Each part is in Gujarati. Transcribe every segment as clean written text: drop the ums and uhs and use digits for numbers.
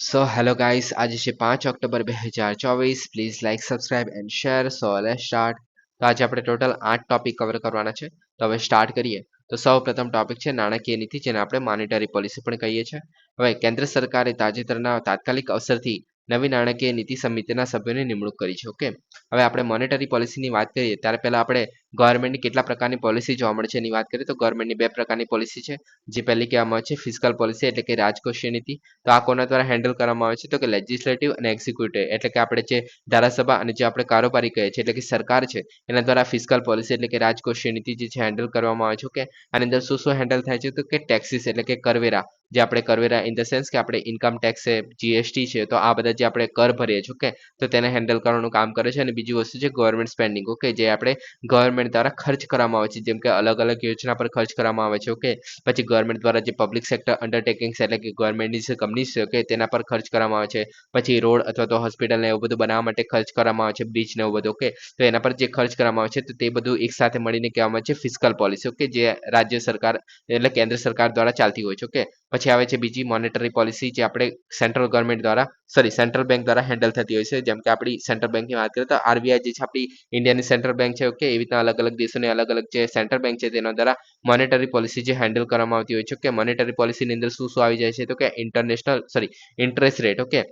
હેલો ગાઈસ, આજે છે 5 October 2024. Please like, subscribe and share. Let's start. તો આજે આપણે ટોટલ 8 ટોપિક કવર કરવાના છે. તો હવે સ્ટાર્ટ કરીએ. તો સૌ પ્રથમ ટોપિક છે નાણાકીય નીતિ, જેને આપણે મોનેટરી પોલિસી પણ કહીએ છીએ. હવે કેન્દ્ર સરકારે તાજેતરના તાત્કાલિક અવસરથી નવી નાણાકીય નીતિ સમિતિના સભ્યોની નિમણૂક કરી છે. ઓકે, હવે આપણે મોનેટરી પોલિસીની વાત કરીએ ત્યારે પહેલા આપણે ગવર્મેન્ટની કેટલા પ્રકારની પોલિસી જોવા મળે છે એની વાત કરીએ તો ગવર્મેન્ટની 2 પ્રકારની પોલિસી છે. જે પહેલી કહેવામાં આવે છે ફિસ્કલ પોલિસી, એટલે કે રાજકોષીય નીતિ. તો આ કોના દ્વારા હેન્ડલ કરવામાં આવે છે તો કે લેજિસ્લેટિવ અને એક્ઝિક્યુટિવ, એટલે કે આપણે જે ધારાસભા અને જે આપણે કારોબારી કહીએ છીએ એટલે કે સરકાર છે એના દ્વારા ફિસ્કલ પોલિસી એટલે કે રાજકોષીય નીતિ જે છે હેન્ડલ કરવામાં આવે છે. ઓકે, આની અંદર શું શું હેન્ડલ થાય છે તો કે ટેક્સીસ એટલે કે કરવેરા, જે આપણે કરવેરા ઇન ધ સેન્સ કે આપણે ઇન્કમ ટેક્સ છે, જીએસટી છે, તો આ બધા જે આપણે કર ભરીએ છીએ. ઓકે, તો તેને હેન્ડલ કરવાનું કામ કરે છે. અને બીજી વસ્તુ છે ગવર્મેન્ટ સ્પેન્ડિંગ. ઓકે, જે આપણે ગવર્મેન્ટ દ્વારા ખર્ચ કરવામાં આવે છે, જેમ કે અલગ અલગ યોજના પર ખર્ચ કરવામાં આવે છે. ઓકે, પછી ગવર્મેન્ટ દ્વારા જે પબ્લિક સેક્ટર અંડરટેકિંગ્સ એટલે કે ગવર્મેન્ટની જે કંપની છે ઓકે તેના પર ખર્ચ કરવામાં આવે છે. પછી રોડ અથવા તો હોસ્પિટલ ને એવું બધું બનાવવા માટે ખર્ચ કરવામાં આવે છે, બ્રિજ ને એવું બધું. ઓકે, તો એના પર જે ખર્ચ કરવામાં આવે છે તો તે બધું એક સાથે મળીને કહેવામાં આવે છે ફિસ્કલ પોલિસી. ઓકે, જે રાજ્ય સરકાર એટલે કેન્દ્ર સરકાર દ્વારા ચાલતી હોય છે. ઓકે, પછી આવે છે બીજી મોનેટરી પોલિસી, જે આપણે સેન્ટ્રલ ગવર્મેન્ટ દ્વારા સેન્ટ્રલ બેંક દ્વારા હેન્ડલ થતી હોય છે. જેમ કે આપણી સેન્ટ્રલ બેંકની વાત કરીએ તો આરબીઆઈ જે છે આપણી ઇન્ડિયાની સેન્ટ્રલ બેંક છે. ઓકે, એવી રીતના અલગ અલગ દેશોની અલગ અલગ જે સેન્ટ્રલ બેંક છે તેના દ્વારા મોનેટરી પોલિસી જે હેન્ડલ કરવામાં આવતી હોય છે. કે મોનેટરી પોલિસીની અંદર શું શું આવી જાય છે તો કે interest rate. Okay,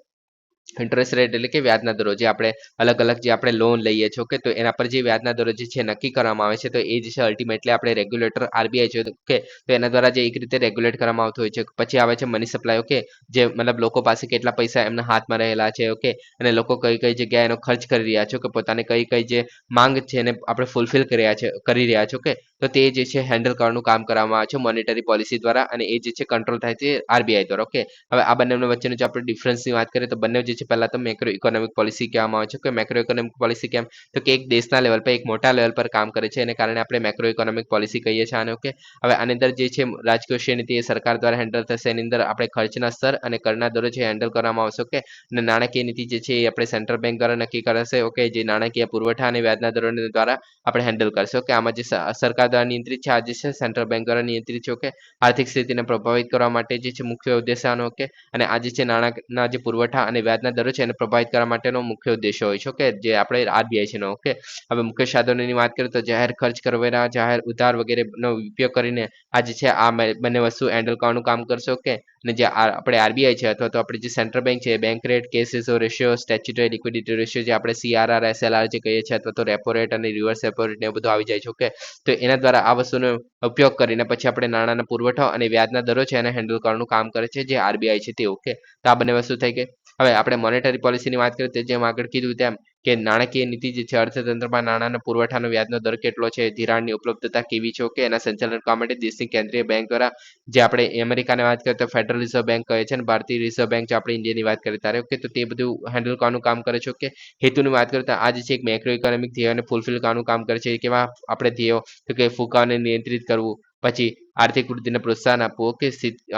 interest rate એટલે કે વ્યાજના દરો, જે આપણે અલગ અલગ જે આપણે લોન લઈએ છીએ. ઓકે, તો એના પર જે વ્યાજના દરો જે છે નક્કી કરવામાં આવે છે, તો એ જે છે અલ્ટિમેટલી આપણે રેગ્યુલેટર આરબીઆઈ છે. ઓકે, તો એના દ્વારા જે એક રીતે રેગ્યુલેટ કરવામાં આવતું હોય છે. પછી આવે છે મની સપ્લાય. ઓકે, જે મતલબ લોકો પાસે કેટલા પૈસા એમના હાથમાં રહેલા છે. ઓકે, અને લોકો કઈ કઈ જગ્યાએ એનો ખર્ચ કરી રહ્યા છે કે પોતાને કઈ કઈ જે માંગ છે એને આપણે ફૂલફિલ કરી રહ્યા છે. ઓકે, તો તે જે છે હેન્ડલ કરવાનું કામ કરવામાં આવે છે મોનેટરી પોલિસી દ્વારા, અને એ જે છે કંટ્રોલ થાય છે આરબીઆઈ દ્વારા. ઓકે, હવે આ બંને વચ્ચેનો જો આપણે ડિફરન્સની વાત કરીએ તો બંને જે છે પહેલા તો મેક્રો ઇકોનોમિક પોલિસી કહેવામાં આવે છે. કે મેક્રો ઇકોનોમિક પોલિસી કેમ તો કે એક દેશના લેવલ પર એક મોટા લેવલ પર કામ કરે છે, એને કારણે આપણે મેક્રો ઇકોનોમિક પોલિસી કહીએ છીએ આને. ઓકે, હવે આની અંદર જે છે રાજકોષીય નીતિ એ સરકાર દ્વારા હેન્ડલ થશે. એની અંદર આપણે ખર્ચના સ્તર અને કરના દરો છે હેન્ડલ કરવામાં આવશે. ઓકે, અને નાણાકીય નીતિ જે છે એ આપણે સેન્ટ્રલ બેંક દ્વારા નક્કી કરાશે. ઓકે, જે નાણાકીય પુરવઠા અને વ્યાજના દરો દ્વારા આપણે હેન્ડલ કરશે. ઓકે, આમાં જે સરકાર દ્વારા નિયંત્રિત છે આ જે છે સેન્ટ્રલ બેંક દ્વારા નિયંત્રિત છે. ઓકે, આર્થિક સ્થિતિને પ્રભાવિત કરવા માટે જે છે મુખ્ય ઉદ્દેશ આનો. ઓકે, અને આ જે છે નાણાંના જે પુરવઠા અને વ્યાજના દરો છે એને પ્રભાવિત કરવા માટેનો મુખ્ય ઉદ્દેશ્ય હોય છે. ઓકે, જે આપણે આરબીઆઈ છે. ઓકે, હવે મુખ્ય સાધનોની વાત કરીએ તો જાહેર ખર્ચ કરવેરા, જાહેર ઉધાર વગેરેનો ઉપયોગ કરીને આ જે છે આ બંને વસ્તુ હેન્ડલ કરવાનું કામ કરશે. ઓકે, અને જે આપણે આરબીઆઈ છે અથવા તો આપણે જે સેન્ટ્રલ બેંક છે, bank rate, cache reserve ratio, statutory liquidity ratio, જે આપણે સીઆરઆર એસએલઆર જે કહીએ છીએ, અથવા તો રેપો રેટ અને રિવર્સ રેપો રેટ ને બધું આવી જાય છે. ઓકે, તો એના દ્વારા આ વસ્તુનો ઉપયોગ કરીને પછી આપણે નાણાંના પુરવઠો અને વ્યાજના દરો છે એને હેન્ડલ કરવાનું કામ કરે છે જે આરબીઆઈ છે તે. ઓકે, તો આ બંને વસ્તુ થઈ ગઈ. હવે આપણે મોનેટરી પોલિસીની વાત કરીએ તો જેમ આગળ કીધું તેમ કે નાણાકીય નીતિ જે છે અર્થતંત્રમાં નાણાંના પુરવઠાનો વ્યાજનો દર કેટલો છે, ધિરાણની ઉપલબ્ધતા કેવી છે. ઓકે, એના સંચાલન કરવા માટે દેશની કેન્દ્રીય બેંક દ્વારા, જે આપણે અમેરિકાની વાત કરીએ તો ફેડરલ રિઝર્વ બેંક કહે છે, અને ભારતીય રિઝર્વ બેંક જે આપણે ઇન્ડિયાની વાત કરીએ ત્યારે. ઓકે, તો તે બધું હેન્ડલ કરવાનું કામ કરે છે. ઓકે, હેતુની વાત કરીએ તો આ જે છે એક મેક્રો ઇકોનોમિક ધ્યેયોને ફૂલફિલ કરવાનું કામ કરે છે. કેવા આપણે ધ્યેયો તો કે ફૂગાવાને નિયંત્રિત કરવું, પછી આર્થિક વૃદ્ધિને પ્રોત્સાહન આપવું. ઓકે,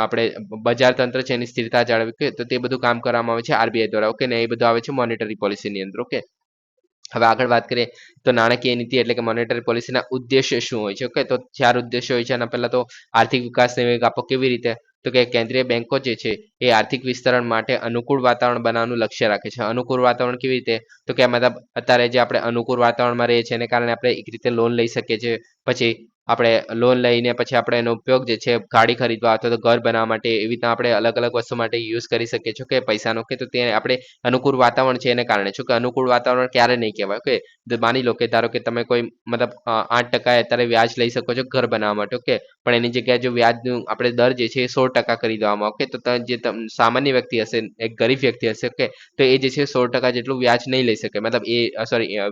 આપણે બજાર તંત્ર છે એની સ્થિરતા જાળવવી. ઓકે, તો તે બધું કામ કરવામાં આવે છે આરબીઆઈ દ્વારા. ઓકે, ને એ બધું આવે છે મોનેટરી પોલિસીની અંદર. ઓકે, હવે આગળ વાત કરીએ તો નાણાકીય નીતિ એટલે કે મોનેટરી પોલિસીના ઉદ્દેશ્ય શું હોય છે. ઓકે, તો 4 ઉદ્દેશ્ય હોય છે. અને પહેલા તો આર્થિક વિકાસને વેગ આપવો. કેવી રીતે તો કે કેન્દ્રીય બેંકો જે છે એ આર્થિક વિસ્તરણ માટે અનુકૂળ વાતાવરણ બનાવવાનું લક્ષ્ય રાખે છે. અનુકૂળ વાતાવરણ કેવી રીતે તો કે મતલબ અત્યારે જે આપણે અનુકૂળ વાતાવરણમાં રહીએ છીએ એને કારણે આપણે એક રીતે લોન લઈ શકીએ છીએ. પછી આપણે લોન લઈને પછી આપણે એનો ઉપયોગ જે છે ગાડી ખરીદવા અથવા તો ઘર બનાવવા માટે એવી રીતના આપણે અલગ અલગ વસ્તુ માટે યુઝ કરી શકીએ છીએ. કે પૈસાનો. કે તો તે આપણે અનુકૂળ વાતાવરણ છે એને કારણે છું. કે અનુકૂળ વાતાવરણ ક્યારે નહીં કહેવાય. ઓકે, માની લો કે ધારો કે તમે કોઈ મતલબ 8% અત્યારે વ્યાજ લઈ શકો છો ઘર બનાવવા માટે. ઓકે, પણ એની જગ્યાએ જો વ્યાજનું આપણે દર જે છે એ 16% કરી દેવામાં. ઓકે, તો જે સામાન્ય વ્યક્તિ હશે, એક ગરીબ વ્યક્તિ હશે. ઓકે, તો એ જે છે 16% જેટલું વ્યાજ નહીં લઈ શકે. મતલબ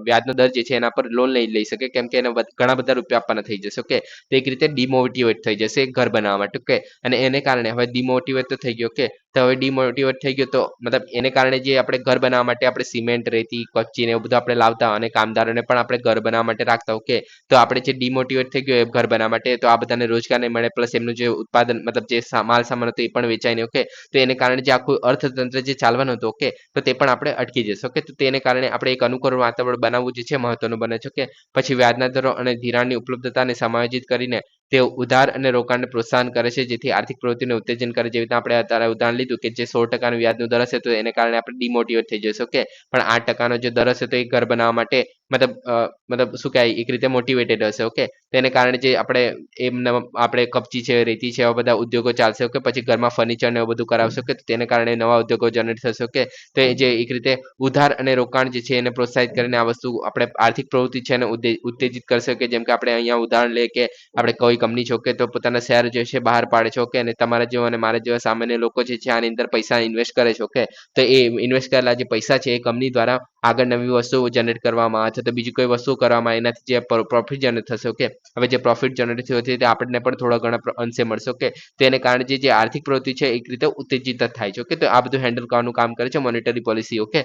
વ્યાજનો દર જે છે એના પર લોન નહીં લઈ શકે, કેમ કે એને ઘણા બધા રૂપિયા આપવાના થઈ જશે. ઓકે, તો એક રીતે ડિમોટિવેટ થઈ જશે ઘર બનાવવા માટે. ઓકે, અને એને કારણે હવે ડિમોટિવેટ તો થઈ ગયો. ઓકે, તો હવે ડિમોટિવેટ થઈ ગયો તો મતલબ એને કારણે જે આપણે ઘર બનાવવા માટે આપણે સિમેન્ટ, રેતી, કચ્ચી ને એવું બધું આપણે લાવતા અને કામદારોને પણ આપણે ઘર બનાવવા માટે રાખતા. ઓકે, તો આપણે જે ડિમોટિવેટ થઈ ગયો એ ઘર બનાવવા માટે, તો આ બધાને રોજગાર નહીં મળે, પ્લસ એમનું જે ઉત્પાદન મતલબ જે માલ સામાન હતો એ પણ વેચાય નહીં. ઓકે, તો એને કારણે જે આખું અર્થતંત્ર જે ચાલવાનું હતું. ઓકે, તો તે પણ આપણે અટકી જશે. ઓકે, તો તેને કારણે આપણે એક અનુકૂળ વાતાવરણ બનાવવું જે છે મહત્વનું બને છે. ઓકે, પછી વ્યાજના દરો અને ધિરાણની ઉપલબ્ધતાને સમાયોજિત કરીને તે ઉધાર અને રોકાણને પ્રોત્સાહન કરે છે જેથી આર્થિક પ્રવૃત્તિને ઉત્તેજન કરે. જેવી રીતે આપણે અત્યારે ઉદાહરણ લીધું કે જે 16% વ્યાજનો દર હશે તો એને કારણે આપણે ડિમોટિવેટ થઈ જશે. ઓકે, પણ 8% જે દર હશે તો એ ઘર બનાવવા માટે મતલબ શું કહેવાય એક રીતે મોટિવેટેડ હશે. ઓકે, તેને કારણે જે આપણે કપચી છે, રેતી છે, એવા બધા ઉદ્યોગો ચાલશે. ઓકે, પછી ઘરમાં ફર્નિચર ને એવું બધું કરાવશે. ઓકે, તેને કારણે નવા ઉદ્યોગો જનરેટ થશે. ઓકે, તો એ જે એક રીતે ઉધાર અને રોકાણ જે છે એને પ્રોત્સાહિત કરીને આ વસ્તુ આપણે આર્થિક પ્રવૃત્તિ છે એને ઉત્તેજિત કરશે. કે જેમ કે આપણે અહીંયા ઉદાહરણ લઈએ કે આપણે કોઈ કંપની છે ઓકે, તો પોતાના શેર જે છે બહાર પાડે છે. ઓકે, અને તમારા જેવા અને મારા જેવા સામાન્ય લોકો જે છે આની અંદર પૈસા ઇન્વેસ્ટ કરે છે. ઓકે, તો એ ઇન્વેસ્ટ કરેલા જે પૈસા છે એ કંપની દ્વારા આગળ નવી વસ્તુઓ જનરેટ કરવામાં આવે છે, તો બીજી કોઈ વસ્તુ કરવામાં એનાથી જે પ્રોફિટ જનરેટ થશે. ઓકે, હવે જે પ્રોફિટ જનરેટ થયો છે તે આપણને પણ થોડા ઘણા અંશે મળશે. ઓકે, તેને કારણે જે આર્થિક પ્રવૃત્તિ છે એક રીતે ઉત્તેજિત થાય છે. ઓકે, તો આ બધું હેન્ડલ કરવાનું કામ કરે છે મોનેટરી પોલિસી. ઓકે,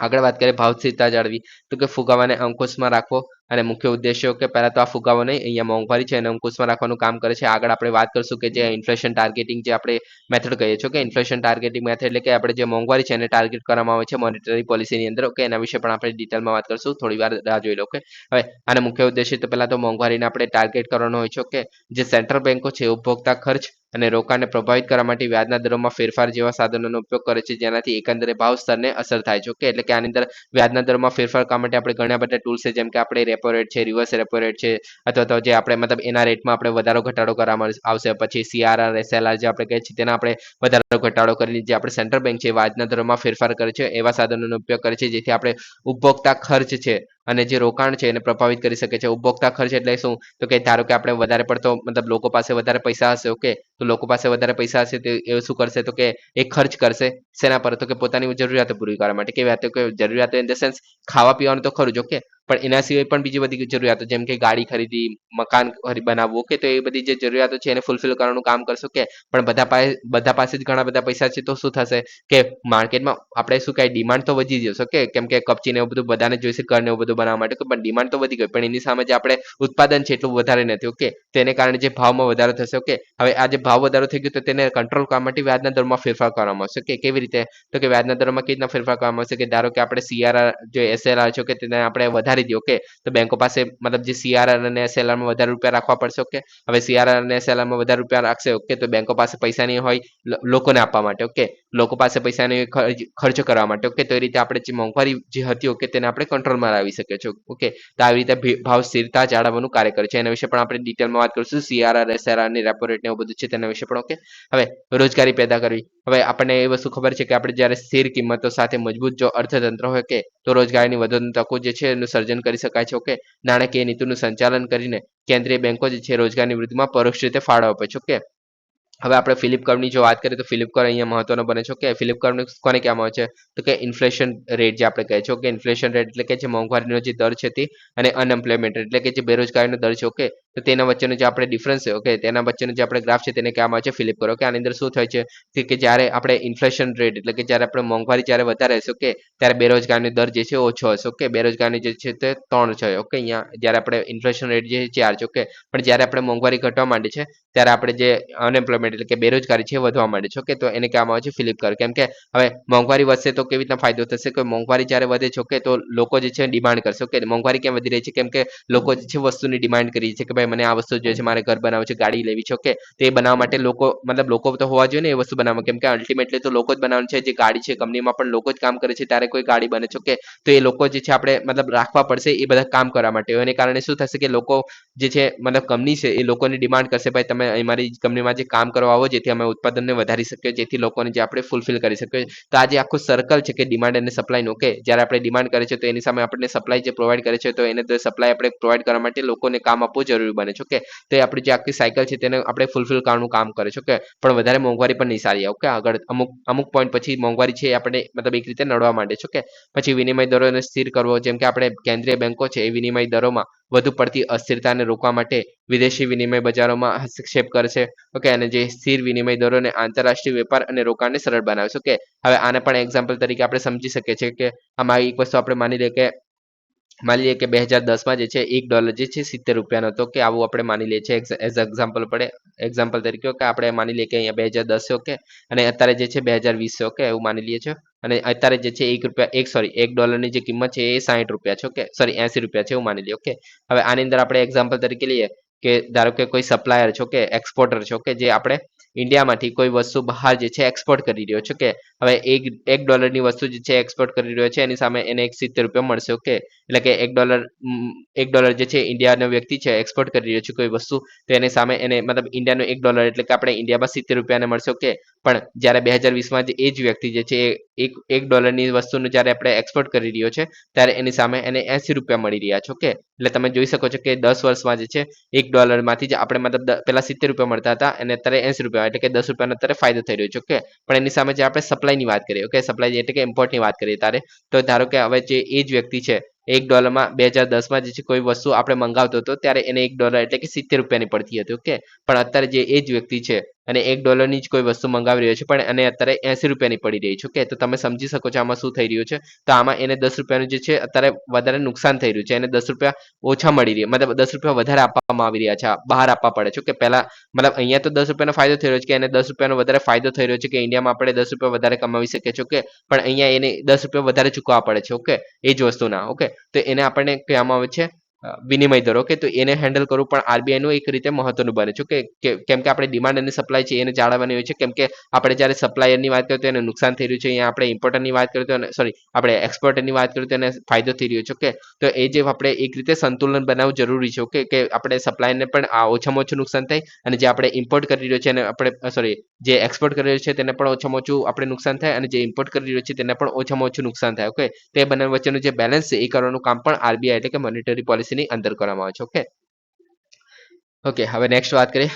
આગળ વાત કરીએ ભાવ સ્થિરતા જાળવી, તો કે ફુગાવાને અંકુશમાં રાખવો અને મુખ્ય ઉદ્દેશ્યો કે પહેલા તો આ ફુગાવો નહીં, અહીંયા મોંઘવારી છે એને અંકુશમાં રાખવાનું કામ કરે છે. આગળ આપણે વાત કરશું કે જે ઇન્ફ્લેશન ટાર્ગેટિંગ જે આપણે મેથડ કહીએ છીએ કે ઇન્ફ્લેશન ટાર્ગેટિંગ મેથડ એટલે કે આપણે જે મોંઘવારી છે એને ટાર્ગેટ કરવામાં આવે છે મોનેટરી પોલિસીની અંદર. ઓકે, એના વિશે પણ આપણે ડિટેલમાં વાત કરશું, થોડી વાર રાહ જોઈ લો. ઓકે, હવે આના મુખ્ય ઉદ્દેશ્ય તો પહેલા તો મોંઘવારીને આપણે ટાર્ગેટ કરવાનો હોય છે. ઓકે, જે સેન્ટ્રલ બેન્કો છે ઉપભોક્તા ખર્ચ અને રોકાણને પ્રભાવિત કરવા માટે વ્યાજના દરોમાં ફેરફાર જેવા સાધનોનો ઉપયોગ કરે છે જેનાથી એકંદરે ભાવ સ્તરને અસર થાય છે. ઓકે, એટલે કે આની અંદર વ્યાજના દરમાં ફેરફાર કરવા માટે આપણે ઘણા બધા ટૂલ્સ છે, જેમ કે આપણે રેપો રેટ છે, રિવર્સ રેપો રેટ છે, અથવા તો જે આપણે એના રેટમાં આપણે વધારો ઘટાડો કરવામાં આવશે. પછી CRR SLR જે આપણે કહીએ છીએ તેના આપણે વધારો ઘટાડો કરીને જે આપણે સેન્ટ્રલ બેંક છે વ્યાજના દરમાં ફેરફાર કરે છે એવા સાધનોનો ઉપયોગ કરે છે જેથી આપણે ઉપભોક્તા ખર્ચ છે અને જે રોકાણ છે એને પ્રભાવિત કરી શકે છે. ઉપભોક્તા ખર્ચ એટલે શું, તો કે ધારો કે આપણે વધારે પડતો લોકો પાસે વધારે પૈસા હશે. ઓકે, તો લોકો પાસે વધારે પૈસા હશે તો એ શું કરશે, તો કે એ ખર્ચ કરશે શેના પર, તો કે પોતાની જરૂરિયાતો પૂરી કરવા માટે. કેવી વાતો કે જરૂરિયાતો ઇન ધ સેન્સ ખાવા પીવાનું તો ખરું જ. ઓકે, પણ એના સિવાય પણ બીજી બધી જરૂરિયાતો જેમ કે ગાડી ખરીદી, મકાન બનાવવું. ઓકે, તો એ બધી જે જરૂરિયાતો છે એને ફૂલફિલ કરવાનું કામ કરશો. કે પણ બધા પાસે જ ઘણા બધા પૈસા છે તો શું થશે કે માર્કેટમાં આપણે શું કહે ડિમાન્ડ તો વધી જશે. ઓકે, કેમ કે કપચી ને એવું બધું બધાને જોઈશે ઘર ને એવું બધું બનાવવા માટે, પણ ડિમાન્ડ તો વધી ગઈ પણ એની સામે જે આપણે ઉત્પાદન છે એટલું વધારે નથી. ઓકે, તેને કારણે જે ભાવમાં વધારો થશે. ઓકે, હવે આ જે ભાવ વધારો થઈ ગયો તો તેને કંટ્રોલ કરવા માટે વ્યાજના દરમાં ફેરફાર કરવામાં આવશે. કે કેવી રીતે, તો કે વ્યાજના દરમાં કેવી રીતના ફેરફાર કરવામાં આવશે કે ધારો કે આપણે CRR જે SLR છે કે તેને આપણે વધારી દઈએ. ઓકે, તો બેંકો પાસે જે CRR અને SLR માં વધારે રૂપિયા રાખવા પડશે. ઓકે, હવે CRR અને SLR માં વધારે રૂપિયા રાખશે. ઓકે, તો બેંકો પાસે પૈસા નહીં હોય લોકોને આપવા માટે. ઓકે, લોકો પાસે પૈસા નહીં ખર્ચ કરવા માટે. ઓકે, તો એ રીતે આપણે જે મોંઘવારી જે હતી ઓકે તેને આપણે કંટ્રોલમાં લાવી શકીએ છીએ. ઓકે, તો આવી રીતે ભાવ સ્થિરતા જાળવવાનું કાર્ય કરે છે. એના વિશે પણ આપણે ડિટેલમાં વાત કરીશું. CRR SLR ની રેપો રેટ ને એવું બધું છે તેના વિશે પણ. ઓકે, હવે રોજગારી પેદા કરવી. હવે આપણને એ વસ્તુ ખબર છે કે આપણે જ્યારે સ્થિર કિંમતો સાથે મજબૂત જો અર્થતંત્ર હોય કે તો રોજગારીની વધુ તકો જે છે એનું સર્જન કરી શકાય છે. ઓકે, નાણાકીય નીતિનું સંચાલન કરીને કેન્દ્રીય બેંકો જે છે રોજગારની વૃદ્ધિમાં પરોક્ષ રીતે ફાળો આપે છે. ઓકે, હવે આપણે ફિલિપ કર્વની જો વાત કરીએ તો ફિલિપ કર્વ અહીંયા મહત્વનો બને છે. કે ફિલિપ કર્વ કોને કહેવામાં આવે છે, તો કે ઇન્ફ્લેશન રેટ જે આપણે કહે છે. ઓકે, ઇન્ફ્લેશન રેટ એટલે કે જે મોંઘવારીનો જે દર છે તે અને અનએમ્પ્લોયમેન્ટ એટલે કે જે બેરોજગારીનો દર છે. ઓકે, તો તેના વચ્ચેનો જે આપણે ડિફરન્સ છે ઓકે તેના વચ્ચેનો જે આપણે ગ્રાફ છે તેને કહેવામાં આવે છે ફિલિપ કર્વ. ઓકે, આની અંદર શું થાય છે કે જ્યારે આપણે ઇન્ફ્લેશન રેટ એટલે કે જ્યારે આપણે મોંઘવારી જ્યારે વધારે હશે ઓકે ત્યારે બેરોજગારીનો દર જે છે ઓછો હશે. ઓકે, બેરોજગારી જે છે તે 3 છે. ઓકે, અહીંયા જ્યારે આપણે ઇન્ફ્લેશન રેટ જે 4 છે. ઓકે, પણ જ્યારે આપણે મોંઘવારી ઘટવા માંડી છે ત્યારે આપણે જે અનએમ્પ્લોયમેન્ટ એટલે કે બેરોજગારી છે વધવા માંડે છે. ઓકે, તો એને કહેવામાં આવે છે ફિલિપ કર્વ. કેમ કે હવે મોંઘવારી વધશે તો કેવી રીતના ફાયદો થશે કે મોંઘવારી જ્યારે વધે છે ઓકે તો લોકો જે છે ડિમાન્ડ કરશે. ઓકે, મોંઘવારી કેમ વધી રહી છે, કેમ કે લોકો જે છે વસ્તુની ડિમાન્ડ કરી છે કે ભાઈ મને આ વસ્તુ જોઈએ છે, મારે ઘર બનાવવું છે, ગાડી લેવી છે. ઓકે, તો એ બનાવવા માટે લોકો તો હોવા જોઈએ ને એ વસ્તુ બનાવવા, કેમ કે અલ્ટિમેટલી તો લોકો જ બનાવવાનું છે. જે ગાડી છે કંપનીમાં પણ લોકો જ કામ કરે છે ત્યારે કોઈ ગાડી બને છે. ઓકે, તો એ લોકો જે છે આપણે રાખવા પડશે એ બધા કામ કરવા માટે. એને કારણે શું થશે કે લોકો જે છે કંપની છે એ લોકોની ડિમાન્ડ કરશે ભાઈ તમે અમારી કંપનીમાં જે કામ કરવા આવો જેથી અમે ઉત્પાદનને વધારી શકીએ, જેથી લોકોને જે આપણે ફૂલફિલ કરી શકીએ. તો આ જે આખું સર્કલ છે કે ડિમાન્ડ અને સપ્લાયનું. ઓકે, જ્યારે આપણે ડિમાન્ડ કરે છે તો એની સામે આપણને સપ્લાય જે પ્રોવાઈડ કરે છે તો એને તો સપ્લાય આપણે પ્રોવાઈડ કરવા માટે લોકોને કામ આપવું જરૂરી બને છે. ઓકે, તો એ આપણી જે આખી સાયકલ છે તેને આપણે ફૂલફિલ કરવાનું કામ કરે છે. ઓકે, પણ વધારે મોંઘવારી પણ નહીં સારી. ઓકે, આગળ અમુક પોઈન્ટ પછી મોંઘવારી છે આપણે એક રીતે નડવા માંડે છે. ઓકે, પછી વિનિમય દરોને સ્થિર કરવો, જેમ કે આપણે કેન્દ્રીય બેંકો છે એ વિનિમય દરોમાં વધુ પડતી અસ્થિરતાને રોકવા માટે વિદેશી વિનિમય બજારોમાં હસ્તક્ષેપ કરશે. ઓકે, અને જે સ્થિર વિનિમય દરોને આંતરરાષ્ટ્રીય વેપાર અને રોકાણને સરળ બનાવે છે. ઓકે, હવે આને પણ એક્ઝામ્પલ તરીકે આપણે સમજી શકીએ છીએ કે આમાં એક વસ્તુ આપણે માની લઈએ કે 2010માં જે છે $1 જે છે 70 રૂપિયાનો હતો. કે આવું આપણે માની લઈએ છીએ એઝ એક્ઝામ્પલ તરીકે. ઓકે, આપણે માની લઈએ કે અહીંયા 2010 છે. ઓકે, અને અત્યારે જે છે 2020 છે. ઓકે, એવું માની લઈએ છીએ અને અત્યારે જે છે $1 જે કિંમત છે એ 60 રૂપિયા છે. ઓકે, સોરી 80 રૂપિયા છે એવું માની લઈએ. ઓકે, હવે આની અંદર આપણે એક્ઝામ્પલ તરીકે લઈએ કે ધારો કે કોઈ સપ્લાયર છો કે એક્સપોર્ટર છો કે જે આપણે ઇન્ડિયામાંથી કોઈ વસ્તુ બહાર જે છે એક્સપોર્ટ કરી રહ્યો છો કે હવે એક ડોલરની વસ્તુ જે છે એક્સપોર્ટ કરી રહ્યો છે એની સામે એને 70 રૂપિયા મળશે. ઓકે, એટલે કે $1 જે છે ઇન્ડિયાનો વ્યક્તિ છે એક્સપોર્ટ કરી રહ્યો છે કોઈ વસ્તુ, તો એની સામે એને મતલબ ઇન્ડિયાનો $1 એટલે કે આપણે ઇન્ડિયામાં 70 રૂપિયાને મળશે. ઓકે, પણ જ્યારે 2020માં એ જ વ્યક્તિ જે છે એક ડોલરની વસ્તુનું જ્યારે આપણે એક્સપોર્ટ કરી રહ્યો છે ત્યારે એની સામે એને 80 રૂપિયા મળી રહ્યા છે. ઓકે, એટલે તમે જોઈ શકો છો કે 10 વર્ષમાં જે છે $1માંથી જ આપણે મતલબ પેલા 70 રૂપિયા મળતા હતા અને અત્યારે 80 રૂપિયા એટલે કે 10 રૂપિયાનો અત્યારે ફાયદો થઈ રહ્યો છે. ઓકે, પણ એની સામે જે આપણે સપ્લાયની વાત કરીએ, ઓકે, સપ્લાય એટલે કે ઇમ્પોર્ટની વાત કરીએ ત્યારે તો ધારો કે હવે જે એ જ વ્યક્તિ છે $1 2010માં જે છે કોઈ વસ્તુ આપણે મંગાવતો હતો ત્યારે એને $1 એટલે કે 70 રૂપિયાની પડતી હતી. ઓકે, પણ અત્યારે જે એ જ વ્યક્તિ છે અને $1ની જ કોઈ વસ્તુ મંગાવી રહ્યો છે પણ એને અત્યારે 80 રૂપિયાની પડી રહી છે. ઓકે, તો તમે સમજી શકો છો આમાં શું થઈ રહ્યું છે. તો આમાં એને 10 રૂપિયાનું જે છે અત્યારે વધારે નુકસાન થઈ રહ્યું છે. એને 10 રૂપિયા ઓછા મળી રહ્યા, મતલબ 10 રૂપિયા વધારે આપવામાં આવી રહ્યા છે, બહાર આપવા પડે છે. કે પહેલા મતલબ અહીંયા તો 10 રૂપિયાનો ફાયદો થઈ રહ્યો છે કે એને 10 રૂપિયાનો વધારે ફાયદો થઈ રહ્યો છે કે ઇન્ડિયામાં આપણે 10 રૂપિયા વધારે કમાવી શકીએ છીએ. ઓકે, પણ અહીંયા એને 10 રૂપિયા વધારે ચૂકવવા પડે છે. ઓકે, એ જ વસ્તુના. ઓકે, તો એને આપણને કહેવામાં આવે છે વિનિમય દર. ઓકે, તો એને હેન્ડલ કરવું પણ આરબીઆઈનું એક રીતે મહત્વનું બને છે. કેમ કે આપણે ડિમાન્ડ અને સપ્લાય છે એને જાળવવાની હોય છે. કેમ કે આપણે જ્યારે સપ્લાયરની વાત કરીએ તો એને નુકસાન થઈ રહ્યું છે, અહીંયા આપણે ઇમ્પોર્ટરની વાત કરીએ તો સોરી આપણે એક્સપોર્ટરની વાત કરીએ તો એને ફાયદો થઈ રહ્યો છે. ઓકે, તો એ જે આપણે એક રીતે સંતુલન બનાવવું જરૂરી છે. ઓકે, કે આપણે સપ્લાયને પણ ઓછામાં ઓછું નુકસાન થાય અને જે આપણે ઇમ્પોર્ટ કરી રહ્યો છે એને આપણે સોરી જે એક્સપોર્ટ કરી રહ્યો છે તેને પણ ઓછામાં ઓછું આપણે નુકસાન થાય અને જે ઇમ્પોર્ટ કરી રહ્યો છે તેને પણ ઓછામાં ઓછું નુકસાન થાય. ઓકે, તે બંને વચ્ચેનું જે બેલેન્સ છે એ કરવાનું કામ પણ આરબીઆઈ એટલે કે મોનેટરી પોલિસીની અંદર કરવામાં આવે છે. ઓકે, ઓકે, હવે નેક્સ્ટ વાત કરીએ.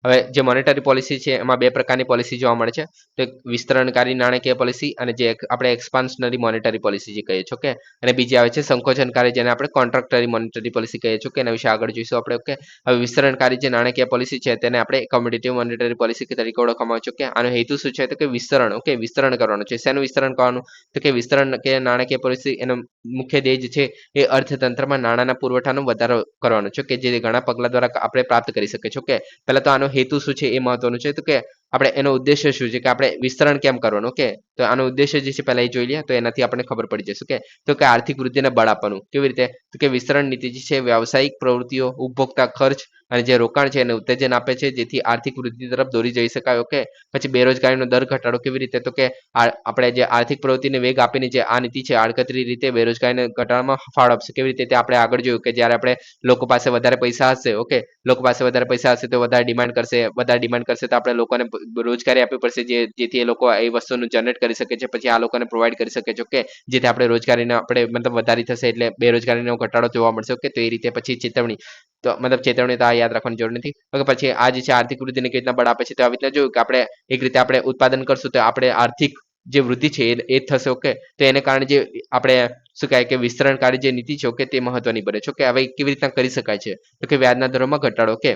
હવે જે મોનેટરી પોલિસી છે એમાં બે પ્રકારની પોલિસી જોવા મળે છે. તો એક વિસ્તરણકારી નાણાકીય પોલિસી અને જે આપણે એક્સપાન્શનરી મોનેટરી પોલિસી જે કહીએ છીએ. ઓકે, અને બીજી આવે છે સંકોચનકારી જેને આપણે કોન્ટ્રાક્ટરી મોનેટરી પોલિસી કહીએ છીએ. કે એના વિશે આગળ જોઈશું આપણે. ઓકે, હવે વિસ્તરણકારી જે નાણાકીય પોલિસી છે તેને આપણે કોમ્પિટિટિવ મોનેટરી પોલિસી તરીકે ઓળખવામાં આવે છે. કે આનો હેતુ શું છે તો કે વિસ્તરણ. ઓકે, વિસ્તરણ કરવાનું છે. શેનું વિસ્તરણ કરવાનું તો કે વિસ્તરણ કે નાણાકીય પોલિસી એનો મુખ્ય ધ્યેય છે એ અર્થતંત્રમાં નાણાંના પુરવઠાનો વધારો કરવાનો છે કે જે ઘણા પગલા દ્વારા આપણે પ્રાપ્ત કરી શકીએ છીએ. ઓકે, પહેલા તો આનો હેતુ શું છે એ મહત્વનું છે. તો કે આપણે એનો ઉદ્દેશ્ય શું છે કે આપણે વિસ્તરણ કેમ કરવાનું. ઓકે, તો આનો ઉદ્દેશ્ય જે છે પહેલા એ જોઈ લઈએ તો એનાથી આપણને ખબર પડી જશે. ઓકે, તો કે આર્થિક વૃદ્ધિને બળ આપવાનું. કેવી રીતે તો કે વિસ્તરણ નીતિ જે છે વ્યવસાયિક પ્રવૃત્તિઓ, ઉપભોક્તા ખર્ચ અને જે રોકાણ છે એને ઉત્તેજન આપે છે જેથી આર્થિક વૃદ્ધિ તરફ દોરી જઈ શકાય. ઓકે, પછી બેરોજગારીનો દર ઘટાડો કેવી રીતે તો કે આપણે જે આર્થિક પ્રવૃત્તિને વેગ આપીને જે આ નીતિ છે આડકતરી રીતે બેરોજગારીને ઘટાડવામાં ફાળો આપશે. કેવી રીતે તે આપણે આગળ જોયું કે જ્યારે આપણે લોકો પાસે વધારે પૈસા હશે. ઓકે, લોકો પાસે વધારે પૈસા હશે તો વધારે ડિમાન્ડ કરશે, વધારે ડિમાન્ડ કરશે તો આપણે લોકોને રોજગારી આપવી પડશે જેથી એ લોકો એ વસ્તુનું જનરેટ કરી શકે છે, પછી આ લોકોને પ્રોવાઈડ કરી શકે છે. ઓકે, જેથી આપણે રોજગારીને આપણે મતલબ વધારી થશે એટલે બેરોજગારીનો ઘટાડો જોવા મળશે. ઓકે, તો એ રીતે પછી ચેતવણી તો મતલબ ચેતવણી તો આ યાદ રાખવાની જરૂર નથી. ઓકે, પછી આ જે છે આર્થિક વૃદ્ધિને કેવી રીતના બળ આપે છે તો આવી રીતના જોયું કે આપણે એક રીતે આપણે ઉત્પાદન કરશું તો આપણે આર્થિક જે વૃદ્ધિ છે એ થશે. ઓકે, તો એને કારણે જે આપણે શું કહેવાય કે વિસ્તરણકારી જે નીતિ છે ઓકે તે મહત્વની બને છે. ઓકે, હવે કેવી રીતના કરી શકાય છે તો કે વ્યાજના દરોમાં ઘટાડો. ઓકે,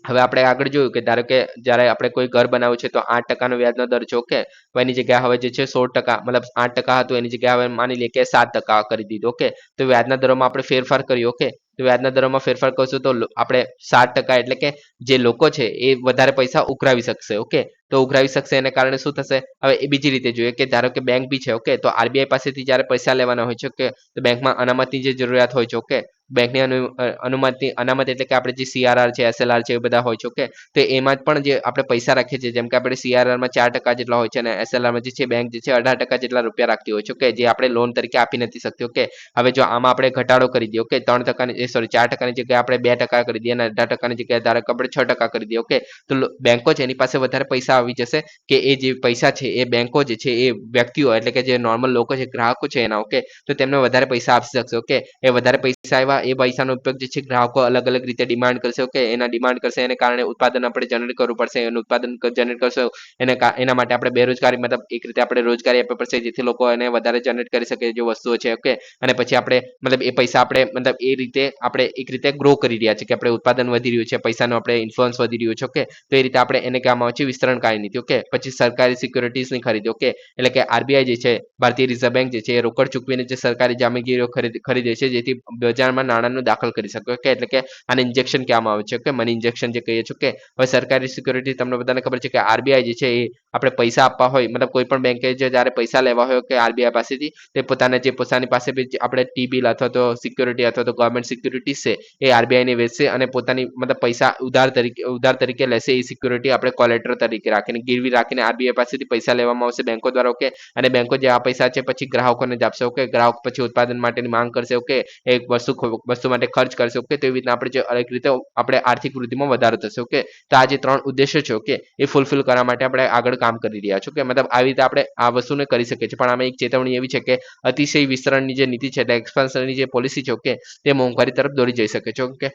હવે આપણે આગળ જોયું કે ધારો કે જ્યારે આપણે કોઈ ઘર બનાવ્યું છે તો 8% વ્યાજનો દર છે. ઓકે, તો એની જગ્યાએ હવે જે છે 16% મતલબ 8% હતું એની જગ્યાએ હવે માની લઈએ કે 7% કરી દીધું. ઓકે, તો વ્યાજના દરોમાં આપણે ફેરફાર કર્યો. ઓકે, તો વ્યાજના દરોમાં ફેરફાર કરશું તો આપણે 7% એટલે કે જે લોકો છે એ વધારે પૈસા ઉઘરાવી શકશે. ઓકે, તો ઉઘરાવી શકશે એને કારણે શું થશે હવે એ બીજી રીતે જોઈએ કે ધારો કે બેંક બી છે. ઓકે, તો આરબીઆઈ પાસેથી જ્યારે પૈસા લેવાના હોય છે. ઓકે, તો બેંકમાં અનામતની જે જરૂરિયાત હોય છે. ઓકે, બેંકની અનામત એટલે કે આપણે જે સીઆરઆર છે, એસએલઆર છે એ બધા હોય છે. ઓકે, તો એમાં પણ જે આપણે પૈસા રાખીએ છીએ જેમ કે આપણે સીઆરઆરમાં 4% જેટલા હોય છે અને એસએલઆરમાં જે છે બેંક જે છે 18% જેટલા રૂપિયા રાખતી હોય છે. ઓકે, જે આપણે લોન તરીકે આપી નથી શકતી. ઓકે, હવે જો આમાં આપણે ઘટાડો કરી દઈએ. ઓકે, 3% સોરી 4%ની જગ્યાએ આપણે 2% કરી દઈએ અને 18%ની જગ્યાએ ધારો કે આપણે 6% કરી દઈએ. ઓકે, તો બેંકો છે એની પાસે વધારે પૈસા આવી જશે કે એ જે પૈસા છે એ બેંકો જે છે એ વ્યક્તિઓ એટલે કે જે નોર્મલ લોકો છે, ગ્રાહકો છે એના. ઓકે, તો તેમને વધારે પૈસા આપી શકશે. ઓકે, એ વધારે પૈસા આવ્યા એ પૈસાનો ઉપયોગ જે છે ગ્રાહકો અલગ અલગ રીતે ડિમાન્ડ કરશે. ઓકે, એના ડિમાન્ડ કરશે એને કારણે ઉત્પાદન આપણે જનરેટ કરવું પડશે. એનું ઉત્પાદન જનરેટ કરશો એના માટે આપણે બેરોજગારી મતલબ એક રીતે આપણે રોજગારી આપવી પડશે જેથી લોકો એને વધારે જનરેટ કરી શકે જે વસ્તુઓ છે. ઓકે, અને પછી આપણે મતલબ એ પૈસા આપણે મતલબ એ રીતે આપણે એક રીતે ગ્રો કરી રહ્યા છે કે આપણે ઉત્પાદન વધી રહ્યું છે, પૈસાનો આપણે ઇન્ફ્લુઅન્સ વધી રહ્યું છે. ઓકે, તો એ રીતે આપણે એને કહેવામાં આવે છે વિસ્તરણકારી નીતિ. ઓકે, પછી સરકારી સિક્યોરિટીઝની ખરીદી. ઓકે, એટલે કે આરબીઆઈ જે છે ભારતીય રિઝર્વ બેંક જે છે એ રોકડ ચૂકવીને જે સરકારી જામીનગીરીઓ ખરીદે છે જેથી બજારમાં નાણાંનું દાખલ કરી શકે. ઓકે, એટલે કે આને ઇન્જેક્શન કહેવામાં આવે છે. ઓકે, મની ઇન્જેક્શન જે કહીએ છીએ. ઓકે, હવે સરકારી સિક્યોરિટી તમને બધાને ખબર છે કે આરબીઆઈ જે છે એ આપણે પૈસા આપવા હોય મતલબ કોઈ પણ બેંકે જે જ્યારે પૈસા લેવા હોય કે આરબીઆઈ પાસેથી તે પોતાના જે પોતાની પાસે આપણે ટી બિલ અથવા તો સિક્યોરિટી અથવા તો ગવર્મેન્ટ સિક્યુરિટી છે એ આરબીઆઈને વેચશે અને પોતાની મતલબ પૈસા ઉધાર તરીકે લેશે એ સિક્યુરિટી આપણે કોલેટર તરીકે રાખીને ગીરવી રાખીને આરબીઆઈ પાસેથી પૈસા લેવામાં આવશે બેંકો દ્વારા ઓકે અને બેંકો જે આ પૈસા છે પછી ગ્રાહકોને જ આપશે ઓકે ગ્રાહક પછી ઉત્પાદન માટેની માંગ કરશે ઓકે એક વસ્તુ માટે ખર્ચ કરશે ઓકે તો એવી રીતના આપણે જે અનેક રીતે આપણે આર્થિક વૃદ્ધિમાં વધારો થશે ઓકે તો આ જે 3 ઉદ્દેશ્ય છે ઓકે એ ફૂલફિલ કરવા માટે આપણે આગળ કામ કરી રહ્યા છો કે મતલબ આવી રીતે આપણે આ વસ્તુને કરી શકીએ છીએ પણ આમાં એક ચેતવણી એવી છે કે અતિશય વિસ્તરણની જે નીતિ છે એટલે એક્સપાન્શનની જે પોલિસી છે ઓકે તે મોંઘવારી તરફ દોરી જઈ શકે છે ઓકે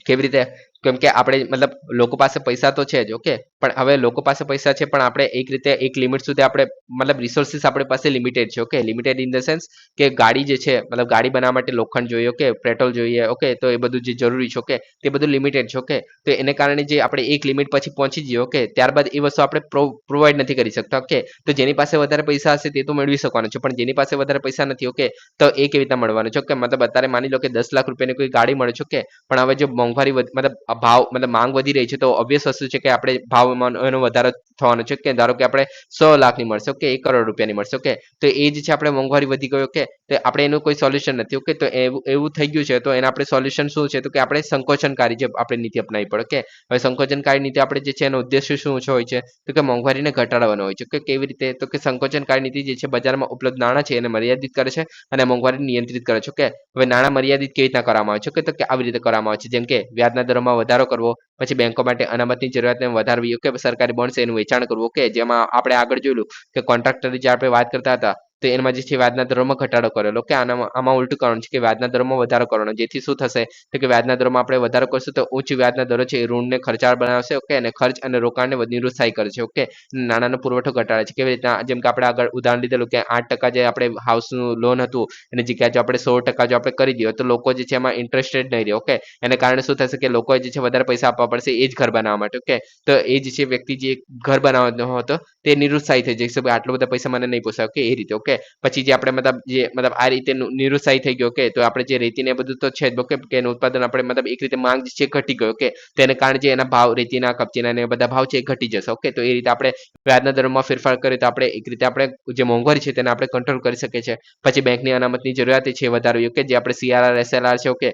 કેવી રીતે કેમ કે આપણે મતલબ લોકો પાસે પૈસા તો છે જ ઓકે પણ હવે લોકો પાસે પૈસા છે પણ આપણે એક રીતે એક લિમિટ સુધી આપણે મતલબ રિસોર્સિસ આપણી પાસે લિમિટેડ છે okay limited in the sense કે ગાડી જે છે મતલબ ગાડી બનાવવા માટે લોખંડ જોઈએ ઓકે પેટ્રોલ જોઈએ ઓકે તો એ બધું જે જરૂરી છે ઓકે તે બધું લિમિટેડ છે ઓકે તો એને કારણે જે આપણે એક લિમિટ પછી પહોંચી જઈએ ઓકે ત્યારબાદ એ વસ્તુ આપણે પ્રોવાઈડ નથી કરી શકતા ઓકે તો જેની પાસે વધારે પૈસા હશે તે તો મેળવી શકવાનો છે પણ જેની પાસે વધારે પૈસા નથી ઓકે તો એ કેવી રીતના મળવાનો છે ઓકે મતલબ અત્યારે માની લો કે 10 લાખ રૂપિયાની કોઈ ગાડી મળે છે ઓકે પણ હવે જો મોંઘવારી મતલબ ભાવ મતલબ માંગ વધી રહી છે તો ઓબ્વિયસ વસ્તુ છે કે આપણે ભાવમાં એનો વધારો થવાનો છે કે ધારો કે આપણે 100 લાખની મળશે ઓકે 1 કરોડ રૂપિયાની મળશે ઓકે તો એ જ છે આપણે મોંઘવારી વધી ગઈ ઓકે તો આપણે એનું કોઈ સોલ્યુશન નથી ઓકે તો એવું થઈ ગયું છે તો એના આપણે સોલ્યુશન શું છે તો કે આપણે સંકોચનકારી જે આપણે નીતિ અપનાવી પડે ઓકે હવે સંકોચનકારી નીતિ આપણે જે છે એનો ઉદ્દેશ્ય શું હોય છે તો કે મોંઘવારીને ઘટાડવાનો હોય છે કે કેવી રીતે તો કે સંકોચનકારી નીતિ જે છે બજારમાં ઉપલબ્ધ નાણાં છે એને મર્યાદિત કરે છે અને મોંઘવારીને નિયંત્રિત કરે છે ઓકે હવે નાણાં મર્યાદિત કેવી રીતના કરવામાં આવે છે કે આવી રીતે કરવામાં આવે છે જેમ કે વ્યાજના દરોમાં વધારો કરવો પછી બેંકો માટે અનામતની જરૂરિયાતને વધારવી ઓકે સરકારી બોન્ડ છે એનું વેચાણ કરવું ઓકે જેમાં આપણે આગળ જોયેલું કે કોન્ટ્રાક્ટરની જે આપણે વાત કરતા હતા તો એમાં જે છે વ્યાજના દરોમાં ઘટાડો કરેલો કે આમાં ઉલટું કરવાનું છે કે વ્યાજના દરોમાં વધારો કરવાનો જેથી શું થશે તો કે વ્યાજના દરોમાં આપણે વધારો કરશું તો ઉચ્ચ વ્યાજના દરો છે એ ઋણને ખર્ચાળ બનાવશે ઓકે અને ખર્ચ અને રોકાણને નિરુત્સાહી કરશે ઓકે નાણાંનો પુરવઠો ઘટાડે છે કેવી રીતના જેમ કે આપણે આગળ ઉદાહરણ લીધેલું કે 8% જે આપણે હાઉસનું લોન હતું એની જગ્યાએ જો આપણે 16% જો આપણે કરી દઈએ તો લોકો જે છે એમાં ઇન્ટરેસ્ટેડ નહીં રહે ઓકે એને કારણે શું થશે કે લોકોએ જે છે વધારે પૈસા આપવા પડશે એ જ ઘર બનાવવા માટે ઓકે તો એ જે છે વ્યક્તિ જે ઘર બનાવવાનો હતો તે નિરુત્સાહી થઈ જશે કે આટલા બધા પૈસા મને નહીં પોસાય ઓકે એ રીતે ઓકે પછી જે આપણે મતલબ આ રીતે નિરુત્સાહી થઈ ગયો ઓકે તો આપણે જે રેતીને બધું તો છે જ ઓકે કે એનું ઉત્પાદન આપણે મતલબ એક રીતે માંગ જે છે ઘટી ગયો ઓકે તેને કારણે જે એના ભાવ રેતીના કપચીના ને બધા ભાવ છે એ ઘટી જશે ઓકે તો એ રીતે આપણે વ્યાજના દરમાં ફેરફાર કરીએ તો આપણે એક રીતે આપણે જે મોંઘવારી છે તેને આપણે કંટ્રોલ કરી શકીએ છીએ પછી બેંકની અનામતની જરૂરિયાત છે વધારવી ઓકે જે આપણે સીઆરઆર એસએલઆર છે ઓકે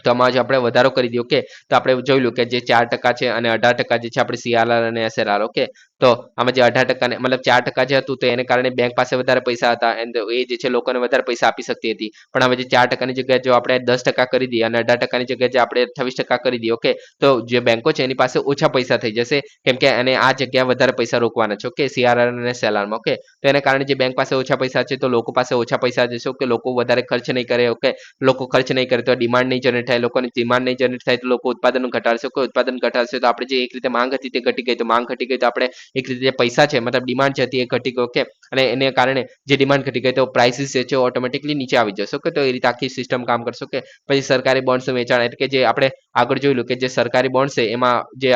તો આમાં જો આપણે વધારો કરી દઈએ ઓકે તો આપણે જોઈ લો કે જે 4% છે અને 18% જે છે આપણે સીઆરઆર અને એસએલઆર ઓકે તો આમાં જે 18% ને મતલબ 4% જે હતું તો એને કારણે બેંક પાસે વધારે પૈસા હતા એન્ડ એ જે છે લોકોને વધારે પૈસા આપી શકતી હતી પણ હવે જે 4%ની જગ્યાએ જો આપણે 10% કરી દઈએ અને 18%ની જગ્યાએ જે આપણે 28% કરી દઈએ ઓકે તો જે બેંકો છે એની પાસે ઓછા પૈસા થઈ જશે કેમ કે એને આ જગ્યાએ વધારે પૈસા રોકવાના છે ઓકે સીઆરઆર અને એસએલઆરમાં ઓકે તો એને કારણે જે બેંક પાસે ઓછા પૈસા છે તો લોકો પાસે ઓછા પૈસા જશે ઓકે લોકો વધારે ખર્ચ નહીં કરે ઓકે લોકો ખર્ચ નહીં કરે તો ડિમાન્ડ નહીં જનરેટ થાય લોકોની ડિમાન્ડ નહીં જનરેટ થાય તો લોકો ઉત્પાદન ઘટાડશે કોઈ ઉત્પાદન ઘટાડશે તો આપણે જે એક રીતે માંગ હતી તે ઘટી ગઈ તો માંગ ઘટી ગઈ તો આપણે એક રીતે જે પૈસા છે મતલબ ડિમાન્ડ છે એ ઘટી ગઈ ઓકે અને એને કારણે જે ડિમાન્ડ ઘટી ગઈ તો પ્રાઇસીસ છે ઓટોમેટિકલી નીચે આવી જશે ઓકે તો એ રીતે આખી સિસ્ટમ કામ કરશે ઓકે પછી સરકારી બોન્ડ્સનું વેચાણ એટલે કે જે આપણે આગળ જોયેલું કે જે સરકારી બોન્ડ છે એમાં જે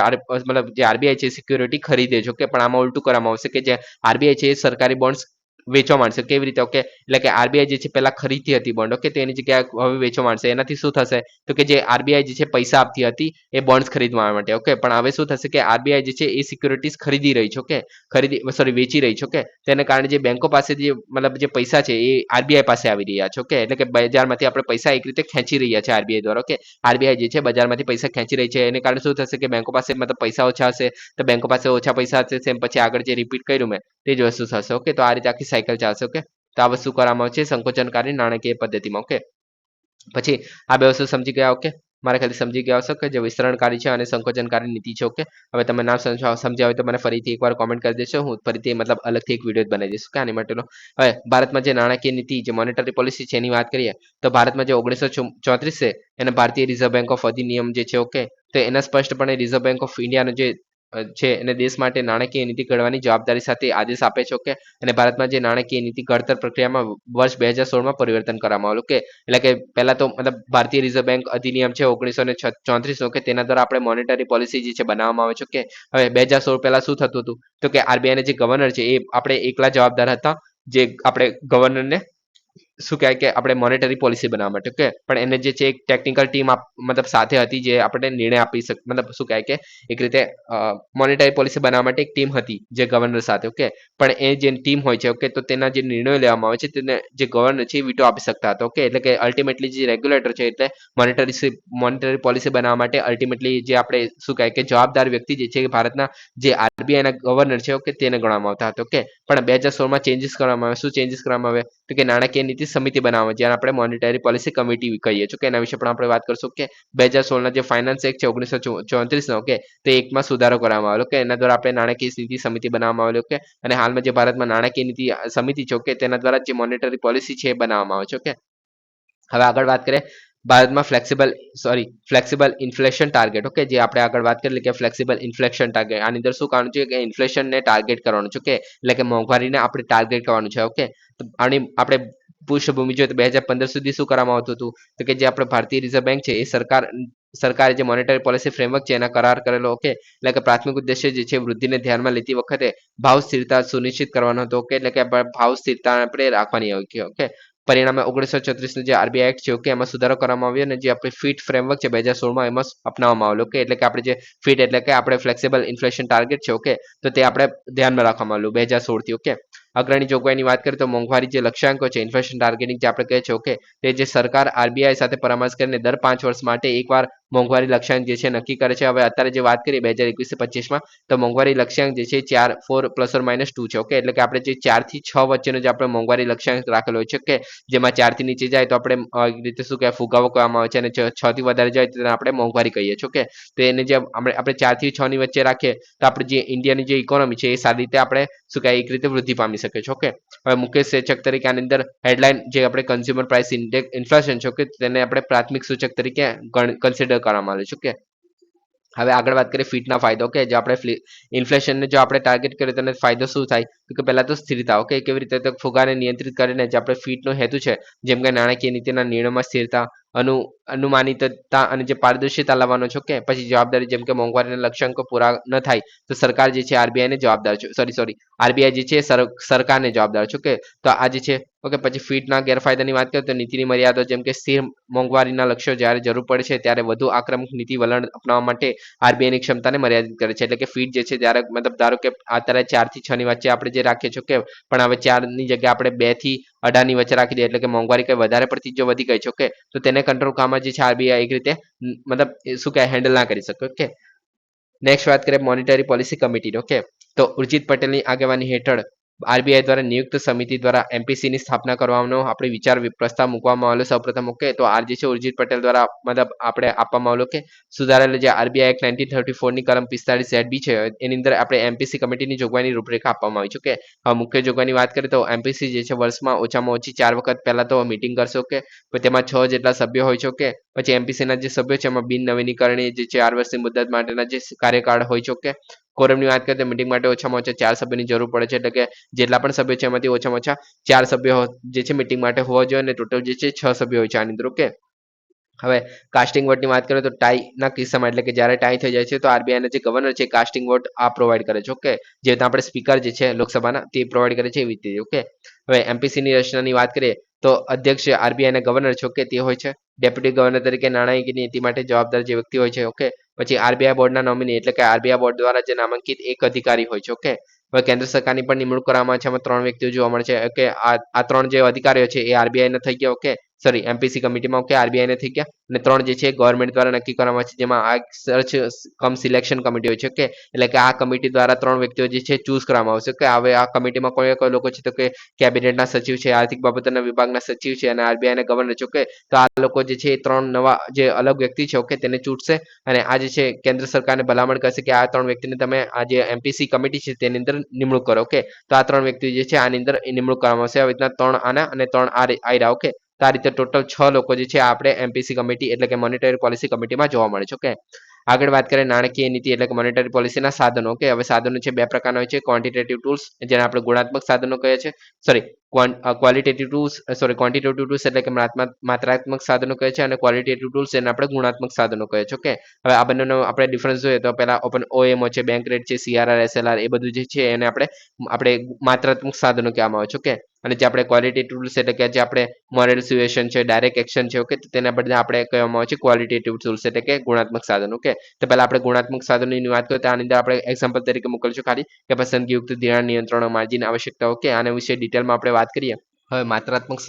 મતલબ જે આરબીઆઈ છે સિક્યુરિટી ખરીદે છે ઓકે પણ આમાં ઉલટું કરવામાં આવશે કે જે આરબીઆઈ છે એ સરકારી બોન્ડ્સ વેચવા માંડશે કેવી રીતે ઓકે એટલે કે આરબીઆઈ જે છે પહેલા ખરીદતી હતી બોન્ડ ઓકે તો એની જગ્યાએ હવે વેચવા માંડશે એનાથી શું થશે તો કે જે આરબીઆઈ જે છે પૈસા આપતી હતી એ બોન્ડ્સ ખરીદવા માટે ઓકે પણ હવે શું થશે કે આરબીઆઈ જે છે એ સિક્યુરિટીઝ ખરીદી રહી છે ઓકે વેચી રહી છે ઓકે તેને કારણે જે બેંકો પાસે જે મતલબ જે પૈસા છે એ આરબીઆઈ પાસે આવી રહ્યા છે ઓકે એટલે કે બજારમાંથી આપણે પૈસા એક રીતે ખેંચી રહ્યા છે આરબીઆઈ દ્વારા ઓકે આરબીઆઈ જે છે બજારમાંથી પૈસા ખેંચી રહી છે એને કારણે શું થશે કે બેંકો પાસે મતલબ પૈસા ઓછા હશે તો બેંકો પાસે ઓછા પૈસા હશે તેમ પછી આગળ જે રિપીટ કર્યું મેં તે જ વસ્તુ થશે ઓકે તો આ રીતે આખી સાયકલ ચાલશે ઓકે તો આ વસ્તુ કરવામાં આવશે સંકોચનકારી નાણાકીય પદ્ધતિમાં ઓકે પછી આ બે વસ્તુ સમજી ગયા ઓકે મારા ખ્યાલથી સમજી ગયા હશો કે જે વિસ્તરણકારી છે અને સંકોચનકારી નીતિ છે ઓકે હવે તમે નામ સમજ્યા હોય તો મને ફરીથી એકવાર કોમેન્ટ કરી દેશો હું ફરીથી મતલબ અલગથી એક વિડીયો બનાવી દઈશું કે આની માટેનો હવે ભારતમાં જે નાણાકીય નીતિ જે મોનેટરી પોલિસી છે એની વાત કરીએ તો ભારતમાં જે 1934 છે એને ભારતીય રિઝર્વ બેંક ઓફ અધિનિયમ જે છે ઓકે તો એના સ્પષ્ટપણે રિઝર્વ બેંક ઓફ ઇન્ડિયાનો જે છે એને દેશ માટે નાણાકીય નીતિ ઘડવાની જવાબદારી સાથે આદેશ આપે છે ઓકે અને ભારતમાં જે નાણાકીય નીતિ ઘડતર પ્રક્રિયામાં વર્ષ 2016માં પરિવર્તન કરવામાં આવેલું કે એટલે કે પહેલા તો મતલબ ભારતીય રિઝર્વ બેંક અધિનિયમ છે 1934 ઓકે તેના દ્વારા આપણે મોનેટરી પોલિસી જે છે બનાવવામાં આવે છે ઓકે હવે 2016 પહેલા શું થતું હતું તો કે આરબીઆઈ ના જે ગવર્નર છે એ આપણે એકલા જવાબદાર હતા જે આપણે ગવર્નરને શું કહેવાય કે આપણે મોનેટરી પોલિસી બનાવવા માટે ઓકે પણ એને જે છે એક ટેકનિકલ ટીમ મતલબ સાથે હતી જે આપણે નિર્ણય આપી મતલબ શું કહેવાય કે એક રીતે મોનેટરી પોલિસી બનાવવા માટે એક ટીમ હતી જે ગવર્નર સાથે ઓકે પણ એ જે ટીમ હોય છે ઓકે તો તેના જે નિર્ણયો લેવામાં આવે છે તેને જે ગવર્નર છે વીટો આપી શકતા હતા ઓકે એટલે કે અલ્ટિમેટલી જે રેગ્યુલેટર છે એટલે મોનેટરી પોલિસી બનાવવા માટે અલ્ટિમેટલી જે આપણે શું કહેવાય કે જવાબદાર વ્યક્તિ જે છે ભારતના જે આરબીઆઈના ગવર્નર છે ઓકે તેને ગણવામાં આવતા હતા ઓકે પણ 2016માં ચેન્જીસ કરવામાં આવે શું ચેન્જીસ કરવામાં આવે તો કે નાણાકીય નીતિ સમિતિ બનાવવામાં જ્યાં આપણે મોનેટરી પોલિસી કમિટી કહીએ છીએ કે એના વિશે પણ આપણે વાત કરશું કે 2016ના જે ફાઇનાન્સ એક્ટ છે 1934 ઓકે તે એકમાં સુધારો કરવામાં આવેલો કે એના દ્વારા આપણે નાણાકીય નીતિ સમિતિ બનાવવામાં આવેલી ઓકે અને હાલમાં જે ભારતમાં નાણાકીય નીતિ સમિતિ છે ઓકે તેના દ્વારા જે મોનેટરી પોલિસી છે એ બનાવવામાં આવે છે ઓકે હવે આગળ વાત કરીએ ભારતમાં ફ્લેક્સિબલ ઇન્ફ્લેશન ટાર્ગેટ ઓકે જે આપણે આગળ વાત કરી કે ફ્લેક્સિબલ ઇન્ફ્લેશન ટાર્ગેટ આની અંદર શું કરવાનું છે કે ઇન્ફ્લેશનને ટાર્ગેટ કરવાનું છે ઓકે એટલે કે મોંઘવારીને આપણે ટાર્ગેટ કરવાનું છે ઓકે તો આની આપણે પૃષ્ઠભૂમિ જોઈએ તો 2015 સુધી શું કરવામાં આવતું હતું તો કે જે આપણે ભારતીય રિઝર્વ બેંક છે એ સરકારે જે મોનેટરી પોલિસી ફ્રેમવર્ક છે એના કરાર કરેલો ઓકે એટલે કે પ્રાથમિક ઉદ્દેશ્ય જે છે વૃદ્ધિને ધ્યાનમાં લેતી વખતે ભાવ સ્થિરતા સુનિશ્ચિત કરવાનો હતો ઓકે એટલે કે ભાવ સ્થિરતા આપણે રાખવાની હોય ઓકે પરિણામે 1936નું જે આરબીઆઈ એક્ટ છે ઓકે એમાં સુધારો કરવામાં આવ્યો અને જે આપણે ફિટ ફ્રેમવર્ક છે 2016માં એમાં અપનાવવામાં આવેલો ઓકે એટલે કે આપણે જે ફિટ એટલે કે આપણે ફ્લેક્સિબલ ઇન્ફ્લેશન ટાર્ગેટ છે ઓકે તો તે આપણે ધ્યાનમાં રાખવામાં આવ્યું 2016 થી ઓકે અગ્રણી જોગવાઈની વાત કરીએ તો મોંઘવારી જે લક્ષ્યાંકો છે ઇન્ફ્લેશન ટાર્ગેટિંગ જે આપણે કહે છે ઓકે તે જે સરકાર આરબીઆઈ સાથે પરામર્શ કરીને દર 5 વર્ષ માટે એકવાર મોંઘવારી લક્ષ્યાંક જે છે નક્કી કરે છે હવે અત્યારે જે વાત કરીએ 2021-25માં તો મોંઘવારી લક્ષ્યાંક જે છે 4 +-2 છે ઓકે એટલે કે આપણે જે 4 થી 6 વચ્ચેનો જે આપણે મોંઘવારી લક્ષ્યાંક રાખેલો હોય છે કે જેમાં 4 થી નીચે જાય તો આપણે રીતે શું કહેવાય ફુગાવો કહેવામાં આવે છે અને 6 થી વધારે જાય તો આપણે મોંઘવારી કહીએ છીએ ઓકે તો એને જે આપણે 4 થી 6 ની વચ્ચે રાખીએ તો આપણે જે ઇન્ડિયાની જે ઇકોનોમી છે એ સારી રીતે આપણે શું કહેવાય એક રીતે વૃદ્ધિ પામી શકે છે ઓકે હવે મુખ્ય સૂચક તરીકે આની અંદર હેડલાઇન જે આપણે કન્ઝ્યુમર પ્રાઇસ ઇન્ડેક્સ ઇન્ફ્લેશન છે ઓકે તેને આપણે પ્રાથમિક સૂચક તરીકે કન્સિડર કરવામાં આવે છે ઓકે હવે આગળ વાત કરીએ ફિટના ફાયદો કે જે આપણે ઇન્ફ્લેશનને જો આપણે ટાર્ગેટ કરીએ તો ફાયદો શું થાય તો કે પહેલા તો સ્થિરતા ઓકે કેવી રીતે તો ફુગાને નિયંત્રિત કરીને જે આપણે ફિટનો હેતુ છે જેમ કે નાણાકીય નીતિના નિર્ણયમાં સ્થિરતા અનુમાનિતતા અને જે પારદર્શિતા લાવવાનો છે ઓકે પછી જવાબદારી જેમ કે મોંઘવારીના લક્ષ્યાંકો પૂરા ન થાય તો સરકાર જે છે આરબીઆઈને જવાબદાર છે આરબીઆઈ જે છે સરકારને જવાબદાર છે ઓકે તો આ જે છે ઓકે પછી ફીટના ગેરફાયદાની વાત કરીએ તો નીતિની મર્યાદા જેમ કે સ્થિર મોંઘવારીના લક્ષ્યો જ્યારે જરૂર પડે છે ત્યારે વધુ આક્રમક નીતિ વલણ અપનાવવા માટે આરબીઆઈની ક્ષમતાને મર્યાદિત કરે છે એટલે કે ફીટ જે છે ત્યારે મતલબ ધારો કે અત્યારે 4 થી 6 ની વચ્ચે આપણે જે રાખીએ છીએ કે પણ હવે 4 ની જગ્યાએ આપણે 2 થી 18 ની વચ્ચે રાખી દઈએ એટલે કે મોંઘવારી કઈ વધારે પડતી જો વધી ગઈ છે ઓકે તો તેને કંટ્રોલ કરવામાં જે છે આરબીઆઈ એક રીતે મતલબ શું કહે હેન્ડલ ના કરી શકે ઓકે નેક્સ્ટ વાત કરીએ મોનેટરી પોલિસી કમિટી ઓકે તો ઉર્જિત પટેલની આગેવાની હેઠળ આરબીઆઈ દ્વારા નિયુક્ત સમિતિ દ્વારા એમપીસીની સ્થાપના કરવાનો આપણે વિચાર પ્રસ્તાવ મૂકવામાં આવેલો સૌપ્રથમ ઓકે તો આ જે છે ઉર્જિત પટેલ દ્વારા મતલબ આપણે આપવામાં આવેલો કે સુધારેલ જે આરબીઆઈ એક્ટ 1934 ની કલમ 45 ZB છે એની અંદર આપણે એમપીસી કમિટીની જોગવાઈની રૂપરેખા આપવામાં આવી છે ઓકે હવે મુખ્ય જોગવાઈની વાત કરીએ તો એમપીસી જે છે વર્ષમાં ઓછામાં ઓછી 4 વખત પહેલા તો મીટિંગ કરશે ઓકે પછી તેમાં 6 જેટલા સભ્યો હોય છે ઓકે પછી એમપીસીના જે સભ્યો છે એમાં બિન નવીનીકરણીય જે 4 વર્ષની મુદ્દત માટેના જે કાર્યકાળ હોય છે ઓકે કોરમની વાત કરીએ તો મીટિંગ માટે ઓછામાં ઓછા 4 સભ્યોની જરૂર પડે છે એટલે કે જેટલા પણ સભ્યો છે એમાંથી ઓછામાં ઓછા 4 સભ્યો જે છે મીટિંગ માટે હોવા જોઈએ અને ટોટલ જે છે 6 સભ્યો હોય છે આની અંદર ઓકે હવે કાસ્ટિંગ વોટની વાત કરીએ તો ટાઈના કિસ્સામાં એટલે કે જ્યારે ટાઈ થઈ જાય છે તો આરબીઆઈના જે ગવર્નર છે કાસ્ટિંગ વોટ આ પ્રોવાઈડ કરે છે ઓકે જે રીતે આપણે સ્પીકર જે છે લોકસભાના તે પ્રોવાઈડ કરે છે એવી રીતે ઓકે હવે એમપીસીની રચનાની વાત કરીએ તો અધ્યક્ષ આરબીઆઈના ગવર્નર છે ઓકે તે હોય છે ડેપ્યુટી ગવર્નર તરીકે નાણાકીય નીતિ માટે જવાબદાર જે વ્યક્તિ હોય છે ઓકે પછી આરબીઆઈ બોર્ડના નોમિની એટલે કે આરબીઆઈ બોર્ડ દ્વારા જે નામાંકિત એક અધિકારી હોય છે ઓકે હવે કેન્દ્ર સરકારની પણ નિમણૂક કરવામાં છે એમાં 3 વ્યક્તિઓ જોવા મળે છે કે આ 3 જે અધિકારીઓ છે એ આરબીઆઈ થઈ ગયા ઓકે એમપીસી કમિટીમાં ઓકે આરબીઆઈ થઈ ગયા અને 3 જે છે ગવર્નમેન્ટ દ્વારા નક્કી કરવામાં આવે છે જેમાં આ સર્ચ કમ સિલેક્શન કમિટી હોય છે ઓકે એટલે કે આ કમિટી દ્વારા 3 વ્યક્તિઓ જે છે ચૂઝ કરવામાં આવશે કે હવે આ કમિટીમાં કોઈ કોઈ લોકો છે તો કે કેબિનેટના સચિવ છે આર્થિક બાબતોના વિભાગના સચિવ છે અને આરબીઆઈના ગવર્નર છે ઓકે તો આ લોકો જે છે એ 3 નવા જે અલગ વ્યક્તિ છે ઓકે તેને ચૂંટશે અને આ જે છે કેન્દ્ર સરકારને ભલામણ કરશે કે આ 3 વ્યક્તિને તમે આ જે એમપીસી કમિટી છે તેની અંદર નિમણૂક કરો ઓકે તો આ 3 વ્યક્તિ જે છે આની અંદર નિમણૂક કરવામાં આવશે આવી રીતના 3 આના અને 3 આયરા ઓકે તો આ રીતે ટોટલ 6 લોકો જે છે આપણે એમપીસી કમિટી એટલે કે મોનેટરી પોલિસી કમિટીમાં જોવા મળે છે ઓકે આગળ વાત કરીએ નાણાકીય નીતિ એટલે કે મોનેટરી પોલિસીના સાધનો ઓકે હવે સાધનો છે 2 પ્રકારના હોય છે ક્વોન્ટિટેટિવ ટૂલ્સ જેને આપણે ગુણાત્મક સાધનો કહે છે ક્વોન્ટિટેટિવ ટૂલ્સ એટલે કે માત્રાત્મક સાધનો કહે છે અને ક્વોલિટેટિવ ટૂલ્સ એને આપણે ગુણાત્મક સાધનો કહે છે ઓકે હવે આ બંનેનો આપણે ડિફરન્સ જોઈએ તો પહેલા ઓએમઓ છે બેંક રેટ છે સીઆરઆર એસએલઆર એ બધું જે છે એને આપણે માત્રાત્મક સાધનો કહેવામાં આવે છે ઓકે અને જે આપણે ક્વોલિટેટિવ ટૂલ્સ એટલે કે જે આપણે મોરલ સુએશન છે, ડાયરેક્ટ એક્શન છે, ઓકે, તો તેના બદલે આપણે કહેવામાં આવે છે ક્વોલિટેટિવ ટૂલ્સ એટલે કે ગુણાત્મક સાધન. ઓકે, તો પહેલા આપણે ગુણાત્મક સાધનોની વાત કરીએ તો આની અંદર આપણે એક્ઝામ્પલ તરીકે મોકલશું ખાલી કે પસંદગીયુક્ત ધિરાણ નિયંત્રણો, માર્જિન આવશ્યકતા. ઓકે, આના વિશે ડિટેલમાં આપણે વાત કરીએ. હવે માત્રાત્મક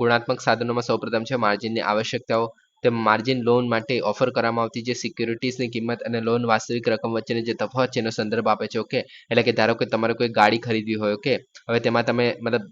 ગુણાત્મક સાધનોમાં સૌપ્રથમ છે માર્જિનની આવશ્યકતાઓ. તે માર્જિન લોન માટે ઓફર કરવામાં આવતી જે સિક્યુરિટીઝની કિંમત અને લોન વાસ્તવિક રકમ વચ્ચેની જે તફાવત છે એનો સંદર્ભ આપે છે. ઓકે, એટલે કે ધારો કે તમારે કોઈ ગાડી ખરીદવી હોય, ઓકે, હવે તેમાં તમે મતલબ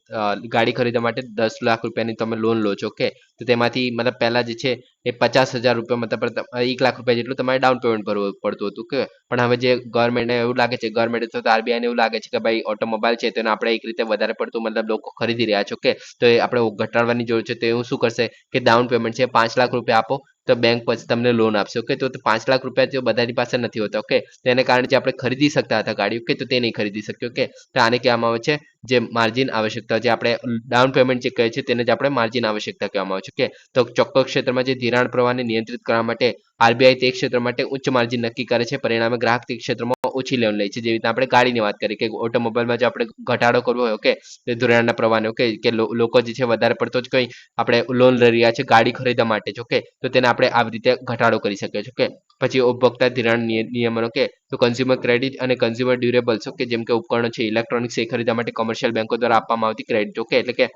ગાડી ખરીદવા માટે 10 લાખ રૂપિયાની તમે લોન લો છો. ઓકે, તો તેમાંથી મતલબ પહેલા જે છે એ 50,000 રૂપિયા મતલબ 1 લાખ રૂપિયા જેટલું તમારે ડાઉન પેમેન્ટ ભરવું પડતું હતું. કે પણ હવે જે ગવર્મેન્ટને એવું લાગે છે, ગવર્મેન્ટ તો આરબીઆઈને એવું લાગે છે કે ભાઈ ઓટોમોબાઈલ છે તેને આપણે એક રીતે વધારે પડતું મતલબ લોકો ખરીદી રહ્યા છે. ઓકે, તો એ આપણે ઘટાડવાની જરૂર છે. તો એવું શું કરશે કે ડાઉન પેમેન્ટ છે 5 લાખ રૂપિયા આપો તો બેંક પછી તમને લોન આપશે. ઓકે, તો 5 લાખ રૂપિયા તો બધાની પાસે નથી હોતા. ઓકે, તેને કારણે જે આપણે ખરીદી શકતા હતા ગાડી, ઓકે, તો તે નહીં ખરીદી શકીએ. ઓકે, તો આને કહેવામાં આવે છે જે માર્જિન આવશ્યકતા, જે આપણે ડાઉન પેમેન્ટ જે કહે છે તેને જ આપણે માર્જિન આવશ્યકતા કહેવામાં આવે છે. ઓકે, તો ચોક્કસ ક્ષેત્રમાં જે ધિરાણ પ્રવાહને નિયંત્રિત કરવા માટે આરબીઆઈ તે ક્ષેત્ર માટે ઉચ્ચ માર્જિન નક્કી કરે છે. પરિણામે ગ્રાહક તે ક્ષેત્રમાં ઓછી લોન લે છે. જેવી રીતે આપણે ગાડીની વાત કરીએ કે ઓટોમોબાઈલમાં જો આપણે ઘટાડો કરવો હોય, ઓકે, તે ધિરાણના પ્રવાહને, ઓકે, કે લોકો જે છે વધારે પડતો જ કંઈ આપણે લોન લઈ રહ્યા છે ગાડી ખરીદવા માટે જ. ઓકે, તો તેને આપણે આવી રીતે ઘટાડો કરી શકીએ છીએ. ઓકે, પછી ઉપભોક્તા ધિરાણ નિયમન. ઓકે, તો કન્ઝ્યુમર ક્રેડિટ અને કન્ઝ્યુમર ડ્યુરેબલ્સ, ઓકે, જેમ કે ઉપકરણો છે, ઇલેક્ટ્રોનિક્સ એ ખરીદવા માટે કોમર્શિયલ બેંકો દ્વારા આપવામાં આવતી ક્રેડિટ. ઓકે, એટલે કે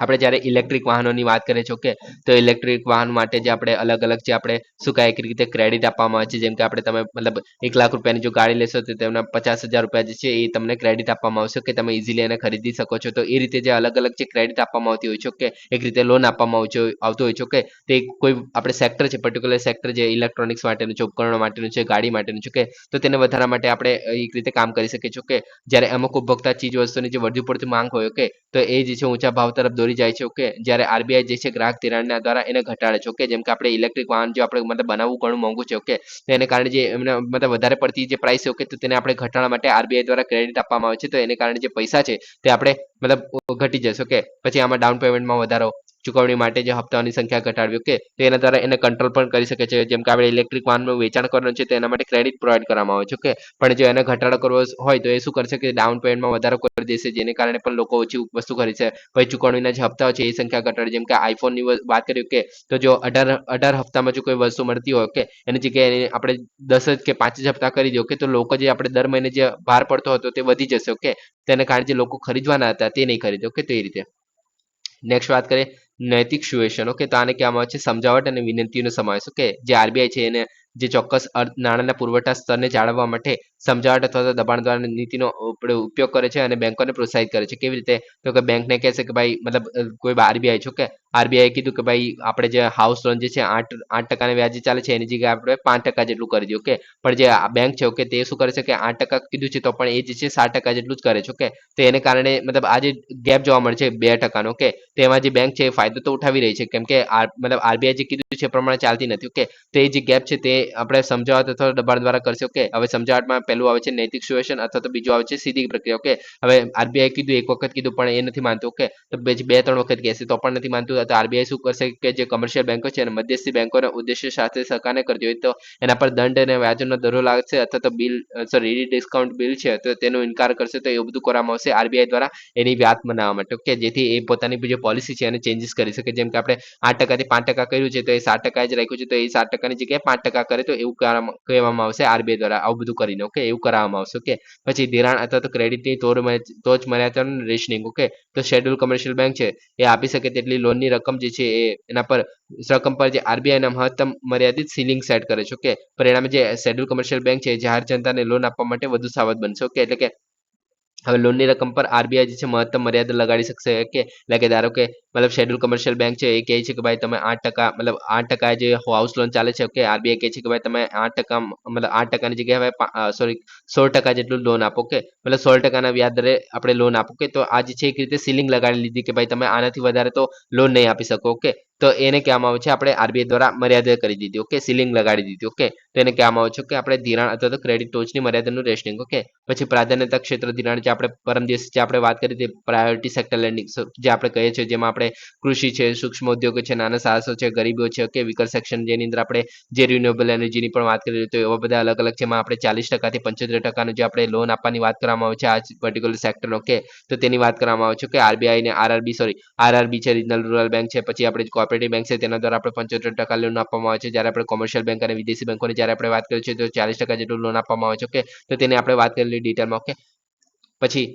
આપણે જ્યારે ઇલેક્ટ્રિક વાહનોની વાત કરીએ છીએ, ઓકે, તો ઇલેક્ટ્રિક વાહન માટે જે આપણે અલગ અલગ જે આપણે શું કહે એક રીતે ક્રેડિટ આપવામાં આવે છે. જેમ કે આપણે તમે મતલબ 1 લાખ રૂપિયાની જો ગાડી લેશો તો તેમના 50,000 રૂપિયા જે છે એ તમને ક્રેડિટ આપવામાં આવશે કે તમે ઇઝીલી એને ખરીદી શકો છો. તો એ રીતે જે અલગ અલગ જે ક્રેડિટ આપવામાં આવતી હોય છે, ઓકે, એક રીતે લોન આપવામાં આવતું હોય છે. ઓકે, તે કોઈ આપણે સેક્ટર છે, પર્ટિક્યુલર સેક્ટર જે ઇલેક્ટ્રોનિક્સ માટેનું છે, ઉપકરણો માટેનું છે, ગાડી માટેનું છે, કે તો તેને વધારવા માટે આપણે એક રીતે કામ કરી શકીએ છીએ. ઓકે, જ્યારે અમુક ઉપભોક્તા ચીજ વસ્તુની જે વધુ પડતી માંગ હોય, ઓકે, તો એ જે છે ઊંચા ભાવ તરફ દોરી જાય છે. ઓકે, જ્યારે આરબીઆઈ જે છે ગ્રાહક ધિરાણના દ્વારા એને ઘટાડે છે. ઓકે, જેમ કે આપણે ઇલેક્ટ્રિક વાહન જો આપણે મતલબ બનાવવું ઘણું મોંઘું છે. ઓકે, તો એને કારણે જે એમને મતલબ વધારે પડતી જે પ્રાઇસ છે, ઓકે, તો તેને આપણે ઘટાડવા માટે આરબીઆઈ દ્વારા ક્રેડિટ આપવામાં આવે છે. તો એને કારણે જે પૈસા છે તે આપણે મતલબ ઘટી જશે. ઓકે, પછી આમાં ડાઉન પેમેન્ટમાં વધારો, ચૂકવણી માટે જે હપ્તાઓની સંખ્યા ઘટાડવી. ઓકે, તો એના દ્વારા એને કંટ્રોલ પણ કરી શકે છે. જેમ કે આપણે ઇલેક્ટ્રિક વાહનનું વેચાણ કરવાનું છે તો એના માટે ક્રેડિટ પ્રોવાઈડ કરવામાં આવે છે. ઓકે, પણ જો એને ઘટાડો કરવો હોય તો એ શું કરશે કે ડાઉન પેમેન્ટમાં વધારો કરી દેશે, જેને કારણે પણ લોકો ઓછી વસ્તુ ખરીદશે. પછી ચૂકવણીના જે હપ્તાઓ છે એ સંખ્યા ઘટાડે. જેમ કે આઈફોનની વાત કરીએ, કે તો જો 18 હપ્તામાં જો કોઈ વસ્તુ મળતી હોય, ઓકે, એની જગ્યાએ આપણે 10 જ કે 5 જ હપ્તા કરી દો, ઓકે, તો લોકો જે આપણે દર મહિને જે ભાર પડતો હતો તે વધી જશે. ઓકે, તેને કારણે જે લોકો ખરીદવાના હતા તે નહીં ખરીદે. ઓકે, તો એ રીતે નેક્સ્ટ વાત કરીએ નૈતિક સુએશન. ઓકે, તો આને કહેવામાં આવે છે સમજાવટ અને વિનંતીનો સમાવેશ. ઓકે, જે આરબીઆઈ છે એને જે ચોક્કસ નાણાંના પુરવઠા સ્તરને જાળવવા માટે સમજાવટ અથવા તો દબાણ દ્વારા નીતિનો ઉપયોગ કરે છે અને બેંકોને પ્રોત્સાહિત કરે છે. કેવી રીતે? તો કે બેંકને કહેશે કે ભાઈ મતલબ કોઈ આરબીઆઈ છે, ઓકે, આરબીઆઈ કીધું કે ભાઈ આપણે જે હાઉસ લોન જે છે 8% વ્યાજે ચાલે છે એની જગ્યાએ આપણે 5% જેટલું કરી દઈએ. ઓકે, પણ જે બેંક છે, ઓકે, તે શું કરે છે કે 8% કીધું છે તો પણ એ જે છે 7% જેટલું જ કરે છે. ઓકે, તો એને કારણે મતલબ આ જે ગેપ જોવા મળે છે 2%નો, ઓકે, તેમાં જે બેંક છે એ ફાયદો તો ઉઠાવી રહી છે કેમ કે મતલબ આરબીઆઈ જે કીધું છે એ પ્રમાણે ચાલતી નથી. ઓકે, તો એ જે ગેપ છે તે આપણે સમજાવટ અથવા દબાણ દ્વારા કરશે. ઓકે, હવે સમજાવટમાં પહેલું આવે છે નૈતિક સુએશન અથવા તો બીજું આવે છે સીધી પ્રક્રિયા. ઓકે, હવે આરબીઆઈ કીધું એક વખત કીધું પણ એ નથી માનતું. ઓકે, તો પછી 2-3 વખત કહેશે તો પણ નથી માનતું. તો આરબીઆઈ શું કરશે કે જે કમર્શિયલ બેંકો છે અને મધ્યસ્થી બેંકોના ઉદ્દેશ્ય સાથે સહકારને કરતી હોય તો એના પર દંડ અને વ્યાજનો દરો લાગશે અથવા તો બિલ સોરી ડિસ્કાઉન્ટ બિલ છે તો તેનો ઇનકાર કરશે. તો એવું બધું કરવામાં આવશે આરબીઆઈ દ્વારા એની વ્યાત બનાવવા માટે. ઓકે, જેથી એ પોતાની જે પોલિસી છે એને ચેન્જીસ કરી શકે. જેમ કે આપણે 8% થી 5% કર્યું છે તો એ 7% જ રાખ્યું છે તો એ 7%ની જગ્યાએ 5% કરે તો એવું કહેવામાં આવશે આરબીઆઈ દ્વારા આવું બધું કરીને. ઓકે, એવું કરાવવામાં આવશે. ઓકે, પછી ધિરાણ અથવા તો ક્રેડિટની તોચ મર્યાદાનું રેશનિંગ. ઓકે, તો શેડ્યુલ કમર્શિયલ બેંક છે એ આપી શકે તેટલી લોનની રકમ જે છે એ એના પર રકમ પર જે આરબીઆઈના મહત્તમ મર્યાદિત સીલિંગ સેટ કરે છે. ઓકે, પરિણામે જે શેડ્યુલ કમર્શિયલ બેંક છે જાહેર જનતાને લોન આપવા માટે વધુ સાવધ બનશે. ઓકે, એટલે કે હવે લોનની રકમ પર આરબીઆઈ જે છે મહત્તમ મર્યાદા લગાડી શકશે. કે એટલે કે ધારો કે મતલબ શેડ્યુલ કમર્શિયલ બેંક છે એ કહે છે કે ભાઈ તમે 8% મતલબ 8% જે હાઉસ લોન ચાલે છે. ઓકે, આરબીઆઈ કહે છે કે ભાઈ તમે 8% મતલબ 8%ની જગ્યાએ હવે સોરી 16% જેટલું લોન આપો. કે મતલબ 16%ના વ્યાજ દરે આપણે લોન આપો. કે તો આ જે છે એક રીતે સીલિંગ લગાડી લીધી કે ભાઈ તમે આનાથી વધારે તો લોન નહીં આપી શકો. ઓકે, તો એને કહેવામાં આવે છે આપણે આરબીઆઈ દ્વારા મર્યાદા કરી દીધી. ઓકે, સીલિંગ લગાડી દીધી. ઓકે, તો એને કહેવામાં આવે છે કે આપણે ધિરાણ અથવા તો ક્રેડિટ ટોચની મર્યાદાનું રેશનિંગ. ઓકે, પછી પ્રાધાન્યતા ક્ષેત્ર ધિરાણ જે આપણે પરમ દિવસે જે આપણે વાત કરી હતી પ્રાયોરિટી સેક્ટર લેન્ડિંગ જે આપણે કહીએ છીએ જેમાં આપણે આપણે કૃષિ છે, સૂક્ષ્મ ઉદ્યોગો છે, નાના સાહસો છે, ગરીબો છે, ઓકે વિકલ સેક્શન જેની અંદર આપણે જે રિન્યુએબલ એનર્જીની પણ વાત કરીએ તો એવા બધા અલગ અલગ છે એમાં આપણે 40% થી 75% જે આપણે લોન આપવાની વાત કરવામાં આવે છે આ પર્ટિક્યુલર સેક્ટર, ઓકે તો તેની વાત કરવામાં આવે છે કે આરબીઆઈ ને આરઆરબી છે, રિજનલ રૂરલ બેંક છે, પછી આપણે કોઓપરેટિવ બેંક છે તેના દ્વારા આપણે 75% લોન આપવામાં આવે છે, જ્યારે આપણે કોમર્શિયલ બેંક અને વિદેશી બેંકોની જ્યારે આપણે વાત કરીએ છીએ તો 40% જેટલું લોન આપવામાં આવે છે, ઓકે તો તેની આપણે વાત કરેલી ડિટેલમાં, ઓકે પછી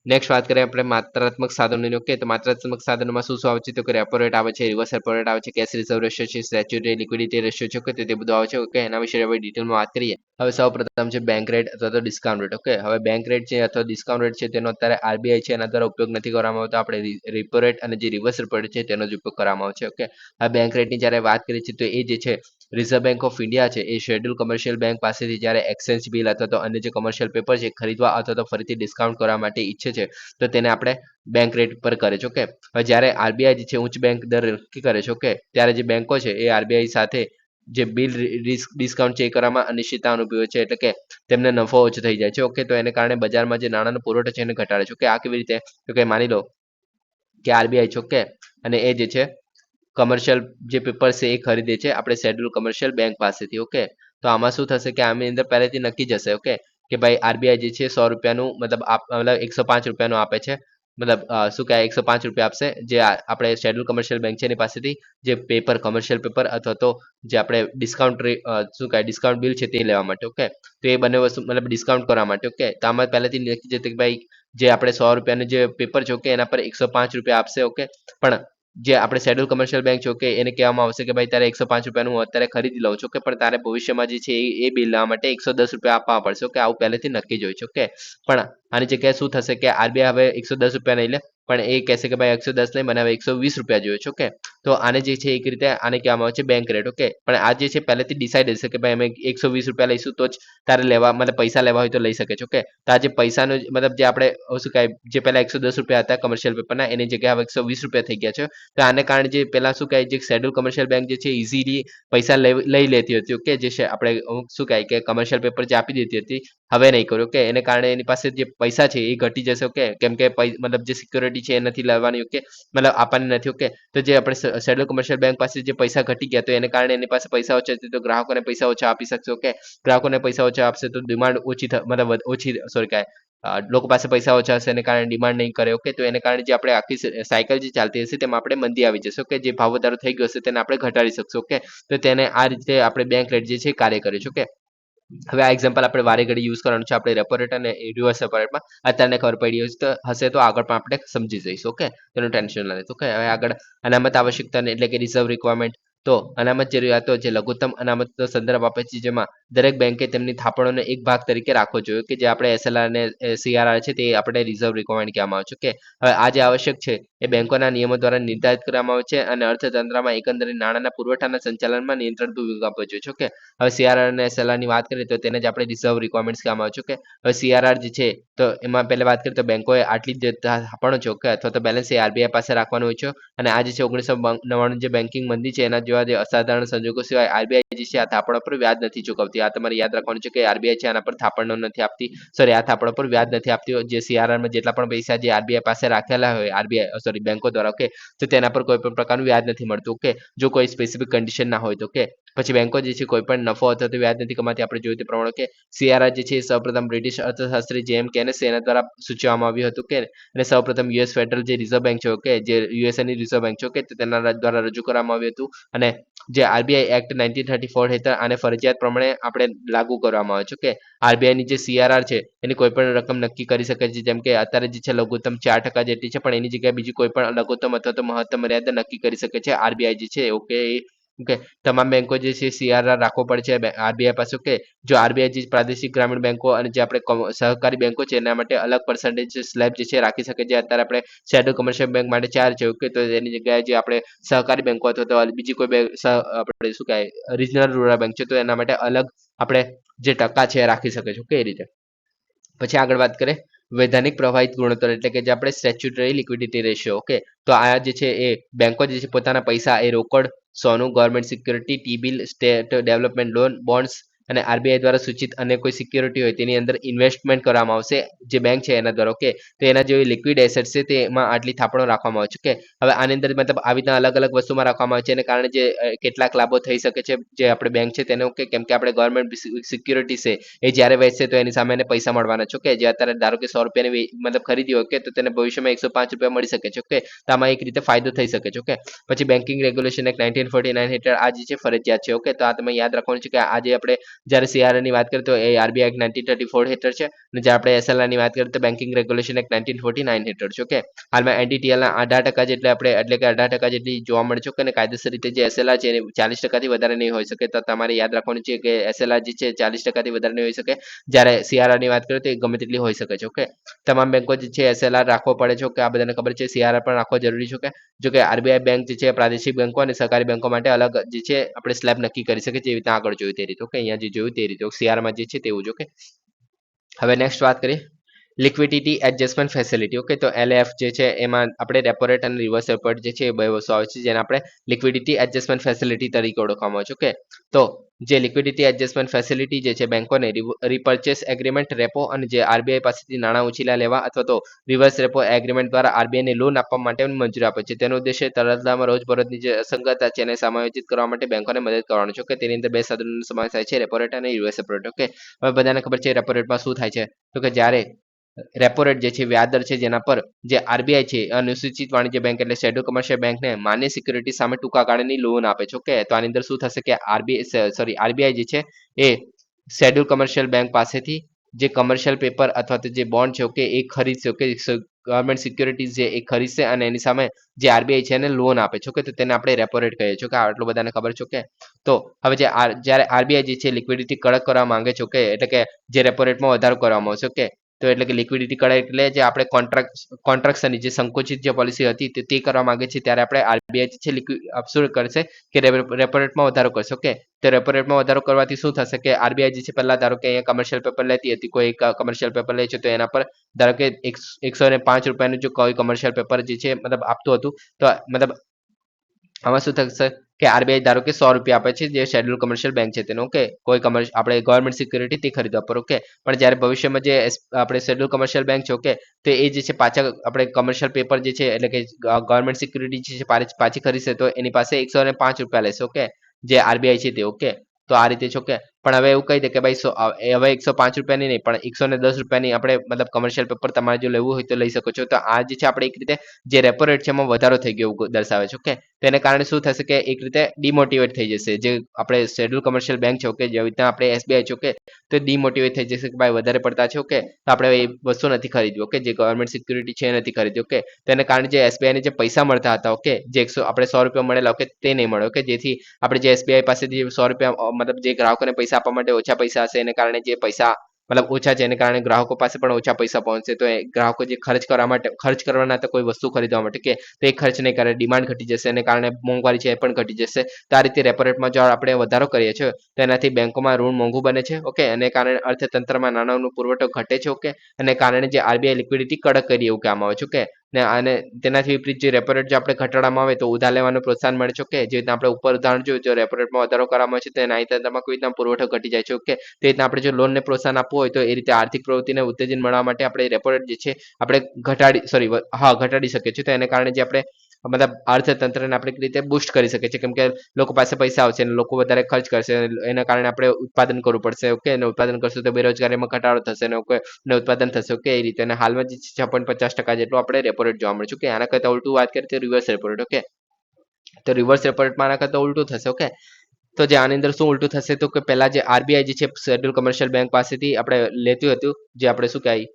નેક્સ્ટ વાત કરીએ આપણે માત્રાત્મક સાધનોની, ઓકે તો માત્રાત્મક સાધનોમાં શું શું આવે છે તો કે રેપો રેટ આવે છે, રિવર્સ રેપો રેટ આવે છે, કેશ રિઝર્વ રેશિયો છે, સ્ટેચ્યુટરી લિક્વિડિટી રેશિયો છે, ઓકે તે બધું આવે છે, ઓકે એના વિશે આપણે ડિટેલમાં વાત કરીએ. હવે સૌપ્રથમ છે બેંક રેટ અથવા તો ડિસ્કાઉન્ટ રેટ, ઓકે હવે બેંક રેટ છે અથવા ડિસ્કાઉન્ટ રેટ છે તેનો અત્યારે આરબીઆઈ છે એના દ્વારા ઉપયોગ નથી કરવામાં આવતો, આપણે રેપો રેટ અને જે રિવર્સ રેપો રેટ છે તેનો જ ઉપયોગ કરવામાં આવે છે, ઓકે આ બેંક રેટની જ્યારે વાત કરીએ છીએ તો એ જે છે રિઝર્વ બેંક ઓફ ઇન્ડિયા છે એ શેડ્યુલ કમર્શિયલ બેંક પાસેથી જ્યારે એક્સચેન્જ બિલ અથવા તો અન્ય જે કમર્શિયલ પેપર છે ખરીદવા અથવા તો ફરીથી ડિસ્કાઉન્ટ કરવા માટે ઈચ્છે છે તો તેને આપણે બેંક રેટ પર કરે છે, ઓકે હવે જ્યારે આરબીઆઈ જે છે ઉચ્ચ બેંક દર નક્કી કરે છે, ઓકે ત્યારે જે બેંકો છે એ આરબીઆઈ સાથે જે બિલ ડિસ્કાઉન્ટ છે એ કરવામાં અનિશ્ચિતતા અનુભવે છે, એટલે કે તેમને નફો ઓછો થઈ જાય છે, ઓકે તો એને કારણે બજારમાં જે નાણાંનો પુરવઠો છે એને ઘટાડે છે, ઓકે આ કેવી રીતે તો કે માની લો કે આરબીઆઈ છે, ઓકે અને એ જે છે કમર્શિયલ જે પેપર છે એ ખરીદે છે આપણે શેડ્યુલ કમર્શિયલ બેંક પાસેથી, ઓકે તો આમાં શું થશે કે આની અંદર પહેલેથી નક્કી જશે, ઓકે કે ભાઈ આરબીઆઈ જે છે 100 રૂપિયાનું મતલબ 105 રૂપિયાનું આપે છે, મતલબ શું કહે 105 રૂપિયા આપશે જે આપણે શેડ્યુલ કમર્શિયલ બેંક છે એની પાસેથી જે પેપર કમર્શિયલ પેપર અથવા તો જે આપણે ડિસ્કાઉન્ટ શું કહે ડિસ્કાઉન્ટ બિલ છે તે લેવા માટે, ઓકે તો એ બંને વસ્તુ મતલબ ડિસ્કાઉન્ટ કરવા માટે, ઓકે તો આમાં પહેલેથી નક્કી જશે કે ભાઈ જે આપણે 100 રૂપિયાનું જે પેપર છે ઓકે એના પર 105 રૂપિયા આપશે, ઓકે પણ જે આપણે શેડ્યુલ કમર્શિયલ બેંક છે, ઓકે એને કહેવામાં આવશે કે ભાઈ તારે 105 રૂપિયાનું હું અત્યારે ખરીદી લઉં છું, ઓકે પણ તારે ભવિષ્યમાં જે છે એ બિલ લેવા માટે 110 રૂપિયા આપવા પડશે, ઓકે આવું પહેલેથી નક્કી જ હોય છે, ઓકે પણ આની જગ્યાએ શું થશે કે આરબીઆઈ હવે 110 રૂપિયા નહીં લે પણ એ કહેશે કે ભાઈ 110 નહીં મને હવે 120 રૂપિયા જોઈએ છે, ઓકે તો આને જે છે એક રીતે આને કહેવામાં આવે છે બેંક રેટ, ઓકે પણ આ જે છે પહેલેથી ડિસાઇડ હશે કે ભાઈ અમે 120 રૂપિયા લઈશું તો જ તારે લેવા મતલબ પૈસા લેવા હોય તો લઈ શકે છે, ઓકે તો આ જે પૈસાનો મતલબ જે આપણે શું કહે જે પહેલા 110 રૂપિયા હતા કમર્શિયલ પેપરના એની જગ્યાએ હવે 120 રૂપિયા થઈ ગયા છે, તો આને કારણે જે પેલા શું કહે જે શેડ્યુલ કમર્શિયલ બેંક જે છે ઇઝીલી પૈસા લઈ લેતી હતી, ઓકે જે છે આપણે શું કહે કે કમર્શિયલ પેપર જે આપી દેતી હતી હવે નહીં કર્યું, ઓકે એને કારણે એની પાસે જે પૈસા છે એ ઘટી જશે, ઓકે કેમ કે મતલબ જે સિક્યોરિટી છે એ નથી લેવાની, ઓકે મતલબ આપવાની નથી, ઓકે તો જે આપણે શેડ્યુલ કમર્શિયલ બેંક પાસે જે પૈસા ઘટી ગયા તો એને કારણે એની પાસે પૈસા ઓછા છે તો ગ્રાહકોને પૈસા ઓછા આપી શકશે, ઓકે ગ્રાહકોને પૈસા ઓછા આપશે તો ડિમાન્ડ ઓછી મતલબ ઓછી સોરી કહે લોકો પાસે પૈસા ઓછા હશે એને કારણે ડિમાન્ડ નહીં કરે, ઓકે તો એને કારણે જે આપણે આખી સાયકલ જે ચાલતી હશે તેમાં આપણે મંદી આવી જશે, ઓકે જે ભાવ વધારો થઈ ગયો હશે તેને આપણે ઘટાડી શકશું, ઓકે તો તેને આ રીતે આપણે બેંક રેટ જે છે કાર્ય કરે છે, ઓકે હવે આ એક્ઝામ્પલ આપણે વારે ઘડી યુઝ કરવાનું છે આપણે રેપો રેટ અને રિવર્સ રેપો રેટમાં અત્યારે ખબર પડી હશે તો આગળ પણ આપણે સમજી જઈશું, ઓકે તેનું ટેન્શન ના લેતો, ઓકે હવે આગળ અનામત આવશ્યકતા એટલે કે રિઝર્વ રિક્વાયરમેન્ટ તો અનામત જરૂરિયાતો જે લઘુત્તમ અનામતનો સંદર્ભ આપે છે જેમાં દરેક બેંકે તેમની થાપણોનો એક ભાગ તરીકે રાખવો જોઈએ કે જે આપણે એસએલઆર અને સીઆરઆર છે તે આપણે રિઝર્વ રિક્વાયરમેન્ટ કહેવામાં આવે છે, ઓકે હવે આ જે આવશ્યક છે એ બેંકોના નિયમો દ્વારા નિર્ધારિત કરવામાં આવે છે અને અર્થતંત્રમાં એકંદરે નાણાંના પુરવઠાના સંચાલનમાં નિયંત્રણ ભૂમિકા ભજવે છે, ઓકે હવે સીઆરઆર અને એસએલઆરની વાત કરીએ તો તેને જ આપણે રિઝર્વ રિક્વાયરમેન્ટ્સ કહેવામાં આવે છે, ઓકે હવે સીઆરઆર જે છે તો એમાં પહેલા વાત કરીએ તો બેંકોએ આટલી જ થાપણો છે, ઓકે અથવા તો બેલેન્સ એ આરબીઆઈ પાસે રાખવાનું હોય છે અને આ જે છે 1999 જે બેન્કિંગ મંદી છે એના જેવા જે અસાધારણ સંજોગો સિવાય આરબીઆઈ જે છે આ થાપણો પર વ્યાજ નથી ચૂકવતી, આ તમારે યાદ રાખવાનું છે કે આરબીઆઈ છે આના પર થાપણો નથી આપતી, સોરી આ થાપણો પર વ્યાજ નથી આપતી, જે સીઆરઆરમાં જેટલા પણ પૈસા જે આરબીઆઈ પાસે રાખેલા હોય આરબીઆઈ સોરી બેંકો દ્વારા, ઓકે તો તેના પર કોઈ પણ પ્રકારનું વ્યાજ નથી મળતું, ઓકે જો કોઈ સ્પેસિફિક કન્ડિશન ના હોય તો, ઓકે પછી બેંકો જે છે કોઈ પણ નફો અથવા તો વ્યાજ નથી કમાતી, આપણે જોયું તે પ્રમાણે કે સીઆરઆર જે છે સૌપ્રથમ બ્રિટિશ અર્થશાસ્ત્રી જેમ કેનેસ એના દ્વારા સૂચવવામાં આવ્યું હતું કે અને સૌપ્રથમ યુએસ ફેડરલ જે રિઝર્વ બેંક છે, ઓકે જે યુએસએની રિઝર્વ બેંક છે, ઓકે તેના દ્વારા રજૂ કરવામાં આવ્યું હતું અને જે આરબીઆઈ એક્ટ 1934 હેઠળ આને ફરજિયાત પ્રમાણે આપણે લાગુ કરવામાં આવે છે, ઓકે આરબીઆઈની જે સીઆરઆર છે એની કોઈ પણ રકમ નક્કી કરી શકે છે જેમ કે અત્યારે જે છે લઘુત્તમ 4% જેટલી છે પણ એની જગ્યાએ બીજી કોઈ પણ લઘુત્તમ અથવા તો મહત્તમ મર્યાદા નક્કી કરી શકે છે આરબીઆઈ જે છે, ઓકે ઓકે તમામ બેંકો જે છે સીઆરઆર રાખવો પડે છે આરબીઆઈ પાસે, ઓકે જો આરબીઆઈ જે પ્રાદેશિક ગ્રામીણ બેંકો અને જે આપણે સહકારી બેંકો છે એના માટે અલગ પર્સન્ટેજ સ્લેબ જે છે રાખી શકે છે, અત્યારે આપણે શેડ્યુલ કમર્શિયલ બેંક માટે 4 છે, ઓકે તો એની જગ્યાએ જે આપણે સહકારી બેંકો અથવા તો બીજી કોઈ બેંક આપણે શું કહે રિજનલ રૂરલ બેંક છે તો એના માટે અલગ આપણે જે ટકા છે એ રાખી શકે છે, ઓકે એ રીતે પછી આગળ વાત કરીએ વૈધાનિક પ્રવાહિત ગુણોત્તર એટલે કે જે આપણે સ્ટેચ્યુટરી લિક્વિડિટી રેશિયો, ઓકે તો આ જે છે એ બેંકો જે છે પોતાના પૈસા એ રોકડ સોનું government security T bill state development loan bonds અને આરબીઆઈ દ્વારા સૂચિત અન્ય કોઈ સિક્યોરિટી હોય તેની અંદર ઇન્વેસ્ટમેન્ટ કરવામાં આવશે જે બેંક છે એના દ્વારા. ઓકે, તો એના જેવી લિક્વિડ એસેટ છે તેમાં આટલી થાપણો રાખવામાં આવે છે. ઓકે, હવે આની અંદર મતલબ આવી રીતના અલગ અલગ વસ્તુમાં રાખવામાં આવે છે, એને કારણે જે કેટલાક લાભો થઈ શકે છે જે આપણે બેંક છે તેને. ઓકે, કેમ કે આપણે ગવર્મેન્ટ સિક્યોરિટી છે એ જ્યારે વેચશે તો એની સામે એને પૈસા મળવાના છે. ઓકે, જે અત્યારે ધારો કે 100 રૂપિયાની મતલબ ખરીદી હોય, ઓકે, તો તેને ભવિષ્યમાં 105 રૂપિયા મળી શકે છે. ઓકે, તો આમાં એક રીતે ફાયદો થઈ શકે છે. ઓકે, પછી બેન્કિંગ રેગ્યુલેશન એક્ટ 1949 હેઠળ આ જે છે ફરજિયાત છે. ઓકે, તો આ તમે યાદ રાખવાનું છે કે આજે આપણે જ્યારે સીઆરઆર ની વાત કરીએ તો એ આરબીઆઈ એક્ટ 1934 હેઠળ છે, અને જ્યારે આપણે એસએલઆર ની વાત કરીએ તો બેન્કિંગ રેગ્યુલેશન એક્ટ 1949 હેઠળ છે. ઓકે, હાલમાં એનડીટીએલ ના 18% જેટલે આપણે એટલે કે 18% જેટલી જોવા મળે છે. અને કાયદેસર રીતે જે એસએલઆર છે એ 40% થી વધારે નહીં હોઈ શકે. તો તમારે યાદ રાખવાનું છે કે એસએલઆર જે છે 40% થી વધારે નહીં હોઈ શકે, જ્યારે સીઆરઆર ની વાત કરીએ તો એ ગમે તેટલી હોઈ શકે છે. ઓકે, તમામ બેંકો જે છે એસએલઆર રાખવો પડે છે. ઓકે, આ બધાને ખબર છે. સીઆરઆર પણ રાખવો જરૂરી છે. ઓકે, જો કે આરબીઆઈ બેંક જે છે પ્રાદેશિક બેંકો અને સહકારી બેંકો માટે અલગ જે છે આપણે સ્લેબ નક્કી કરી શકીએ, જેવી રીતે આગળ જોયું તે રીતે. ઓકે, અહીંયા જે જોયું તે રીતે સીઆરમાં જે છે તેવું જ. ઓકે, હવે નેક્સ્ટ વાત કરીએ લિક્વિડિટી એડજસ્ટમેન્ટ ફેસિલિટી. ઓકે, તો એલએફ જે છે એમાં આપણે રેપો રેટ અને રિવર્સ રેપો રેટ જે છે એ બે વસ્તુ આવે છે જેને આપણે લિક્વિડિટી એડજસ્ટમેન્ટ ફેસિલિટી તરીકે ઓળખવામાં આવે છે. ઓકે, તો જે લિક્વિડિટી એડજસ્ટમેન્ટ ફેસિલિટી જે છે બેંકોને રિપર્ચેસ એગ્રીમેન્ટ, રેપો અને જે આરબીઆઈ પાસેથી નાણાં ઉછીલા લેવા અથવા તો રિવર્સ રેપો એગ્રીમેન્ટ દ્વારા આરબીઆઈને લોન આપવા માટે મંજૂરી આપે છે. તેનો ઉદ્દેશ્ય તરલતામાં રોજબરોજની જે અસંગતતા છે એને સમાયોજિત કરવા માટે બેંકોને મદદ કરવાનો છે. ઓકે, તેની અંદર બે સાધનોનો સમાવેશ થાય છે, રેપો રેટ અને રિવર્સ રેપો રેટ. ઓકે, હવે બધાને ખબર છે રેપો રેટમાં શું થાય છે, તો કે જ્યારે રેપો રેટ જે છે વ્યાજ દર છે જેના પર જે આરબીઆઈ છે અનુસૂચિત વાણિજ્ય બેંક એટલે શેડ્યુલ કમર્શિયલ બેંકને માન્ય સિક્યુરિટી સામે ટૂંકા ગાળાની લોન આપે છે. ઓકે, તો આની અંદર શું થશે કે આરબીઆઈ જે છે એ શેડ્યુલ કમર્શિયલ બેંક પાસેથી જે કમર્શિયલ પેપર અથવા તો જે બોન્ડ છે, ઓકે, એ ખરીદશે. ઓકે, ગવર્મેન્ટ સિક્યુરિટીઝ જે એ ખરીદશે અને એની સામે જે આરબીઆઈ છે એને લોન આપે છે. ઓકે, તો તેને આપણે રેપો રેટ કહીએ છીએ. કે આટલું બધાને ખબર છે. ઓકે, તો હવે જ્યારે આરબીઆઈ જે છે લિક્વિડિટી કડક કરવા માંગે છે, ઓકે, એટલે કે જે રેપો રેટમાં વધારો કરવામાં આવશે. ઓકે, તો એટલે કે લિક્વિડિટી કડક એટલે જે આપણે કોન્ટ્રાક્શનની જે સંકુચિત જે પોલિસી હતી તે કરવા માંગે છે, ત્યારે આપણે આરબીઆઈ છે શું કરશે કે રેપો રેટમાં વધારો કરશે. ઓકે, તો રેપો રેટમાં વધારો કરવાથી શું થશે કે આરબીઆઈ જે છે પહેલા ધારો કે અહીંયા કમર્શિયલ પેપર લેતી હતી, કોઈ કમર્શિયલ પેપર લે છે તો એના પર ધારો કે 105 રૂપિયાનું જો કોઈ કમર્શિયલ પેપર જે છે મતલબ આપતું હતું, તો મતલબ આમાં શું થશે કે આરબીઆઈ ધારો કે 100 રૂપિયા આપે છે જે શેડ્યુલ કમર્શિયલ બેંક છે તેનો. ઓકે, કોઈ આપણે ગવર્મેન્ટ સિક્યુરિટી તે ખરીદવા પર. ઓકે, પણ જ્યારે ભવિષ્યમાં જે આપણે શેડ્યુલ કમર્શિયલ બેંક છે, ઓકે, તો એ જે છે પાછા આપણે કમર્શિયલ પેપર જે છે એટલે કે ગવર્મેન્ટ સિક્યુરિટી જે છે પાછી ખરીદશે તો એની પાસે 105 રૂપિયા લેશે. ઓકે, જે આરબીઆઈ છે તે. ઓકે, તો આ રીતે છે. ઓકે, પણ હવે એવું કહી દે કે ભાઈ હવે 105 રૂપિયાની નહીં પણ 110 રૂપિયાની આપણે મતલબ કમર્શિયલ પેપર તમારે જો લેવું હોય તો લઈ શકો છો. તો આ જે છે આપણે એક રીતે જે રેપો રેટ છે એમાં વધારો થઈ ગયો એવું દર્શાવે છે. ઓકે, તો એને કારણે શું થશે કે એક રીતે ડિમોટિવેટ થઈ જશે જે આપણે શેડ્યુલ કમર્શિયલ બેંક છે. ઓકે, જેવી રીતના આપણે એસબીઆઈ છે. ઓકે, તો ડિમોટિવેટ થઈ જશે કે ભાઈ વધારે પડતા છે. ઓકે, તો આપણે એ વસ્તુ નથી ખરીદવી. ઓકે, જે ગવર્મેન્ટ સિક્યુરિટી છે એ નથી ખરીદવી. ઓકે, તો એને કારણે જે એસબીઆઈને જે પૈસા મળતા હતા, ઓકે, જે આપણે 100 રૂપિયા મળેલા, ઓકે, તે નહીં મળે. ઓકે, જેથી આપણે જે એસબીઆઈ પાસેથી 100 રૂપિયા મતલબ જે ગ્રાહકોને પૈસા આપવા માટે ઓછા પૈસા હશે એને કારણે જે પૈસા મતલબ ઓછા છે એને કારણે ગ્રાહકો પાસે પણ ઓછા પૈસા પહોંચશે. તો એ ગ્રાહકો જે ખર્ચ કરવાના હતા કોઈ વસ્તુ ખરીદવા માટે, કે તો એ ખર્ચ નહીં કરે, ડિમાન્ડ ઘટી જશે એને કારણે મોંઘવારી છે એ પણ ઘટી જશે. તો આ રીતે રેપો રેટમાં જો આપણે વધારો કરીએ છીએ તો એનાથી બેંકોમાં ઋણ મોંઘું બને છે. ઓકે, અને કારણે અર્થતંત્રમાં નાણાંનો પુરવઠો ઘટે છે. ઓકે, અને કારણે જે આરબીઆઈ લિક્વિડિટી કડક કરી એવું કહેવામાં આવે છે. ઓકે, ને અને તેનાથી વિપરીત જે રેપો રેટ જો આપણે ઘટાડવામાં આવે તો ઉધાર લેવાનું પ્રોત્સાહન મળે છે. ઓકે, જે રીતના આપણે ઉપર ઉદાહરણ જોયું જો રેપો રેટમાં વધારો કરવામાં આવે છે તો એના અર્થતંત્રમાં કોઈ રીતના પુરવઠો ઘટી જાય છે. ઓકે, તે રીતના આપણે જો લોનને પ્રોત્સાહન આપવું હોય તો એ રીતે આર્થિક પ્રવૃત્તિને ઉત્તેજન મળવા માટે આપણે રેપો રેટ જે છે આપણે ઘટાડી શકીએ છીએ. તો એને કારણે જે આપણે મતલબ અર્થતંત્રને આપણે એક રીતે બુસ્ટ કરી શકીએ છીએ, કેમ કે લોકો પાસે પૈસા આવશે અને લોકો વધારે ખર્ચ કરશે, એના કારણે આપણે ઉત્પાદન કરવું પડશે. ઓકે, અને ઉત્પાદન કરશું તો બેરોજગારીમાં ઘટાડો થશે અને ઉત્પાદન થશે. ઓકે, એ રીતે અને હાલમાં જે 6.50% જેટલું આપણે રેપો રેટ જોવા મળે છે. ઓકે, આના કરતા ઉલટું વાત કરીએ તો રિવર્સ રેપો રેટ. ઓકે, તો રિવર્સ રેપો રેટમાં આના કરતા ઉલટું થશે. ઓકે, તો જે આની અંદર શું ઉલટું થશે તો કે પહેલા જે આરબીઆઈ જે છે શેડ્યુલ કમર્શિયલ બેંક પાસેથી આપણે લેતું હતું, જે આપણે શું કહેવાય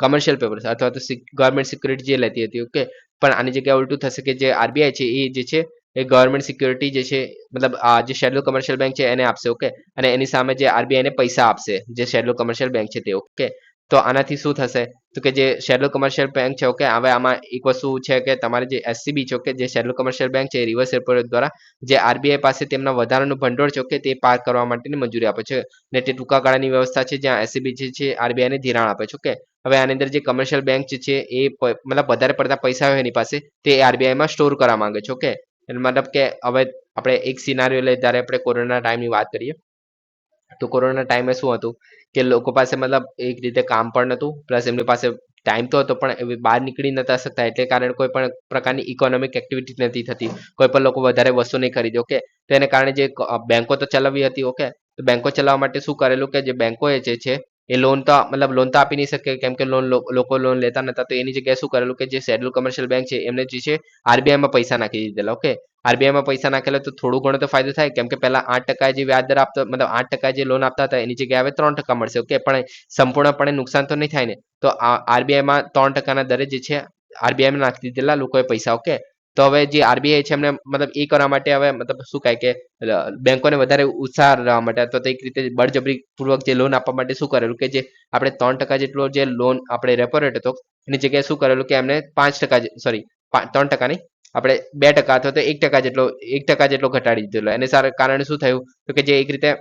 કમર્શિયલ પેપર અથવા તો ગવર્મેન્ટ સિક્યુરિટી જે લેતી હતી. ઓકે, પણ આની જગ્યાએ ઉલટું થશે કે જે આરબીઆઈ છે એ જે છે એ ગવર્મેન્ટ સિક્યુરિટી જે છે મતલબ આ જે શેડ્યુલ કમર્શિયલ બેંક છે એને આપશે. ઓકે, અને એની સામે જે આરબીઆઈને પૈસા આપશે જે શેડ્યુલ કમર્શિયલ બેંક છે તે. ઓકે, તો આનાથી શું થશે તો કે જે શેડ્યુલ કમર્શિયલ બેંક છે, ઓકે, હવે આમાં એક વસ્તુ છે કે તમારે જે એસસીબી છે, ઓકે, જે શેડ્યુલ કમર્શિયલ બેંક છે રિવર્સ રેપો રેટ દ્વારા જે આરબીઆઈ પાસે તેમના વધારાનું ભંડોળ છે, ઓકે, તે પાર કરવા માટેની મંજૂરી આપે છે. ને તે ટૂંકા ગાળાની વ્યવસ્થા છે જ્યાં એસસીબી જે છે આરબીઆઈને ધિરાણ આપે છે. ઓકે, હવે આની અંદર જે કમર્શિયલ બેંક છે એ મતલબ વધારે પડતા પૈસા હોય એની પાસે તે આરબીઆઈમાં સ્ટોર કરવા માંગે છે. ઓકે, મતલબ કે હવે આપણે એક સિનારીઓ લઈએ ત્યારે આપણે કોરોના ટાઈમની વાત કરીએ તો કોરોના ટાઈમે શું હતું કે લોકો પાસે મતલબ એક રીતે કામ પણ નહોતું પ્લસ એમની પાસે ટાઈમ તો હતો પણ બહાર નીકળી નતા શકતા એટલે કારણે કોઈ પણ પ્રકારની ઇકોનોમિક એક્ટિવિટી નથી થતી કોઈ પણ લોકો વધારે વસ્તુ નહીં ખરીદે ઓકે તો એને કારણે જે બેંકો તો ચલાવી હતી ઓકે તો બેંકો ચલાવવા માટે શું કરેલું કે જે બેંકોએ જે છે એ લોન તો મતલબ લોન તો આપી નહીં શકે કેમ કે લોકો લોન લેતા નતા તો એની જગ્યાએ શું કરેલું કે જે શેડ્યુલ કમર્શિયલ બેંક છે એમને જે છે આરબીઆઈમાં પૈસા નાખી દીધેલા ઓકે આરબીઆઈમાં પૈસા નાખેલા તો થોડું ઘણો તો ફાયદો થાય કેમ કે પહેલા 8% જે વ્યાજ દર આપતો મતલબ 8% જે લોન આપતા હતા એની જગ્યાએ હવે 3% મળશે ઓકે પણ સંપૂર્ણપણે નુકસાન તો નહીં થાય ને તો આરબીઆઈમાં 3%ના દરે જે છે આરબીઆઈમાં નાખી દીધેલા લોકોએ પૈસા ઓકે તો હવે જે આરબીઆઈ છે એમને મતલબ એ કરવા માટે હવે મતલબ શું કહે કે બેંકોને વધારે ઉત્સાહ રહેવા માટે અથવા તો એક રીતે બળજબરી પૂર્વક જે લોન આપવા માટે શું કરેલું કે જે આપણે 3% જેટલો જે લોન આપણે રેપો રેટ હતો એની જગ્યાએ શું કરેલું કે એમને 5% સોરી 3% નહીં આપણે 2% અથવા તો 1% જેટલો ઘટાડી દીધેલો એને કારણે શું થયું તો કે જે એક રીતે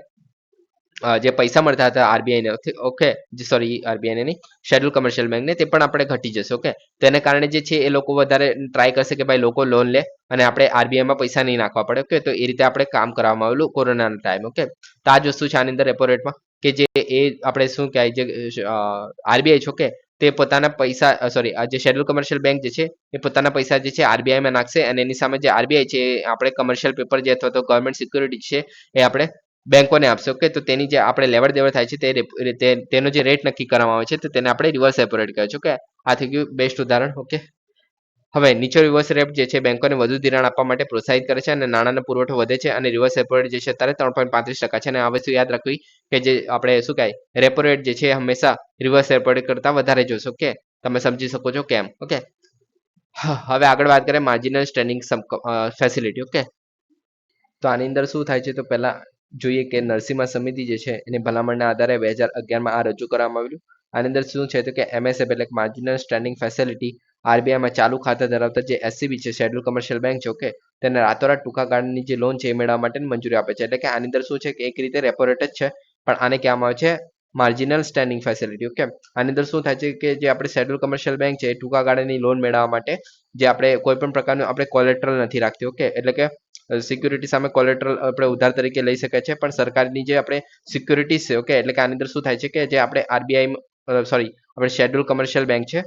જે પૈસા મળતા હતા આરબીઆઈને ઓકે જે સોરી આરબીઆઈને નહીં શેડ્યુલ કમર્શિયલ બેંકને તે પણ આપણે ઘટી જશે ઓકે તેને કારણે જે છે એ લોકો વધારે ટ્રાય કરશે કે ભાઈ લોકો લોન લે અને આપણે આરબીઆઈમાં પૈસા નહીં નાખવા પડે ઓકે તો એ રીતે આપણે કામ કરવામાં આવેલું કોરોનાના ટાઈમ ઓકે તો આ જ વસ્તુ છે આની અંદર રેપો રેટમાં કે જે એ આપણે શું કહેવાય જે આરબીઆઈ છે ઓકે તે પોતાના પૈસા સોરી આ જે શેડ્યુલ કમર્શિયલ બેંક જે છે એ પોતાના પૈસા જે છે આરબીઆઈમાં નાખશે અને એની સામે જે આરબીઆઈ છે આપણે કમર્શિયલ પેપર જે અથવા તો ગવર્મેન્ટ સિક્યુરિટી છે એ આપણે બેંકોને આપશે ઓકે તો તેની જે આપણે લેવડ દેવડ થાય છે તેનો જે રેટ નક્કી કરવામાં આવે છે તો તેને આપણે રિવર્સ રેપો રેટ કહે છે ઓકે આ થઈ ગયું બેસ્ટ ઉદાહરણ ઓકે હવે નીચો રિવર્સ રેપ જે છે બેંકોને વધુ ધિરાણ આપવા માટે પ્રોત્સાહિત કરે છે અને નાણાંનો પુરવઠો વધે છે અને રિવર્સ રેપો રેટ જે છે અત્યારે 3.35% છે અને આ વસ્તુ યાદ રાખવી કે જે આપણે શું કહે રેપો રેટ જે છે હંમેશા રિવર્સ રેપો રેટ કરતા વધારે જોશો ઓકે તમે સમજી શકો છો કેમ ઓકે હવે આગળ વાત કરીએ માર્જિનલ સ્ટેન્ડિંગ ફેસિલિટી ઓકે તો આની અંદર શું થાય છે તો પહેલા જોઈએ કે નરસિંહા સમિતિ જે છે એની ભલામણના આધારે 2011માં આ રજૂ કરવામાં આવેલું આની અંદર શું છે તો કે એમએસએફ એટલે માર્જિનલ સ્ટેન્ડિંગ ફેસિલિટી આરબીઆઈમાં ચાલુ ખાતા ધરાવતા જે એસસીબી છે શેડ્યુલ કમર્શિયલ બેંક છે ઓકે તેને રાતોરાત ટૂંકા ગાળાની જે લોન છે એ મેળવવા માટે મંજૂરી આપે છે એટલે કે આની અંદર શું છે કે એક રીતે રેપો રેટ જ છે પણ આને કહેવામાં આવે છે માર્જિનલ સ્ટેન્ડિંગ ફેસિલિટી ઓકે આની અંદર શું થાય છે કે જે આપણે શેડ્યુલ કમર્શિયલ બેંક છે એ ટૂંકા ગાળાની લોન મેળવવા માટે જે આપણે કોઈ પણ પ્રકારનું આપણે કોલેટ્રલ નથી રાખતી ઓકે એટલે કે સિક્યુરિટી સામે કોલેટ્રલ આપણે ઉધાર તરીકે લઈ શકાય છે પણ સરકારની જે આપણે સિક્યુરિટીઝ છે ઓકે એટલે કે આની અંદર શું થાય છે કે જે આપણે આરબીઆઈ સોરી આપણે શેડ્યુલ કમર્શિયલ બેંક છે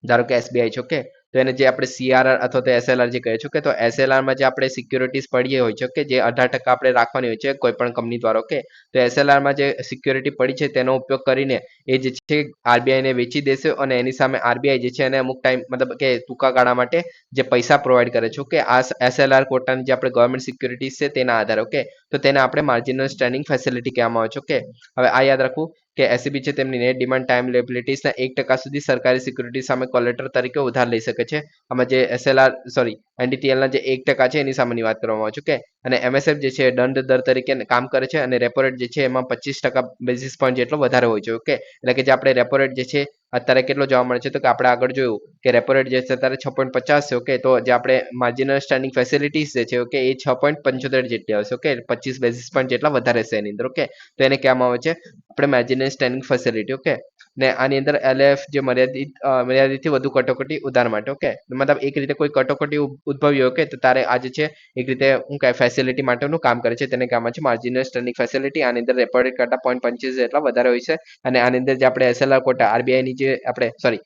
ધારો કે એસબીઆઈ છે ઓકે તો એને જે આપણે સીઆરઆર અથવા તો એસએલઆર જે કહે છે કે તો એસએલઆરમાં જે આપણે સિક્યુરિટીઝ પડી હોય છે કે જે 18% આપણે રાખવાની હોય છે કોઈ પણ કંપની દ્વારા ઓકે તો એસએલઆરમાં જે સિક્યુરિટી પડી છે તેનો ઉપયોગ કરીને એ જે છે આરબીઆઈને વેચી દેશે અને એની સામે આરબીઆઈ જે છે એને અમુક ટાઈમ મતલબ કે ટૂંકા ગાળા માટે જે પૈસા પ્રોવાઈડ કરે છે ઓકે આ એસએલઆર કોટાની જે આપણે ગવર્મેન્ટ સિક્યુરિટીઝ છે તેના આધારે ઓકે તો તેને આપણે માર્જિનલ સ્ટેન્ડિંગ ફેસિલિટી કહેવામાં આવે છે ઓકે હવે આ યાદ રાખવું કે એસસીબી છે તેમની નેટ ડિમાન્ડ ટાઈમ લેબિલિટીઝના 1% સુધી સરકારી સિક્યુરિટી સામે કોલેટર તરીકે ઉધાર લઈ શકે છે આમાં જે એસએલઆર સોરી એનડીટીએલના જે 1% છે એની સામેની વાત કરવામાં આવે છે ઓકે અને એમએસએફ જે છે દંડ દર તરીકે કામ કરે છે અને રેપો રેટ જે છે એમાં 25% બેઝિસ પોઈન્ટ જેટલો વધારે હોય છે ઓકે એટલે કે જે આપણે રેપો રેટ જે છે અત્યારે કેટલો જોવા મળે છે તો કે આપણે આગળ જોયું કે રેપો રેટ જે છે અત્યારે 6.50 છે ઓકે તો જે આપણે માર્જિનલ સ્ટેન્ડિંગ ફેસિલિટીઝ જે છે ઓકે એ 6.75 જેટલી આવશે ઓકે 25 બેઝિસ પોઈન્ટ જેટલા વધારે છે એની અંદર ઓકે તો એને કહેવામાં આવે છે આપણે માર્જિનલ સ્ટેન્ડિંગ ફેસિલિટી ઓકે ને આની અંદર એલએફ જે મર્યાદિતથી વધુ કટોકટી ઉધાર માટે ઓકે મતલબ એક રીતે કોઈ કટોકટી ઉદ્ભવી ઓકે તો તારે આજે છે એક રીતે હું કહેવાય ફેસિલિટી માટેનું કામ કરે છે તેને કહેવામાં છે માર્જિનલ સ્ટેન્ડિંગ ફેસિલિટી આની અંદર રેપો રેટ કરતા 0.25 જેટલા વધારે હોય છે અને આની અંદર જે આપણે એસએલઆર કોટા આરબીઆઈની જે આપણે સોરી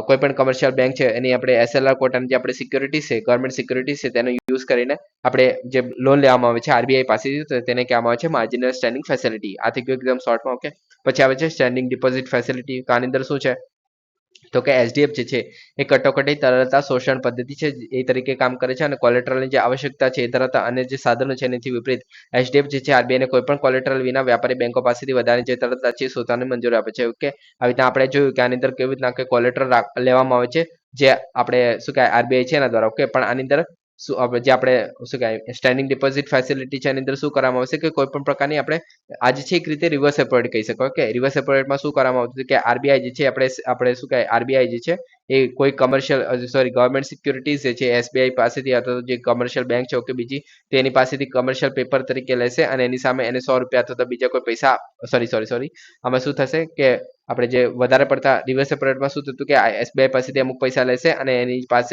કોઈ પણ કમર્શિયલ બેંક છે એની આપણે એસએલઆર કોટાની જે આપણે સિક્યુરિટી છે ગવર્મેન્ટ સિક્યુરિટી છે તેનો યુઝ કરીને આપણે જે લોન લેવામાં આવે છે આરબીઆઈ પાસેથી તો તેને કહેવામાં આવે છે માર્જિનલ સ્ટેન્ડિંગ ફેસિલિટી આથી એકદમ શોર્ટમાં ઓકે પછી આવે છે સ્ટેન્ડિંગ ડિપોઝિટ ફેસિલિટી આની અંદર શું છે તો કે એસડીએફ જે છે એ કટોકટી તરલતા શોષણ પદ્ધતિ છે એ તરીકે કામ કરે છે અને કોલેટરલની જે આવશ્યકતા છે એ ધરાવતા અન્ય જે સાધનો છે એનાથી વિપરીત એસડીએફ જે છે આરબીઆઈને કોઈ પણ કોલેટરલ વિના વ્યાપારી બેંકો પાસેથી વધારે જે તરલતા છે શોધવાની મંજૂરી આપે છે ઓકે આવી રીતના આપણે જોયું કે આની અંદર કેવી રીતના કે કોલેટરલ લેવામાં આવે છે જે આપણે શું કહેવાય આરબીઆઈ છે એના દ્વારા ઓકે પણ આની અંદર જે આપણે શું કહેવાય સ્ટેન્ડિંગ ડિપોઝિટ ફેસિલિટી છે એની અંદર શું કરવામાં આવશે કે કોઈ પણ પ્રકારની આપણે આજે છે એક રીતે રિવર્સ રેપો રેટ કહી શકાય ઓકે રિવર્સ રેપો રેટમાં શું કરવામાં આવતું કે આરબીઆઈ જે છે આપણે શું કહેવાય આરબીઆઈ જે છે એ કોઈ કમર્શિયલ સોરી ગવર્મેન્ટ સિક્યુરિટીઝ જે છે એસબીઆઈ પાસેથી અથવા તો જે કમર્શિયલ બેંક છે ઓકે બીજી તેની પાસેથી કમર્શિયલ પેપર તરીકે લેશે અને એની સામે એને 100 રૂપિયા અથવા તો બીજા કોઈ પૈસા સોરી આમાં શું થશે કે આપણે જે વધારે પડતા રિવર્સ રેપોરેટમાં શું થતું કે એસબીઆઈ પાસેથી અમુક પૈસા લેશે અને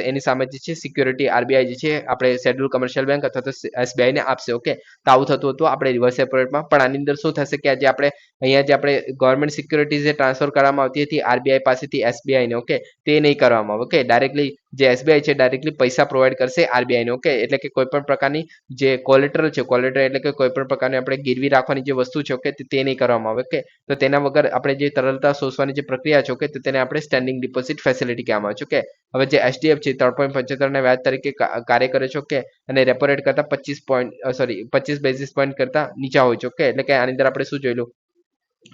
એની સામે જે છે સિક્યોરિટી આરબીઆઈ જે છે આપણે શેડ્યુલ કમર્શિયલ બેંક અથવા તો એસબીઆઈને આપશે. ઓકે, તો આવું થતું હતું આપણે રિવર્સ રેપોરેટમાં. પણ આની અંદર શું થશે કે આજે આપણે અહીંયા જે આપણે ગવર્મેન્ટ સિક્યોરિટી જે ટ્રાન્સફર કરવામાં આવતી હતી આરબીઆઈ પાસેથી એસબીઆઈને, ઓકે, તે નહીં કરવામાં આવે. ઓકે, ડાયરેક્ટલી જે એસબીઆઈ છે ડાયરેક્ટલી પૈસા પ્રોવાઈડ કરશે આરબીઆઈને. ઓકે, એટલે કે કોઈ પણ પ્રકારની જે કોલેટરલ છે, કોલેટરલ એટલે કે કોઈ પણ પ્રકારની આપણે ગીરવી રાખવાની જે વસ્તુ છે, ઓકે, તે નહીં કરવામાં આવે. ઓકે, તો તેના વગર આપણે જે તરલતા શોષવાની જે પ્રક્રિયા છે, ઓકે, તો તેને આપણે સ્ટેન્ડિંગ ડિપોઝિટ ફેસિલિટી કહેવામાં આવે છે. ઓકે, હવે જે એચડીએફ છે 3.75 ના વ્યાજ તરીકે કાર્ય કરે છે. ઓકે, અને રેપો રેટ કરતા 25 બેઝિસ પોઈન્ટ કરતા નીચા હોય છે. ઓકે, એટલે કે આની અંદર આપણે શું જોયેલું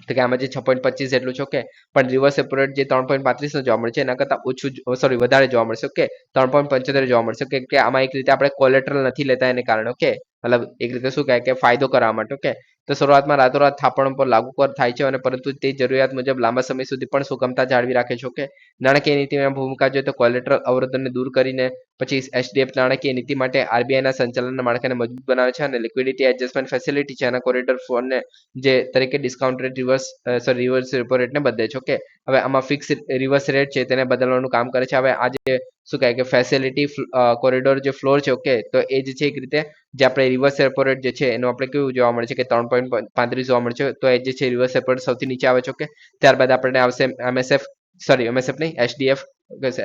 તો કે આમાં જે 6.25 જેટલું છે. ઓકે, પણ રિવર્સ રેપો રેટ જે 3.35 જોવા મળે છે એના કરતા ઓછું વધારે જોવા મળશે. ઓકે, 3.75 જોવા મળશે. કે આમાં એક રીતે આપણે કોલેટરલ નથી લેતા એને કારણે. ઓકે, મતલબ એક રીતે શું કહે કે ફાયદો કરવા માટે. ઓકે, તો શરૂઆતમાં રાતોરાત થાપણો પર લાગુ થાય છે અને પરંતુ તે જરૂરિયાત મુજબ લાંબા સમય સુધી પણ સુગમતા જાળવી રાખે છે. ઓકે, નાણાકીય નીતિમાં ભૂમિકા જોઈએ તો કોલેટરલ અવરોધોને દૂર કરીને પછી એચડીએફ નાણાકીય નીતિ માટે આરબીઆઈના સંચાલનના માળખાને મજબૂત બનાવે છે અને લિક્વિડિટી એડજસ્ટમેન્ટ ફેસિલિટી છે એના કોરિડોર ફોનને જે તરીકે ડિસ્કાઉન્ટ રેટ રિવર્સ રેપો રેટને બદલે છે. ઓકે, હવે આમાં ફિક્સ રિવર્સ રેટ છે તેને બદલવાનું કામ કરે છે. હવે આ જે શું કહે કે ફેસિલિટી કોરિડોર જે ફ્લોર છે. ઓકે, તો એ જ છે એક રીતે જે આપણે રિવર્સ રેપો રેટ જે છે એનું આપણે કેવું જોવા મળે છે કે 3.35 જોવા મળે છે. તો એ જે છે રિવર્સ રેપો રેટ સૌથી નીચે આવે છે. ઓકે, ત્યારબાદ આપણને આવશે એમએસએફ નહીં, એચડીએફ.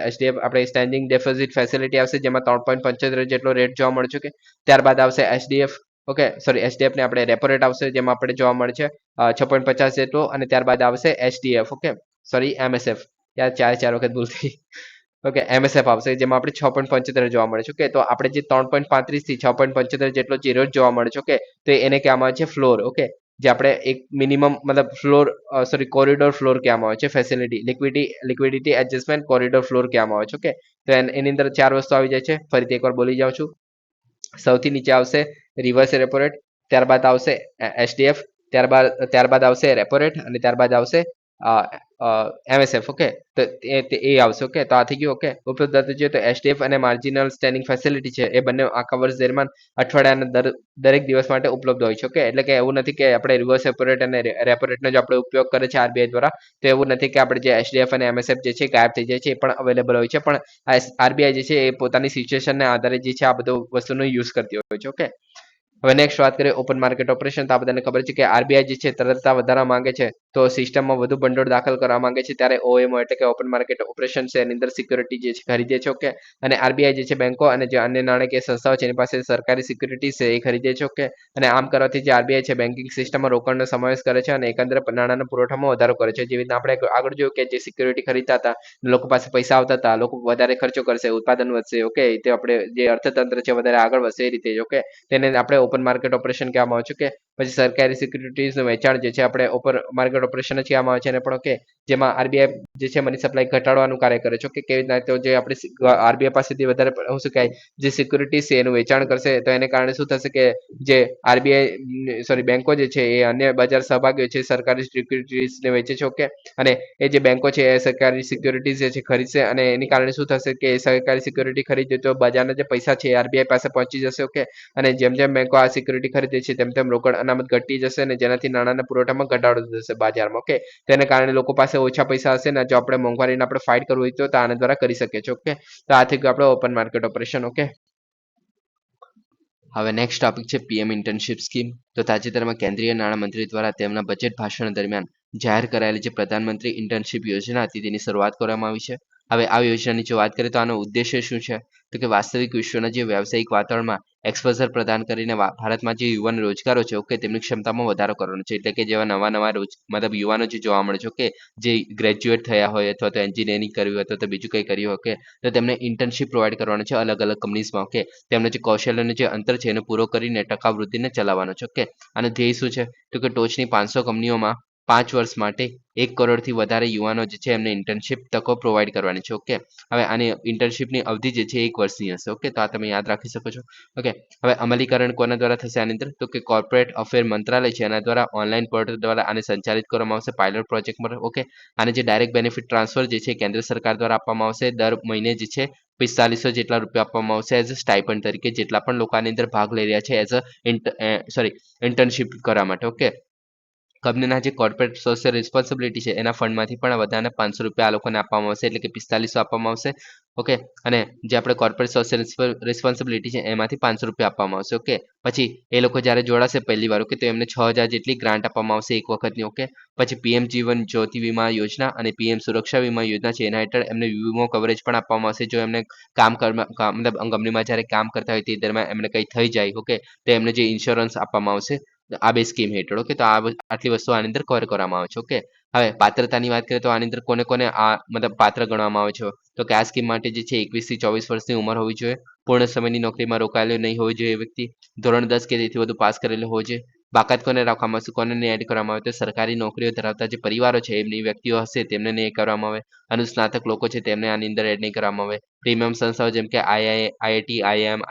એચડીએફ આપણે સ્ટેન્ડિંગ ડિપોઝિટ ફેસિલિટી આવશે જેમાં 3.75 જેટલો રેટ જોવા મળે છે. કે ત્યારબાદ આવશે એચડીએફ. ઓકે, એચડીએફ ને આપણે રેપો રેટ આવશે જેમાં આપણે જોવા મળે છે 6.50 જેટલો અને ત્યારબાદ આવશે એચડીએફ. ઓકે, એમએસએફ, યાર ચાર વખત ભૂલ થઈ. ઓકે, એમએસએફ આવશે જેમાં આપણે 6.75 જોવા મળે છે. ઓકે, તો આપણે જે 3.35 થી 6.75 જેટલો જે રેટ જોવા મળે છે. ઓકે, તો એને કહેવામાં આવે છે ફ્લોર. ઓકે, જે આપણે એક મિનિમમ મતલબ ફ્લોર કોરિડોર ફ્લોર કહેવામાં આવે છે. Facility liquidity adjustment corridor floor કહેવામાં આવે છે. ઓકે, તો એની અંદર 4 વસ્તુ આવી જાય છે. ફરીથી એકવાર બોલી જાઉં છું. સૌથી નીચે આવશે રિવર્સ રેપો રેટ, ત્યારબાદ આવશે એચડીએફ, ત્યારબાદ આવશે રેપો રેટ અને ત્યારબાદ આવશે એમએસએફ. ઓકે, તો એ આવશે. ઓકે, તો આ થઈ ગયું. ઓકે, ઉપલબ્ધતા જોઈએ તો એચડીએફ અને માર્જિનલ સ્ટેન્ડિંગ ફેસિલિટી છે એ બંને આખા વર્ષ દરમિયાન અઠવાડિયાના દરેક દિવસ માટે ઉપલબ્ધ હોય છે. ઓકે, એટલે કે એવું નથી કે આપણે રિવર્સ રેપો રેટ અને રેપો રેટનો જો આપણે ઉપયોગ કરે છે આરબીઆઈ દ્વારા, તો એવું નથી કે આપણે જે એચડીએફ અને એમએસએફ જે છે ગાયબ થઈ જાય છે, એ પણ અવેલેબલ હોય છે. પણ આરબીઆઈ જે છે એ પોતાની સિચ્યુએશનને આધારે જે છે આ બધું વસ્તુનો યુઝ કરતી હોય છે. ઓકે, હવે નેક્સ્ટ વાત કરીએ ઓપન માર્કેટ ઓપરેશન. તો આ બધાને ખબર છે કે આરબીઆઈ જે છે તરલતા વધારવા માંગે છે તો સિસ્ટમમાં વધુ ભંડોળ દાખલ કરવા માંગે છે ત્યારે ઓએમઓ એટલે કે ઓપન માર્કેટ ઓપરેશન છે એની અંદર સિક્યોરિટી જે છે ખરીદે છે. ઓકે, અને આરબીઆઈ જે છે બેંકો અને જે અન્ય નાણાકીય સંસ્થાઓ છે એની પાસે સરકારી સિક્યુરિટી છે એ ખરીદે છે. ઓકે, અને આમ કરવાથી જે આરબીઆઈ છે બેન્કિંગ સિસ્ટમમાં રોકાણનો સમાવેશ કરે છે અને એકંદરે નાણાંના પુરવઠામાં વધારો કરે છે. જેવી રીતે આપણે આગળ જોયું કે જે સિક્યુરિટી ખરીદતા હતા લોકો પાસે પૈસા આવતા હતા, લોકો વધારે ખર્ચો કરશે, ઉત્પાદન વધશે. ઓકે, તે આપણે જે અર્થતંત્ર છે વધારે આગળ વધશે એ રીતે. ઓકે, તેને આપણે ઓપન માર્કેટ ઓપરેશન કહેવામાં આવે છે. કે પછી સરકારી સિક્યુરિટીઝનું વેચાણ જે છે આપણે ઓપન માર્કેટ ઓપરેશન જ કહેવામાં આવે છે. અને પણ ઓકે, જેમાં આરબીઆઈ જે છે મની સપ્લાય ઘટાડવાનું કાર્ય કરે છે. ઓકે, કેવી રીતના તો જે આપણે આરબીઆઈ પાસેથી વધારે શું કહેવાય જે સિક્યુરિટી છે એનું વેચાણ કરશે તો એને કારણે શું થશે કે જે આરબીઆઈ બેંકો જે છે એ અન્ય બજાર સહભાગીઓ છે સરકારી સિક્યુરિટીઝને વેચે છે. ઓકે, અને એ જે બેંકો છે એ સરકારી સિક્યુરિટીઝ જે છે ખરીદશે અને એની કારણે શું થશે કે સરકારી સિક્યુરિટી ખરીદે તો બજારના જે પૈસા છે એ આરબીઆઈ પાસે પહોંચી જશે. ઓકે, અને જેમ જેમ બેંકો આ સિક્યુરિટી ખરીદે છે તેમ તેમ રોકડ અનામત ઘટી જશે અને જેનાથી નાણાંના પુરવઠામાં ઘટાડો થશે બજારમાં. ઓકે, તેને કારણે લોકો પાસે ઓછા પૈસા હશે ને જો આપણે મોંઘવારીને આપણે ફાઇટ કરવું હોય તો આના દ્વારા કરી શકીએ છીએ. ઓકે, તો આ થઈ ગયું આપણે ઓપન માર્કેટ ઓપરેશન. ઓકે, હવે નેક્સ્ટ ટોપિક છે પીએમ ઇન્ટર્નશિપ સ્કીમ. તો તાજેતરમાં કેન્દ્રીય નાણામંત્રી દ્વારા તેમના બજેટ ભાષણ દરમિયાન જાહેર કરાયેલી જે પ્રધાનમંત્રી ઇન્ટર્નશિપ યોજના હતી તેની શરૂઆત કરવામાં આવી છે. હવે આ યોજનાની જો વાત કરીએ તો આનો ઉદ્દેશ્ય શું છે તો કે વાસ્તવિક વિશ્વના જે વ્યાવસાયિક વાતાવરણમાં એક્સપોઝર પ્રદાન કરીને ભારતમાં જે યુવાન રોજગારો છે ઓકે તેમની ક્ષમતામાં વધારો કરવાનો છે. એટલે કે જેવા નવા મતલબ યુવાનો જે જોવા મળે છે ઓકે જે ગ્રેજ્યુએટ થયા હોય અથવા તો એન્જિનિયરિંગ કર્યું હોય અથવા તો બીજું કંઈ કર્યું હોય ઓકે તો તેમને ઇન્ટર્નશિપ પ્રોવાઈડ કરવાનો છે અલગ અલગ કંપનીઝમાં. ઓકે, તેમનો જે કૌશલ્યનો જે અંતર છે એને પૂરો કરીને ટકાઉ વૃદ્ધિને ચલાવવાનો છે. ઓકે, અને ધ્યેય શું છે તો કે ટોચની 500 કંપનીઓમાં 5 વર્ષ માટે 1 કરોડથી વધારે યુવાનો જે છે એમને ઇન્ટર્નશિપ તકો પ્રોવાઈડ કરવાની છે. ઓકે, હવે આની ઇન્ટર્નશિપની અવધિ જે છે 1 વર્ષની હશે. ઓકે, તો આ તમે યાદ રાખી શકો છો. ઓકે, હવે અમલીકરણ કોના દ્વારા થશે આની અંદર તો કે કોર્પોરેટ અફેર મંત્રાલય છે એના દ્વારા ઓનલાઈન પોર્ટલ દ્વારા આને સંચાલિત કરવામાં આવશે પાયલોટ પ્રોજેક્ટમાં. ઓકે, આને જે ડાયરેક્ટ બેનિફિટ ટ્રાન્સફર જે છે કેન્દ્ર સરકાર દ્વારા આપવામાં આવશે. દર મહિને જે છે 4500 જેટલા રૂપિયા આપવામાં આવશે એઝ અ સ્ટાઇપન્ડ તરીકે જેટલા પણ લોકો આની અંદર ભાગ લઈ રહ્યા છે એઝ અ ઇન્ટર્નશિપ કરવા માટે. ઓકે, કંપનીના જે કોર્પોરેટ સોશિયલ રિસ્પોન્સિબિલિટી છે એના ફંડમાંથી પણ વધારાના 500 રૂપિયા આ લોકોને આપવામાં આવશે, એટલે કે 4500 આપવામાં આવશે. ઓકે, અને જે આપણે કોર્પોરેટ સોશિયલ રિસ્પોન્સિબિલિટી છે એમાંથી 500 રૂપિયા આપવામાં આવશે. ઓકે, પછી એ લોકો જ્યારે જોડાશે પહેલી વાર, ઓકે, તો એમને 6000 જેટલી ગ્રાન્ટ આપવામાં આવશે એક વખતની. ઓકે, પછી પીએમ જીવન જ્યોતિ વીમા યોજના અને પીએમ સુરક્ષા વીમા યોજના છે એના હેઠળ એમને વીમો કવરેજ પણ આપવામાં આવશે. જો એમને મતલબ કંપનીમાં જ્યારે કામ કરતા હોય તે દરમિયાન એમને કંઈ થઈ જાય, ઓકે, તો એમને જે ઇન્સ્યોરન્સ આપવામાં આવશે આ બે સ્કીમ હેઠળ. ઓકે, તો આટલી વસ્તુ આની અંદર કવર કરવામાં આવે છે. ઓકે, હવે પાત્રતાની વાત કરીએ તો આની અંદર કોને કોને આ મતલબ પાત્ર ગણવામાં આવે છે, તો કે આ સ્કીમ માટે જે છે 21 થી 24 વર્ષની ઉંમર હોવી જોઈએ, પૂર્ણ સમયની નોકરીમાં રોકાયેલો નહીં હોવી જોઈએ વ્યક્તિ, ધોરણ 10 કે તેથી વધુ પાસ કરેલો હોવો જોઈએ. બાકાત કોને રાખવામાં આવશે, કોને નહીં એડ કરવામાં આવે, તો સરકારી નોકરીઓ ધરાવતા જે પરિવારો છે એમની વ્યક્તિઓ હશે તેમને નહીં કરવામાં આવે. અનુસ્નાતક લોકો છે તેમને આની અંદર એડ નહીં કરવામાં આવે. પ્રીમિયમ સંસ્થાઓ જેમ કે આઈઆઈટી, આઈઆઈએમ,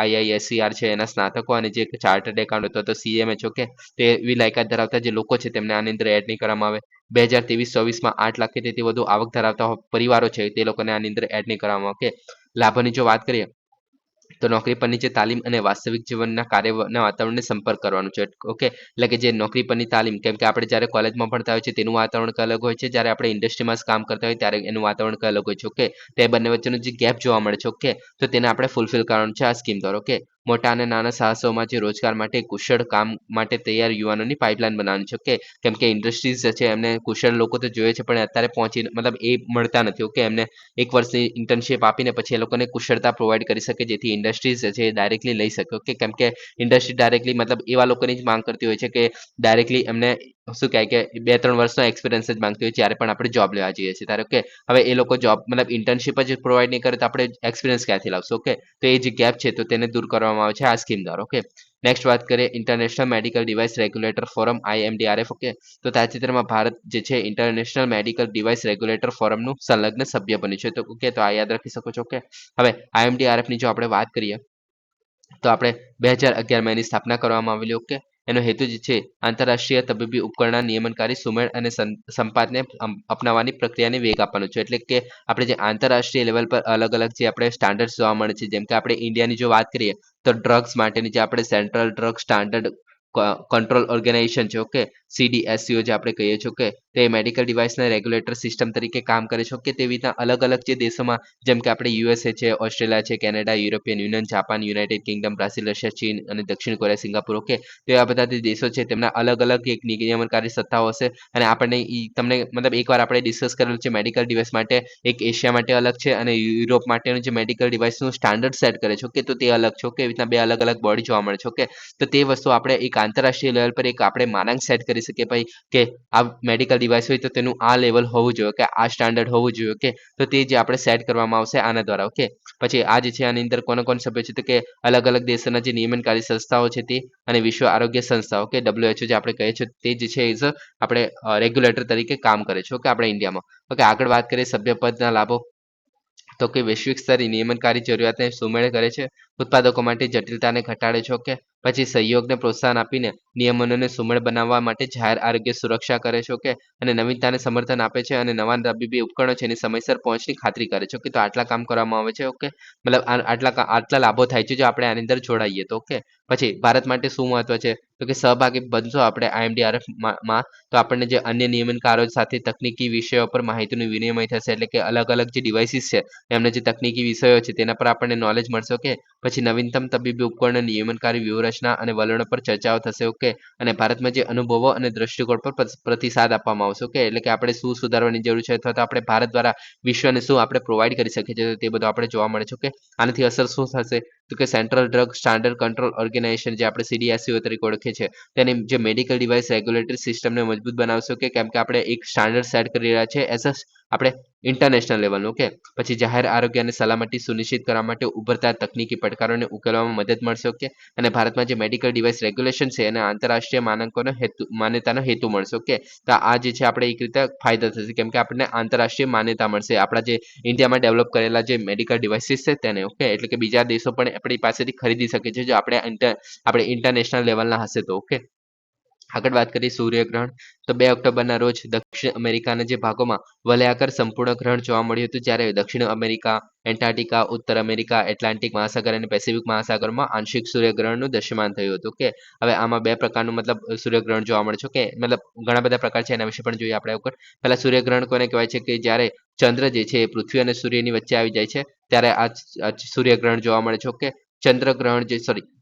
આઈઆઈએસસીઆર છે એના સ્નાતકો અને જે ચાર્ટર્ડ એકાઉન્ટ અથવા તો સીએમએચ, ઓકે, તે એવી લાયકાત ધરાવતા જે લોકો છે તેમને આની અંદર એડ નહીં કરવામાં આવે. 2023-24માં 8 લાખ કે તેથી વધુ આવક ધરાવતા પરિવારો છે તે લોકોને આની અંદર એડ નહીં કરવામાં આવે. ઓકે, લાભોની જો વાત કરીએ તો નોકરી પરની જે તાલીમ અને વાસ્તવિક જીવનના કાર્યના વાતાવરણને સંપર્ક કરવાનું છે. ઓકે, એટલે કે જે નોકરી પરની તાલીમ, કેમ કે આપણે જ્યારે કોલેજમાં ભણતા હોય છે તેનું વાતાવરણ કંઈ અલગ હોય છે, જ્યારે આપણે ઇન્ડસ્ટ્રીમાં કામ કરતા હોય ત્યારે એનું વાતાવરણ કંઈ અલગ હોય છે. ઓકે, તે બંને વચ્ચેનો જે ગેપ જોવા મળે છે, ઓકે, તો તેને આપણે ફૂલફિલ કરવાનું છે આ સ્કીમ દ્વારા. ઓકે, મોટા અને નાના સાહસોમાં જે રોજગાર માટે કુશળ કામ માટે તૈયાર યુવાનોની પાઇપલાઇન બનાવવાની છે. ઓકે, કેમ કે ઇન્ડસ્ટ્રીઝ છે એમને કુશળ લોકો તો જોઈએ છે પણ અત્યારે પહોંચી મતલબ એ મળતા નથી. ઓકે, એમને એક વર્ષની ઇન્ટર્નશીપ આપીને પછી એ લોકોને કુશળતા પ્રોવાઈડ કરી શકે જેથી ઇન્ડસ્ટ્રીઝ છે એ ડાયરેક્ટલી લઈ શકે. ઓકે, કેમ કે ઇન્ડસ્ટ્રી ડાયરેક્ટલી મતલબ એવા લોકોની જ માંગ કરતી હોય છે કે ડાયરેક્ટલી એમને શું કહે કે 2-3 વર્ષનો એક્સપિરિયન્સ જ માંગતી હોય જ્યારે પણ આપણે જોબ લેવા જઈએ છીએ ત્યારે. ઓકે, હવે એ લોકો જોબ મતલબ ઇન્ટર્નશીપ જ પ્રોવાઈડ નહીં કરે તો આપણે એક્સપિરિયન્સ ક્યાંથી લાવશું. ઓકે, તો એ જે ગેપ છે તો તેને દૂર કરવામાં આવે છે આ સ્કીમ દ્વારા. ઓકે, નેક્સ્ટ વાત કરીએ international medical device regulator forum IMDRF. Okay, તો તાજેતરમાં ભારત જે છે ઇન્ટરનેશનલ મેડિકલ ડિવાઇસ રેગ્યુલેટર ફોરમનું સંલગ્ન સભ્ય બન્યું છે. તો ઓકે, તો આ યાદ રાખી શકો છો. ઓકે, હવે IMDRF ની જો આપણે વાત કરીએ તો આપણે 2011માં એની સ્થાપના કરવામાં આવેલી. ઓકે, એનો હેતુ જે છે આંતરરાષ્ટ્રીય તબીબી ઉપકરણના નિયમનકારી સુમેળ અને સંપાદને અપનાવવાની પ્રક્રિયાને વેગ આપવાનો છે. એટલે કે આપણે જે આંતરરાષ્ટ્રીય લેવલ પર અલગ અલગ જે આપણે સ્ટાન્ડર્ડ જોવા મળે છે, જેમ કે આપણે ઇન્ડિયાની જો વાત કરીએ તો ડ્રગ્સ માટેની જે આપણે central drug standard control organisation છે. ઓકે, CDSCO જે આપણે કહીએ છીએ. ઓકે, તે મેડિકલ ડિવાઇસના રેગ્યુલેટર સિસ્ટમ તરીકે કામ કરે છે. ઓકે, તેવી રીતના અલગ અલગ જે દેશોમાં જેમ કે આપણે USA છે, ઓસ્ટ્રેલિયા છે, Canada, European union, Japan, United Kingdom, Brazil, Russia, ચીન અને દક્ષિણ કોરિયા, સિંગાપુર. ઓકે, તો આ બધા જે દેશો છે તેમના અલગ અલગ એક નિયમનકારી સત્તાઓ હશે અને આપણને તમને મતલબ એકવાર આપણે ડિસ્કસ કરેલું છે મેડિકલ ડિવાઇસ માટે એક એશિયા માટે અલગ છે અને યુરોપ માટેનું જે મેડિકલ ડિવાઇસનું સ્ટાન્ડર્ડ સેટ કરે છે. ઓકે, તો તે અલગ છે. ઓકે, એવી રીતના બે અલગ અલગ બોડી જોવા મળે છે. ઓકે, તો તે વસ્તુ આપણે એક આંતરરાષ્ટ્રીય લેવલ પર એક આપણે માનાંક સેટ કરી શકીએ ભાઈ કે આ મેડિકલ ડિવાઇસ હોય તો તેનું આ લેવલ હોવું જોઈએ, કે આ સ્ટાન્ડર્ડ હોવું જોઈએ. ઓકે, તો તે જે આપણે સેટ કરવામાં આવશે આના દ્વારા. ઓકે, પછી આ જે છે આની અંદર કોણ કોણ સભ્ય છે તો કે અલગ અલગ દેશોના જે નિયમનકારી સંસ્થાઓ છે તે અને વિશ્વ આરોગ્ય સંસ્થા. ઓકે, WHO જે આપણે કહીએ છીએ તે જે છે આપણે રેગ્યુલેટર તરીકે કામ કરે છે. ઓકે, આપણે ઇન્ડિયામાં. ઓકે, આગળ વાત કરીએ સભ્યપદના લાભો તો કે વૈશ્વિક સ્તરે નિયમનકારી જરૂરિયાતને સુમેળ કરે છે, ઉત્પાદકો માટે જટિલતાને ઘટાડે છે. ઓકે, પછી સહયોગને પ્રોત્સાહન આપીને નિયમનોને સુમેળ બનાવવા માટે જાહેર આરોગ્ય સુરક્ષા કરે છે. ઓકે, અને નવીનતાને સમર્થન આપે છે અને નવા તબીબી ઉપકરણો છે એની સમયસર પહોંચની ખાતરી કરે છે. ઓકે, તો આટલા કામ કરવામાં આવે છે. ઓકે, મતલબ આટલા લાભો થાય છે જો આપણે આની અંદર જોડાઈએ તો. ઓકે, પછી ભારત માટે શું મહત્વ છે તો કે સહભાગી બનશો આપણે IMDRF માં તો આપણને જે અન્ય નિયમનકારો સાથે તકનીકી વિષયો પર માહિતીનું વિનિમય થશે. એટલે કે અલગ અલગ જે ડિવાઇસીસ છે એમને જે તકનીકી વિષયો છે તેના પર આપણને નોલેજ મળશે. ઓકે, પછી નવીનતમ તબીબી ઉપકરણ નિયમનકારી વ્યૂહરચના અને વલણો પર ચર્ચાઓ થશે. ઓકે, અને ભારતમાં જે અનુભવો અને દ્રષ્ટિકોણ પર પ્રતિસાદ આપવામાં આવશે. ઓકે, એટલે કે આપણે શું સુધારવાની જરૂર છે અથવા તો આપણે ભારત દ્વારા વિશ્વને શું આપણે પ્રોવાઈડ કરી શકીએ છીએ તે બધું આપણે જોવા મળે છે. ઓકે, આનાથી અસર શું થશે તો કે central drug standard control organisation જે આપણે CDSCO તરીકે ઓળખીએ છીએ તેની જે મેડિકલ ડિવાઇસ રેગ્યુલેટરી સિસ્ટમને મજબૂત બનાવશે. ઓકે, કેમ કે આપણે એક સ્ટાન્ડર્ડ સેટ કરી રહ્યા છે એઝ આપણે ઇન્ટરનેશનલ લેવલનું. ઓકે, પછી જાહેર આરોગ્ય અને સલામતી સુનિશ્ચિત કરવા માટે ઉભરતા તકનીકી પડકારોને ઉકેલવામાં મદદ મળશે. ઓકે, અને ભારતમાં જે મેડિકલ ડિવાઇસ રેગ્યુલેશન છે અને આંતરરાષ્ટ્રીય માન્યતાનો હેતુ મળશે. ઓકે, તો આ જે છે આપણે એક રીતે ફાયદો થશે કેમ કે આપણને આંતરરાષ્ટ્રીય માન્યતા મળશે આપણા જે ઇન્ડિયામાં ડેવલપ કરેલા જે મેડિકલ ડિવાઇસીસ છે તેને. ઓકે, એટલે કે બીજા દેશો પણ આપણી પાસેથી ખરીદી શકે છે જો આપણે ઇન્ટરનેશનલ લેવલના હશે તો. ઓકે, આગળ વાત કરીએ સૂર્યગ્રહણ. તો 2 ઓક્ટોબરના રોજ દક્ષિણ અમેરિકાના જે ભાગોમાં વલયાકાર સંપૂર્ણ ગ્રહણ જોવા મળ્યું હતું. જ્યારે દક્ષિણ અમેરિકા, એન્ટાર્કટિકા, ઉત્તર અમેરિકા, એટલાન્ટિક મહાસાગર અને પેસિફિક મહાસાગરમાં આંશિક સૂર્યગ્રહણનું દૃશ્યમાન થયું હતું. ઓકે. હવે આમાં 2 પ્રકારનું મતલબ સૂર્યગ્રહણ જોવા મળે છે. ઓકે. મતલબ ઘણા બધા પ્રકાર છે, એના વિશે પણ જોઈએ આપણે ઉપર. પહેલા સૂર્યગ્રહણ કોને કહેવાય છે કે જ્યારે ચંદ્ર જે છે એ પૃથ્વી અને સૂર્યની વચ્ચે આવી જાય છે, ત્યારે આ સૂર્યગ્રહણ જોવા મળે છે. ઓકે.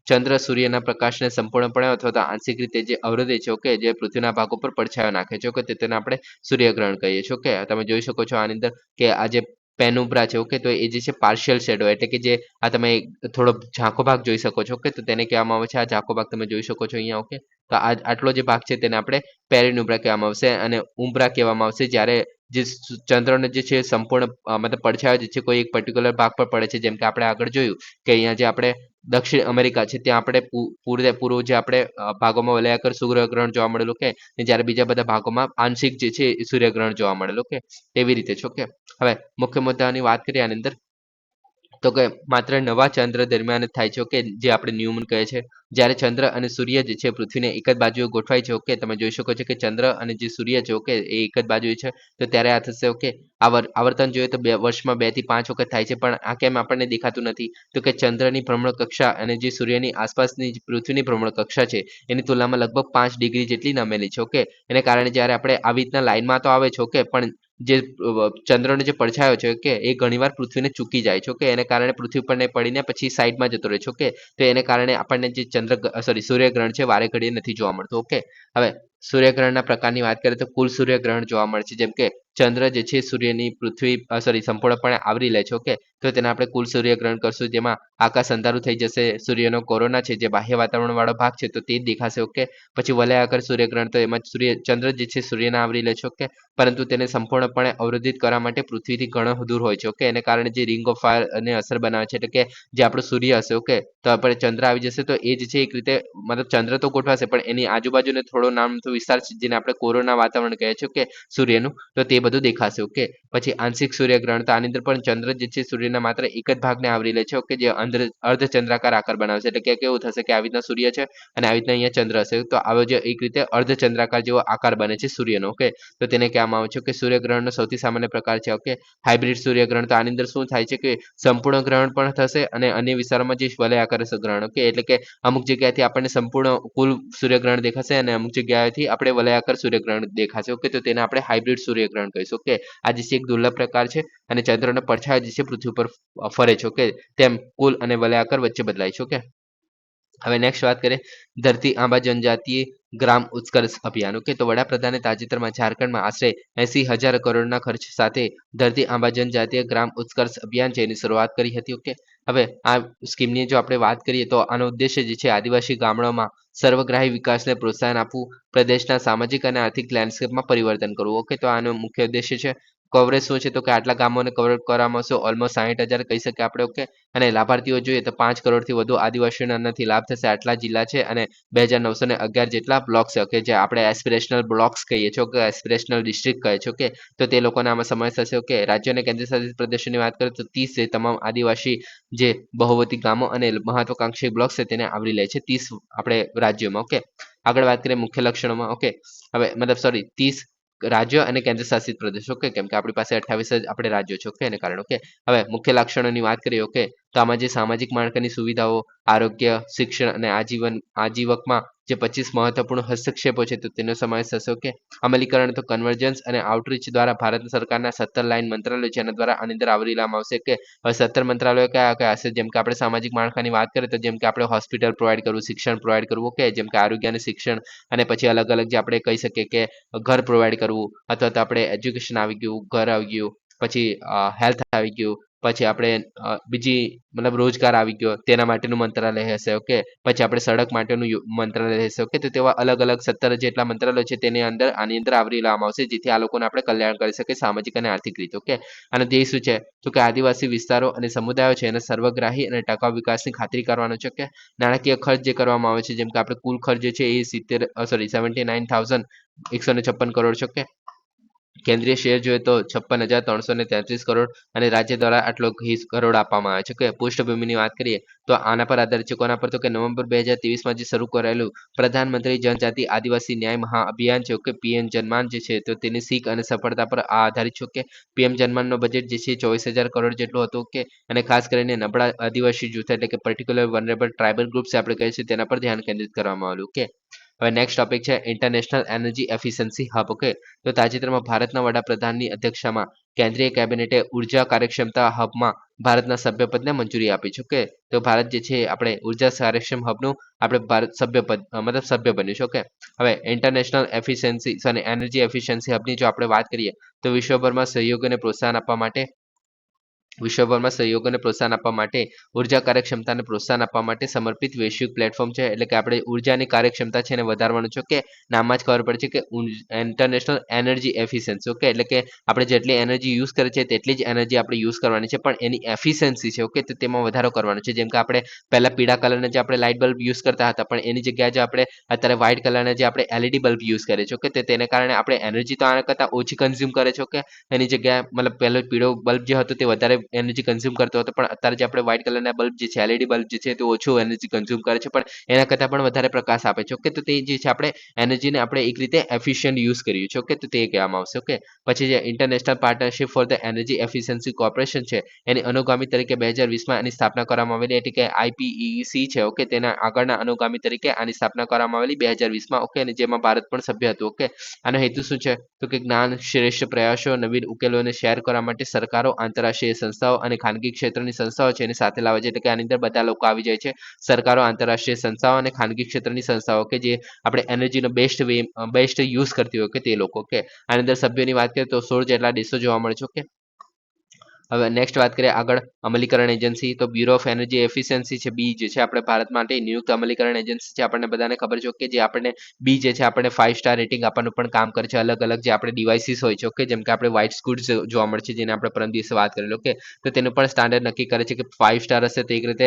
ચંદ્ર સૂર્યના પ્રકાશને સંપૂર્ણપણે અથવા તો આંશિક રીતે જે અવરોધે છે. ઓકે. જે પૃથ્વીના ભાગ ઉપર પડછાયો નાખે છે. ઓકે. તેને આપણે સૂર્યગ્રહણ કહીએ છીએ. ઓકે. તમે જોઈ શકો છો આની અંદર કે આ જે પેનુબ્રા છે. ઓકે. તો એ જે છે પાર્શિયલ શેડો એટલે કે જે આ તમે થોડો ઝાંખો ભાગ જોઈ શકો છો. ઓકે. તો તેને કહેવામાં આવે છે આ ઝાંખો ભાગ તમે જોઈ શકો છો અહીંયા. ઓકે. તો આટલો જે ભાગ છે તેને આપણે પેરિનુબ્રા કહેવામાં આવશે અને ઉમ્બ્રા કહેવામાં આવશે જ્યારે જે ચંદ્રનો જે છે સંપૂર્ણ મતલબ પડછાયો જે છે કોઈ એક પર્ટિક્યુલર ભાગ પર પડે છે. જેમ કે આપણે આગળ જોયું કે અહીંયા જે આપણે દક્ષિણ અમેરિકા છે ત્યાં આપણે પૂરેપૂરું જે આપણે ભાગોમાં વલયાકાર સૂર્યગ્રહણ જોવા મળેલું. કે જ્યારે બીજા બધા ભાગોમાં આંશિક જે છે એ સૂર્યગ્રહણ જોવા મળેલું. કે એવી રીતે છે. ઓકે. હવે મુખ્ય મુદ્દાની વાત કરીએ આની અંદર, તો કે માત્ર નવા ચંદ્ર દરમિયાન જ થાય છે. ઓકે. જે આપણે ન્યુમન કહે છે. જ્યારે ચંદ્ર અને સૂર્ય જે છે પૃથ્વીને એક જ બાજુએ ગોઠવાય છે. ઓકે. તમે જોઈ શકો છો કે ચંદ્ર અને જે સૂર્ય છે. ઓકે. એ એક જ બાજુએ છે. તો ત્યારે આ થશે. ઓકે. આવર્તન જોઈએ તો વર્ષમાં 2 થી 5 વખત થાય છે, પણ આ કેમ આપણને દેખાતું નથી? તો કે ચંદ્રની ભ્રમણકક્ષા અને જે સૂર્યની આસપાસની જે પૃથ્વીની ભ્રમણકક્ષા છે એની તુલનામાં લગભગ 5 ડિગ્રી જેટલી નમેલી છે. ઓકે. એને કારણે જ્યારે આપણે આવી રીતના લાઈનમાં તો આવે છે. ઓકે. પણ જે ચંદ્રનો જે પડછાયો છે કે એ ઘણીવાર પૃથ્વીને ચૂકી જાય છે. ઓકે. એને કારણે પૃથ્વી પર નહીં પડીને પછી સાઈડમાં જતો રહે છે. ઓકે. તો એને કારણે આપણને જે સૂર્યગ્રહણ છે વારે ઘડીએ નથી જોવા મળતું. ઓકે. હવે સૂર્યગ્રહણના પ્રકારની વાત કરીએ તો કુલ સૂર્યગ્રહણ જોવા મળે છે. જેમ કે ચંદ્ર જે છે સૂર્યની સંપૂર્ણપણે આવરી લે છે. ઓકે. તો તેને આપણે કુલ સૂર્યગ્રહણ કરશું, જેમાં આકાશ અંધારું થઈ જશે. સૂર્યનો કોરોના છે જે બાહ્ય વાતાવરણ વાળો ભાગ છે તો તે જ દેખાશે. ઓકે. પછી વલયાકાર સૂર્યગ્રહણ, તો એમાં ચંદ્ર જે છે સૂર્યને આવરી લે છે. ઓકે. પરંતુ તેને સંપૂર્ણપણે અવરોધિત કરવા માટે પૃથ્વીથી ઘણો દૂર હોય છે. ઓકે. એને કારણે જે રિંગ ઓફ ફાયર અને અસર બનાવે છે એટલે કે જે આપણો સૂર્ય હશે. ઓકે. તો આપણે ચંદ્ર આવી જશે તો એ જ છે એક રીતે મતલબ ચંદ્ર તો ગોઠવાશે પણ એની આજુબાજુને થોડો નામનો વિસ્તાર છે જેને આપણે કોરોના વાતાવરણ કહે છે. ઓકે. સૂર્યનું, તો તે બધું દેખાશે. ઓકે. પછી આંશિક સૂર્યગ્રહણ, તો આની અંદર પણ ચંદ્ર જે છે સૂર્યના માત્ર એક જ ભાગને આવરી લે છે. ઓકે. જે અર્ધચંદ્રાકાર આકાર બનાવે છે એટલે કે કેવું થશે કે આવી રીતના સૂર્ય છે અને આવી રીતના અહીંયા ચંદ્ર હશે તો આવો જે એક રીતે અર્ધચંદ્રાકાર જેવો આકાર બને છે સૂર્યનો. ઓકે. તો તેને કહેવામાં આવે છે કે સૂર્યગ્રહણનો સૌથી સામાન્ય પ્રકાર છે. ઓકે. હાઇબ્રિડ સૂર્યગ્રહણ, તો આની અંદર શું થાય છે કે સંપૂર્ણ ગ્રહણ પણ થશે અને અન્ય વિસ્તારોમાં જે વલયાકાર ગ્રહણ. ઓકે. એટલે કે અમુક જગ્યાએથી આપણને સંપૂર્ણ કુલ સૂર્યગ્રહણ દેખાશે અને અમુક જગ્યાએથી આપણે વલયાકાર સૂર્યગ્રહણ દેખાશે. ઓકે. તો તેને આપણે હાઇબ્રિડ સૂર્યગ્રહણ કહીશું. ઓકે. આ જે છે એક દુર્લભ પ્રકાર છે અને ચંદ્રનો પડછાયો જે છે પૃથ્વી પર ફરે છે. ઓકે. તેમ કુલ અને વલયાકાર વચ્ચે બદલાય છે. ઓકે. હવે નેક્સ્ટ વાત કરીએ ધરતી આંબા જનજાતીય ગ્રામ ઉત્કર્ષ અભિયાન. ઓકે. તો વડાપ્રધાને તાજેતરમાં ઝારખંડમાં આશરે 80,000 કરોડના ખર્ચ સાથે ધરતી આંબા જનજાતીય ગ્રામ ઉત્કર્ષ અભિયાન છે એની શરૂઆત કરી હતી. ઓકે. હવે આ સ્કીમની જો આપણે વાત કરીએ તો આનો ઉદ્દેશ્ય જે છે આદિવાસી ગામડાઓમાં સર્વગ્રાહી વિકાસને પ્રોત્સાહન આપવું, પ્રદેશના સામાજિક અને આર્થિક લેન્ડસ્કેપમાં પરિવર્તન કરવું. ઓકે. તો આનો મુખ્ય ઉદ્દેશ્ય છે. કવરેજ શું છે તો કે આટલા ગામોને કવર કરવામાં આવશે, ઓલમોસ્ટ 60,000 કહી શકીએ આપણે. ઓકે. અને લાભાર્થીઓ જોઈએ તો 5 કરોડથી વધુ આદિવાસીઓને આનાથી લાભ થશે. આટલા જિલ્લા છે અને 2,911 જેટલા બ્લોક છે. ઓકે. જે આપણે એસ્પિરેશનલ બ્લોક્સ કહીએ છીએ. ઓકે. એસ્પિરેશનલ ડિસ્ટ્રિક્ટ કહે છે. ઓકે. તો તે લોકોને આમાં સમાવેશ થશે. ઓકે. રાજ્યો અને કેન્દ્રશાસિત પ્રદેશોની વાત કરીએ તો 30 જે તમામ આદિવાસી જે બહુમતી ગામો અને મહત્વાકાંક્ષી બ્લોક છે તેને આવરી લે છે 30 આપણે રાજ્યોમાં. ઓકે. આગળ વાત કરીએ મુખ્ય લક્ષણોમાં. ઓકે. હવે 30 રાજ્યો અને કેન્દ્રશાસિત પ્રદેશો. ઓકે. કેમ કે આપણી પાસે 28 જ આપણે રાજ્યો છે. ઓકે. એને કારણે. ઓકે. હવે મુખ્ય લક્ષણોની વાત કરીએ. ઓકે. તો આમાં જે સામાજિક માળખાની સુવિધાઓ, આરોગ્ય, શિક્ષણ અને આજીવકમાં જે 25 મહત્વપૂર્ણ હસ્તક્ષેપો છે તો તેનો સમાવેશ થશે. ઓકે. અમલીકરણ તો કન્વર્જન્સ અને આઉટરીચ દ્વારા ભારત સરકારના 17 લાઇન મંત્રાલયો છે એના દ્વારા આની અંદર આવરી લેવામાં આવશે. કે હવે 17 મંત્રાલયો કયા કયા હશે? જેમ કે આપણે સામાજિક માળખાની વાત કરીએ તો જેમ કે આપણે હોસ્પિટલ પ્રોવાઈડ કરવું, શિક્ષણ પ્રોવાઈડ કરવું. ઓકે. જેમ કે આરોગ્ય અને શિક્ષણ, અને પછી અલગ અલગ જે આપણે કહી શકીએ કે ઘર પ્રોવાઈડ કરવું, અથવા તો આપણે એજ્યુકેશન આવી ગયું, ઘર આવી ગયું, પછી હેલ્થ આવી ગયું, પછી આપણે બીજી મતલબ રોજગાર આવી ગયો તેના માટેનું મંત્રાલય હશે. ઓકે. પછી આપણે સડક માટેનું મંત્રાલય હશે. ઓકે. તો તેવા અલગ અલગ 17 જેટલા મંત્રાલયો છે તેની અંદર આની અંદર આવરી લેવામાં આવશે જેથી આ લોકોને આપણે કલ્યાણ કરી શકીએ સામાજિક અને આર્થિક રીતે. ઓકે. અને ધ્યેય શું છે તો કે આદિવાસી વિસ્તારો અને સમુદાયો છે એના સર્વગ્રાહી અને ટકાઉ વિકાસની ખાતરી કરવાનો છે. કે નાણાકીય ખર્ચ જે કરવામાં આવે છે જેમ કે આપણે કુલ ખર્ચ જે છે એ 79,156 કરોડ છે. ઓકે. કેન્દ્રીય શેર જોઈએ તો 56,333 કરોડ અને રાજ્ય દ્વારા આટલો 20 કરોડ આપવામાં આવે છે. કે પૃષ્ઠભૂમિની વાત કરીએ તો આના પર આધારિત છે. કોના પર? તો કે નવેમ્બર 2023માં જે શરૂ કરાયેલું પ્રધાનમંત્રી જનજાતિ આદિવાસી ન્યાય મહાઅભિયાન છે. કે પીએમ જનમાન જે છે તો તેની શીખ અને સફળતા પર આધારિત છે. કે પીએમ જનમાનનો બજેટ જે છે 24,000 કરોડ જેટલું હતું. કે અને ખાસ કરીને નબળા આદિવાસી જૂથ એટલે કે પર્ટિક્યુલર વનરેબલ ટ્રાઇબલ ગ્રુપ્સ આપણે કહીએ છીએ તેના પર ધ્યાન કેન્દ્રિત કરવામાં આવ્યું. ઓકે, હવે નેક્સ્ટ ટોપિક છે international energy efficiency hub. Okay, તો તાજેતરમાં ભારતના વડાપ્રધાનની અધ્યક્ષતામાં કેન્દ્રીય કેબિનેટે ઉર્જા કાર્યક્ષમતા હબમાં ભારતના સભ્યપદને મંજૂરી આપી છે. ઓકે, તો ભારત જે છે આપણે ઉર્જા કાર્યક્ષમ હબનું આપણે ભારત સભ્યપદ મતલબ સભ્ય બન્યું છે. ઓકે, હવે ઇન્ટરનેશનલ એફિશિયન્સી અને એનર્જી એફિશિયન્સી હબની જો આપણે વાત કરીએ તો વિશ્વભરમાં સહયોગોને પ્રોત્સાહન આપવા માટે ઉર્જા કાર્યક્ષમતાને પ્રોત્સાહન આપવા માટે સમર્પિત વૈશ્વિક પ્લેટફોર્મ છે. એટલે કે આપણે ઉર્જાની કાર્યક્ષમતા છે એને વધારવાનું છે. કે નામમાં જ ખબર પડે છે કે ઇન્ટરનેશનલ એનર્જી એફિશિયન્સી. ઓકે, એટલે કે આપણે જેટલી એનર્જી યુઝ કરીએ છીએ તેટલી જ એનર્જી આપણે યુઝ કરવાની છે, પણ એની એફિશિયન્સી છે ઓકે તો તેમાં વધારો કરવાનો છે. જેમ કે આપણે પહેલા પીળા કલરના જે આપણે લાઇટ બલ્બ યુઝ કરતા હતા, પણ એની જગ્યાએ જો આપણે અત્યારે વ્હાઇટ કલરના જે આપણે એલઈડી બલ્બ યુઝ કરીએ છીએ. ઓકે, તો તેને કારણે આપણે એનર્જી તો આના કરતાં ઓછી કન્ઝ્યુમ કરે છે. ઓકે, એની જગ્યાએ મતલબ પહેલો પીળો બલ્બ જે હતો તે વધારે એનર્જી કન્ઝ્યુમ કરતો હતો, પણ અત્યારે જે આપણે વ્હાઇટ કલરના બલ્બ જે છે એલઈડી બલ્બ જે છે તે ઓછું એનર્જી કન્ઝ્યુમ કરે છે, પણ એના કરતાં પણ વધારે પ્રકાશ આપે છે. ઓકે, તો તે જે છે આપણે એનર્જીને આપણે એક રીતે એફિશિયન્ટ યુઝ કરીએ છીએ. ઓકે, તો તે કહેવામાં આવશે. ઓકે, પછી જે international partnership for the energy efficiency corporation છે એની અનુગામી તરીકે 2020માં એની સ્થાપના કરવામાં આવેલી, એટલે કે આઈપીઈસી છે. ઓકે, તેના આગળના અનુગામી તરીકે આની સ્થાપના કરવામાં આવેલી 2020માં. ઓકે, અને જેમાં ભારત પણ સભ્ય હતું. ઓકે, આનો હેતુ શું છે? તો કે જ્ઞાન શ્રેષ્ઠ પ્રયાસો નવીન ઉકેલોને શેર કરવા માટે સરકારો, આંતરરાષ્ટ્રીય સંસ્થાઓ અને ખાનગી ક્ષેત્રની સંસ્થાઓ છે એને સાથે લાવે છે. એટલે કે આની અંદર બધા લોકો આવી જાય છે, સરકારો, આંતરરાષ્ટ્રીય સંસ્થાઓ અને ખાનગી ક્ષેત્રની સંસ્થાઓ કે જે આપણે એનર્જીનો બેસ્ટ યુઝ કરતી હોય કે તે લોકો. ઓકે, આની અંદર સભ્યોની વાત કરીએ તો 16 જેટલા દેશો જોવા મળે છે. ઓકે, હવે નેક્સ્ટ વાત કરીએ આગળ અમલીકરણ એજન્સી. તો બ્યુરો ઓફ એનર્જી એફિશિયન્સી છે બી જે છે આપણે ભારત માટે નિયુક્ત અમલીકરણ એજન્સી છે. આપણને બધાને ખબર છે કે જે આપણને બી જે છે આપણને 5 સ્ટાર રેટિંગ આપવાનું પણ કામ કરે છે. અલગ અલગ જે આપણે ડિવાઇસીસ હોય છે. ઓકે, જેમ કે આપણે વ્હાઇટ સ્કૂટ્સ જોવા મળે છે જેને આપણે પરમ દિવસે વાત કરેલી. ઓકે, તો તેનું પણ સ્ટાન્ડર્ડ નક્કી કરે છે કે 5 સ્ટાર હશે તો એક રીતે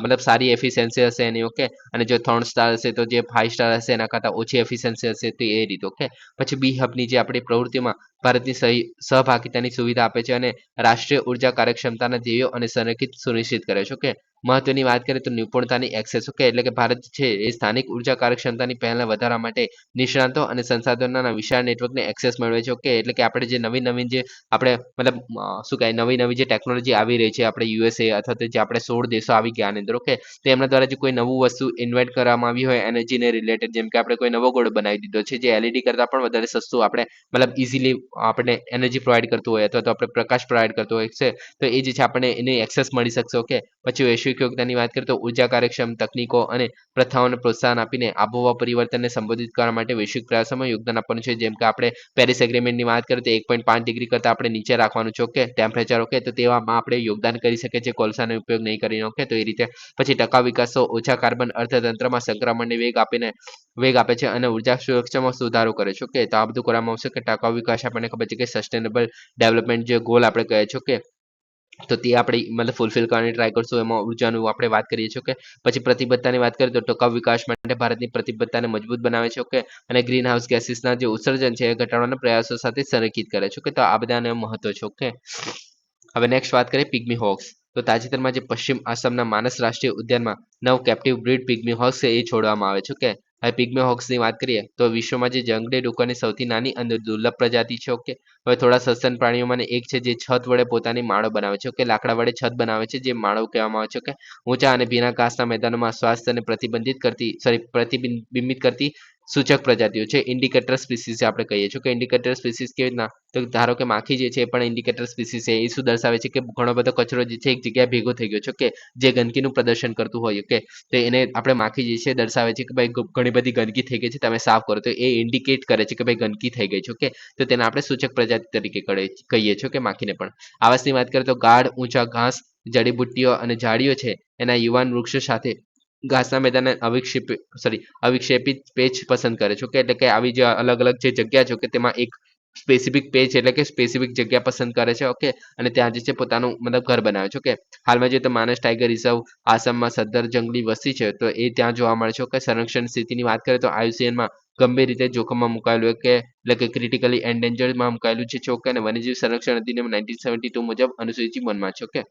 મતલબ સારી એફિશિયન્સી હશે એની. ઓકે, અને જો 3 સ્ટાર હશે તો જે 5 સ્ટાર હશે એના કરતાં ઓછી એફિશિયન્સી હશે તો એ રીતે. ઓકે, પછી બી હબની જે આપણી પ્રવૃત્તિમાં ભારતની સહભાગિતાની સુવિધા આપે છે અને રાષ્ટ્રીય ઉર્જા કાર્યક્ષમતાના ધ્યેયો અને સંરેખિત સુનિશ્ચિત કરે છે. ઓકે, મહત્વની વાત કરીએ તો નિપુણતાની એક્સેસ. ઓકે, એટલે કે ભારત છે એ સ્થાનિક ઉર્જા કાર્યક્ષમતાની પહેલને વધારવા માટે નિષ્ણાતો અને સંસાધનોના વિશાળ નેટવર્કને એક્સેસ મેળવે છે. ઓકે, એટલે કે આપણે જે નવીન જે આપણે મતલબ શું કહે નવી જે ટેકનોલોજી આવી રહી છે આપણે યુએસએ અથવા તો જે આપણે 16 દેશો આવી ગયા આની અંદર. ઓકે, તો એમના દ્વારા જે કોઈ નવું વસ્તુ ઇન્વેન્ટ કરવામાં આવી હોય એનર્જીને રિલેટેડ, જેમ કે આપણે કોઈ નવો ગોળ બનાવી દીધો છે જે એલઈડી કરતાં પણ વધારે સસ્તું આપણે મતલબ ઇઝીલી આપણે એનર્જી પ્રોવાઈડ કરતું હોય અથવા તો આપણે પ્રકાશ પ્રોવાઈડ કરતો હોય છે, તો એ જે છે આપણને એની એક્સેસ મળી શકશે. ઓકે, પછી વૈશ્વિક યોગદાનની વાત કરીએ તો ઉર્જા કાર્યક્ષમ તકનીકો અને પ્રથાઓને પ્રોત્સાહન આપીને આબોહવા પરિવર્તનને સંબોધિત કરવા માટે વૈશ્વિક પ્રયાસોમાં યોગદાન આપવાનું છે. જેમ કે આપણે પેરિસ એગ્રીમેન્ટની વાત કરીએ તો 1.5 ડિગ્રી કરતાં આપણે નીચે રાખવાનું છે. Okay, temperature. ઓકે, તો તેવામાં આપણે યોગદાન કરી શકીએ છીએ કોલસાનો ઉપયોગ નહીં કરીને. ઓકે, તો એ રીતે પછી ટકાઉ વિકાસો ઓછા કાર્બન અર્થતંત્રમાં સંક્રમણને વેગ આપે છે અને ઉર્જા સુરક્ષામાં સુધારો કરે છે. ઓકે, તો આ બધું કરવામાં આવશે કે ટકાઉ વિકાસ આપણને ખબર છે કે સસ્ટેનેબલ ડેવલપમેન્ટ જે ગોલ આપણે કહે છે. ઓકે, તો તે આપણે મતલબ ફૂલફિલ કરવાની ટ્રાય કરશું. એમાં ઉર્જાનું આપણે વાત કરીએ છીએ. ઓકે, પછી પ્રતિબદ્ધતાની વાત કરીએ તો ટકાઉ વિકાસ માટે ભારતની પ્રતિબદ્ધતાને મજબૂત બનાવે છે. ઓકે, અને ગ્રીન હાઉસ ગેસીસના જે ઉત્સર્જન છે એ ઘટાડવાના પ્રયાસો સાથે સંરેખિત કરે છે. ઓકે, તો આ બધાને મહત્વ છે. ઓકે, હવે નેક્સ્ટ વાત કરીએ પિગ્મી હોક્સ. તો તાજેતરમાં જે પશ્ચિમ આસામના માનસ રાષ્ટ્રીય ઉદ્યાનમાં 9 કેપ્ટિવ બ્રીડ પિગ્મી હોક્સ છે એ છોડવામાં આવે છે. ઓકે, હવે પિગ્મી હોક્સની વાત કરીએ તો વિશ્વમાં જે જંગલી ડુક્કરની સૌથી નાની અને દુર્લભ પ્રજાતિ છે. ઓકે, હવે થોડા સસ્તન પ્રાણીઓમાંની એક છે જે છત વડે પોતાની માળો બનાવે છે. ઓકે, લાકડા વડે છત બનાવે છે જે માળો કહેવામાં આવે છે. ઓકે, ઊંચા અને ભીના ઘાસના મેદાનોમાં સ્વાસ્થ્યને પ્રતિબિંબિત કરતી સૂચક પ્રજાતિઓ છે. ઇન્ડિકેટર સ્પીસીસ આપણે કહીએ છીએ. કે ઇન્ડિકેટર સ્પીસીસ કેવી રીતના? તો ધારો કે માખી જે છે એ પણ ઇન્ડિકેટર સ્પીસીસ છે. એ શું દર્શાવે છે કે ઘણો બધો કચરો જે છે એક જગ્યાએ ભેગો થઈ ગયો છે. ઓકે, જે ગંદકીનું પ્રદર્શન કરતું હોય. ઓકે, તો એને આપણે માખી જે છે દર્શાવે છે કે ભાઈ ઘણી બધી ગંદકી થઈ ગઈ છે, તમે સાફ કરો. તો એ ઇન્ડિકેટ કરે છે કે ભાઈ ગંદકી થઈ ગઈ છે. ઓકે, તો તેને આપણે સૂચક પ્રજાતિ તરીકે કહીએ છીએ. કે માખીને પણ આવાસની વાત કરીએ તો ગાઢ ઊંચા ઘાસ, જડીબુટ્ટીઓ અને ઝાડીઓ છે એના યુવાન વૃક્ષો સાથે ઘાસના મેદાનને અવિક્ષેપિત પેચ પસંદ કરે છે. ઓકે, એટલે કે આવી જે અલગ અલગ જે જગ્યા છે કે તેમાં એક સ્પેસિફિક પેજ એટલે કે સ્પેસિફિક જગ્યા પસંદ કરે છે. ઓકે, અને ત્યાં જે છે પોતાનું મતલબ ઘર બનાવે છે. ઓકે, હાલમાં જોઈએ તો માનસ ટાઈગર રિઝર્વ આસામમાં સદ્દર જંગલી વસ્તી છે તો એ ત્યાં જોવા મળે છે. ઓકે, સંરક્ષણ સ્થિતિની વાત કરીએ તો IUCN ગંભીર રીતે જોખમમાં મુકાયેલું કે એટલે કે ક્રિટિકલી એન્ડેન્જર્ડમાં મુકાયેલું છે. ઓકે, અને વન્યજીવ સંરક્ષણ અધિનિયમ 1972 મુજબ અનુસૂચિ વનમાં છે. ઓકે,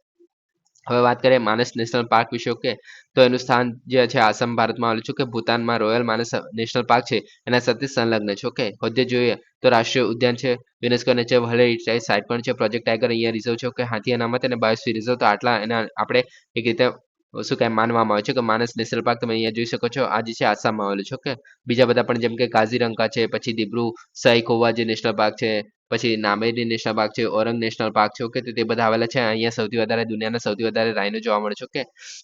હવે વાત કરીએ માનસ નેશનલ પાર્ક વિશે. ઓકે, તો એનું સ્થાન જે છે આસામ ભારતમાં આવેલું છે. કે ભૂતાનમાં રોયલ માનસ નેશનલ પાર્ક છે એના સાથે સંલગ્ન છે. ઓકે, હોદ્દે જોઈએ તો રાષ્ટ્રીય ઉદ્યાન છે, યુનેસ્કો નેચર વર્લ્ડ સાઇટ પણ છે, પ્રોજેક્ટ ટાઈગર અહીંયા રિઝર્વ છે. ઓકે, હાથી અનામત અને બાયોસ્ફિયર રિઝર્વ તો આટલા એના આપણે એક રીતે શું કહેવાય માનવામાં આવે છે કે માનસ નેશનલ પાર્ક તમે અહીંયા જોઈ શકો છો. આ જે છે આસામમાં આવેલું છે. ઓકે, બીજા બધા પણ જેમ કે કાઝીરંગા છે, પછી દિબ્રુ સાઈખોવા જે નેશનલ પાર્ક છે, પછી નામેરી નેશનલ પાર્ક છે, ઓરંગ નેશનલ પાર્ક છે. ઓકે, તો તે બધા આવેલા છે. અહીંયા સૌથી વધારે દુનિયાના સૌથી વધારે રાઇનો જોવા મળે છે. ઓકે,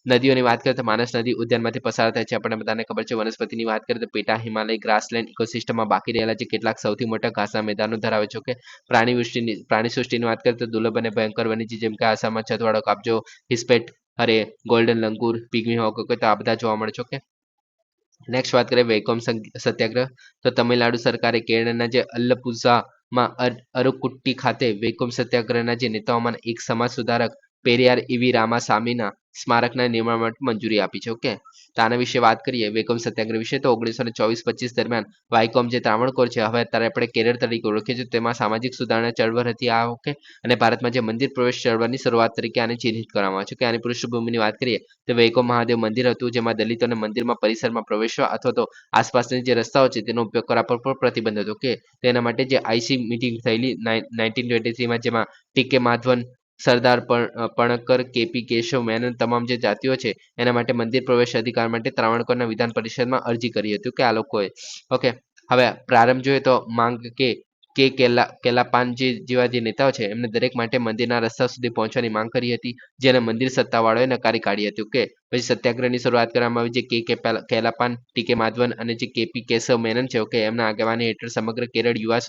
નદીઓની વાત કરીએ તો માનસ નદી ઉદ્યાનમાંથી પસાર થાય છે. આપણને બધાને ખબર છે. વનસ્પતિની વાત કરીએ તો પેટા હિમાલય ગ્રાસલેન્ડ ઇકોસિસ્ટમમાં બાકી રહેલા છે કેટલાક સૌથી મોટા ઘાસના મેદાનો ધરાવે છે. ઓકે, પ્રાણી સૃષ્ટિની વાત કરીએ તો દુર્લભ અને ભયંકર વન્યજીવ જેમ કે આસામમાં છતવાળો કાપજો, હિસ્પેટ અરે golden langur, pygmy hoc. Okay, તો આ બધા જોવા મળે છે. ઓકે, નેક્સ્ટ વાત કરીએ વૈકોમ સત્યાગ્રહ. તો તમિલનાડુ સરકારે કેરળના જે અલ્લપુઝામાં અરુકુટ્ટી ખાતે વૈકોમ સત્યાગ્રહના જે નેતાઓમાં એક સમાજ સુધારક પેરિયાર ઈવી રામાસામીના સ્મારકના નિર્માણ માટે મંજૂરી આપી છે. ઓકે, તો આના વિશે વાત કરીએ વૈકોમ સત્યાગ્રહ વિશે તો 1924-25 દરમિયાન વાયકોમ જે ત્રાવણકોર છે હવે અત્યારે આપણે કેરળ તરીકે ઓળખીએ છીએ તેમાં સામાજિક સુધારણા ચળવળ હતી આ. ઓકે, અને ભારતમાં જે મંદિર પ્રવેશ ચળવળની શરૂઆત તરીકે આને ચિહ્નિત કરવામાં આવે છે. કે આની પૃષ્ઠભૂમિની વાત કરીએ તો વૈકોમ મહાદેવ મંદિર હતું જેમાં દલિતોને મંદિરમાં પરિસરમાં પ્રવેશવા અથવા તો આસપાસના જે રસ્તાઓ છે તેનો ઉપયોગ કરવા પર પણ પ્રતિબંધ હતો. ઓકે, તેના માટે જે આઈસી મીટિંગ થયેલી 1923 જેમાં ટીકે માધવન, સરદાર પણકર, કેપી કેશવ મેનન તમામ જે જાતિઓ છે એના માટે મંદિર પ્રવેશ અધિકાર માટે ત્રાવણકોરના વિધાન પરિષદમાં અરજી કરી હતી કે આ લોકોએ. ઓકે, હવે પ્રારંભ જોઈએ તો માંગ કે કેલાપાન જેવા જે નેતાઓ છે એમને દરેક માટે મંદિરના રસ્તા સુધી પહોંચવાની માંગ કરી હતી જેને મંદિર સત્તાવાળાએ નકારી કાઢી હતી. ઓકે, પછી સત્યાગ્રહની શરૂઆત કરવામાં આવી જે કેલાપાન, ટીકે માધવન અને જે કેપી કેશવ મેનન છે. ઓકે, એમના આગેવાની હેઠળ સમગ્ર કેરળ યુવા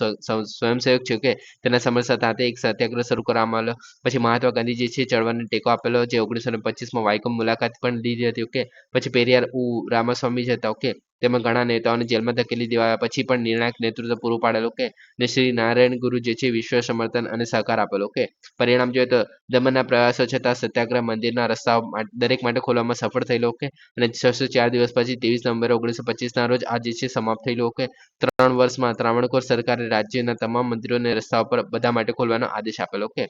સ્વયંસેવક છે. ઓકે, તેના સમર્થન સાથે એક સત્યાગ્રહ શરૂ કરવામાં આવ્યો. પછી મહાત્મા ગાંધી જે છે ચળવળને ટેકો આપેલો જે 1925માં વાયકોમ મુલાકાત પણ લીધી હતી. ઓકે, પછી પેરિયાર રામાસ્વામી જ હતા. ઓકે, તેમાં ઘણા નેતાઓને જેલમાં ધકેલી દેવાયા પછી પણ નિર્ણાયક નેતૃત્વ પૂરું પાડેલું. ઓકે, ને શ્રી નારાયણ ગુરુ જે છે વિશ્વ સમર્થન અને સહકાર આપેલો. ઓકે, પરિણામ જોઈએ તો દમનના પ્રયાસો છતાં સત્યાગ્રહ મંદિરના રસ્તાઓ દરેક માટે ખોલવામાં સફળ થયેલો. ઓકે, અને 604 દિવસ પછી 23 નવેમ્બર 1925ના રોજ આ જે છે સમાપ્ત થયેલું. ઓકે, 3 વર્ષમાં ત્રાવણકોર સરકારે રાજ્યના તમામ મંદિરોને રસ્તા પર બધા માટે ખોલવાનો આદેશ આપેલો. ઓકે,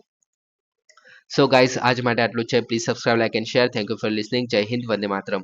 સો ગાઈસ આજ માટે આટલું છે. Please subscribe, like and share. Thank you for listening. જય હિન્દ, વંદે માતરમ.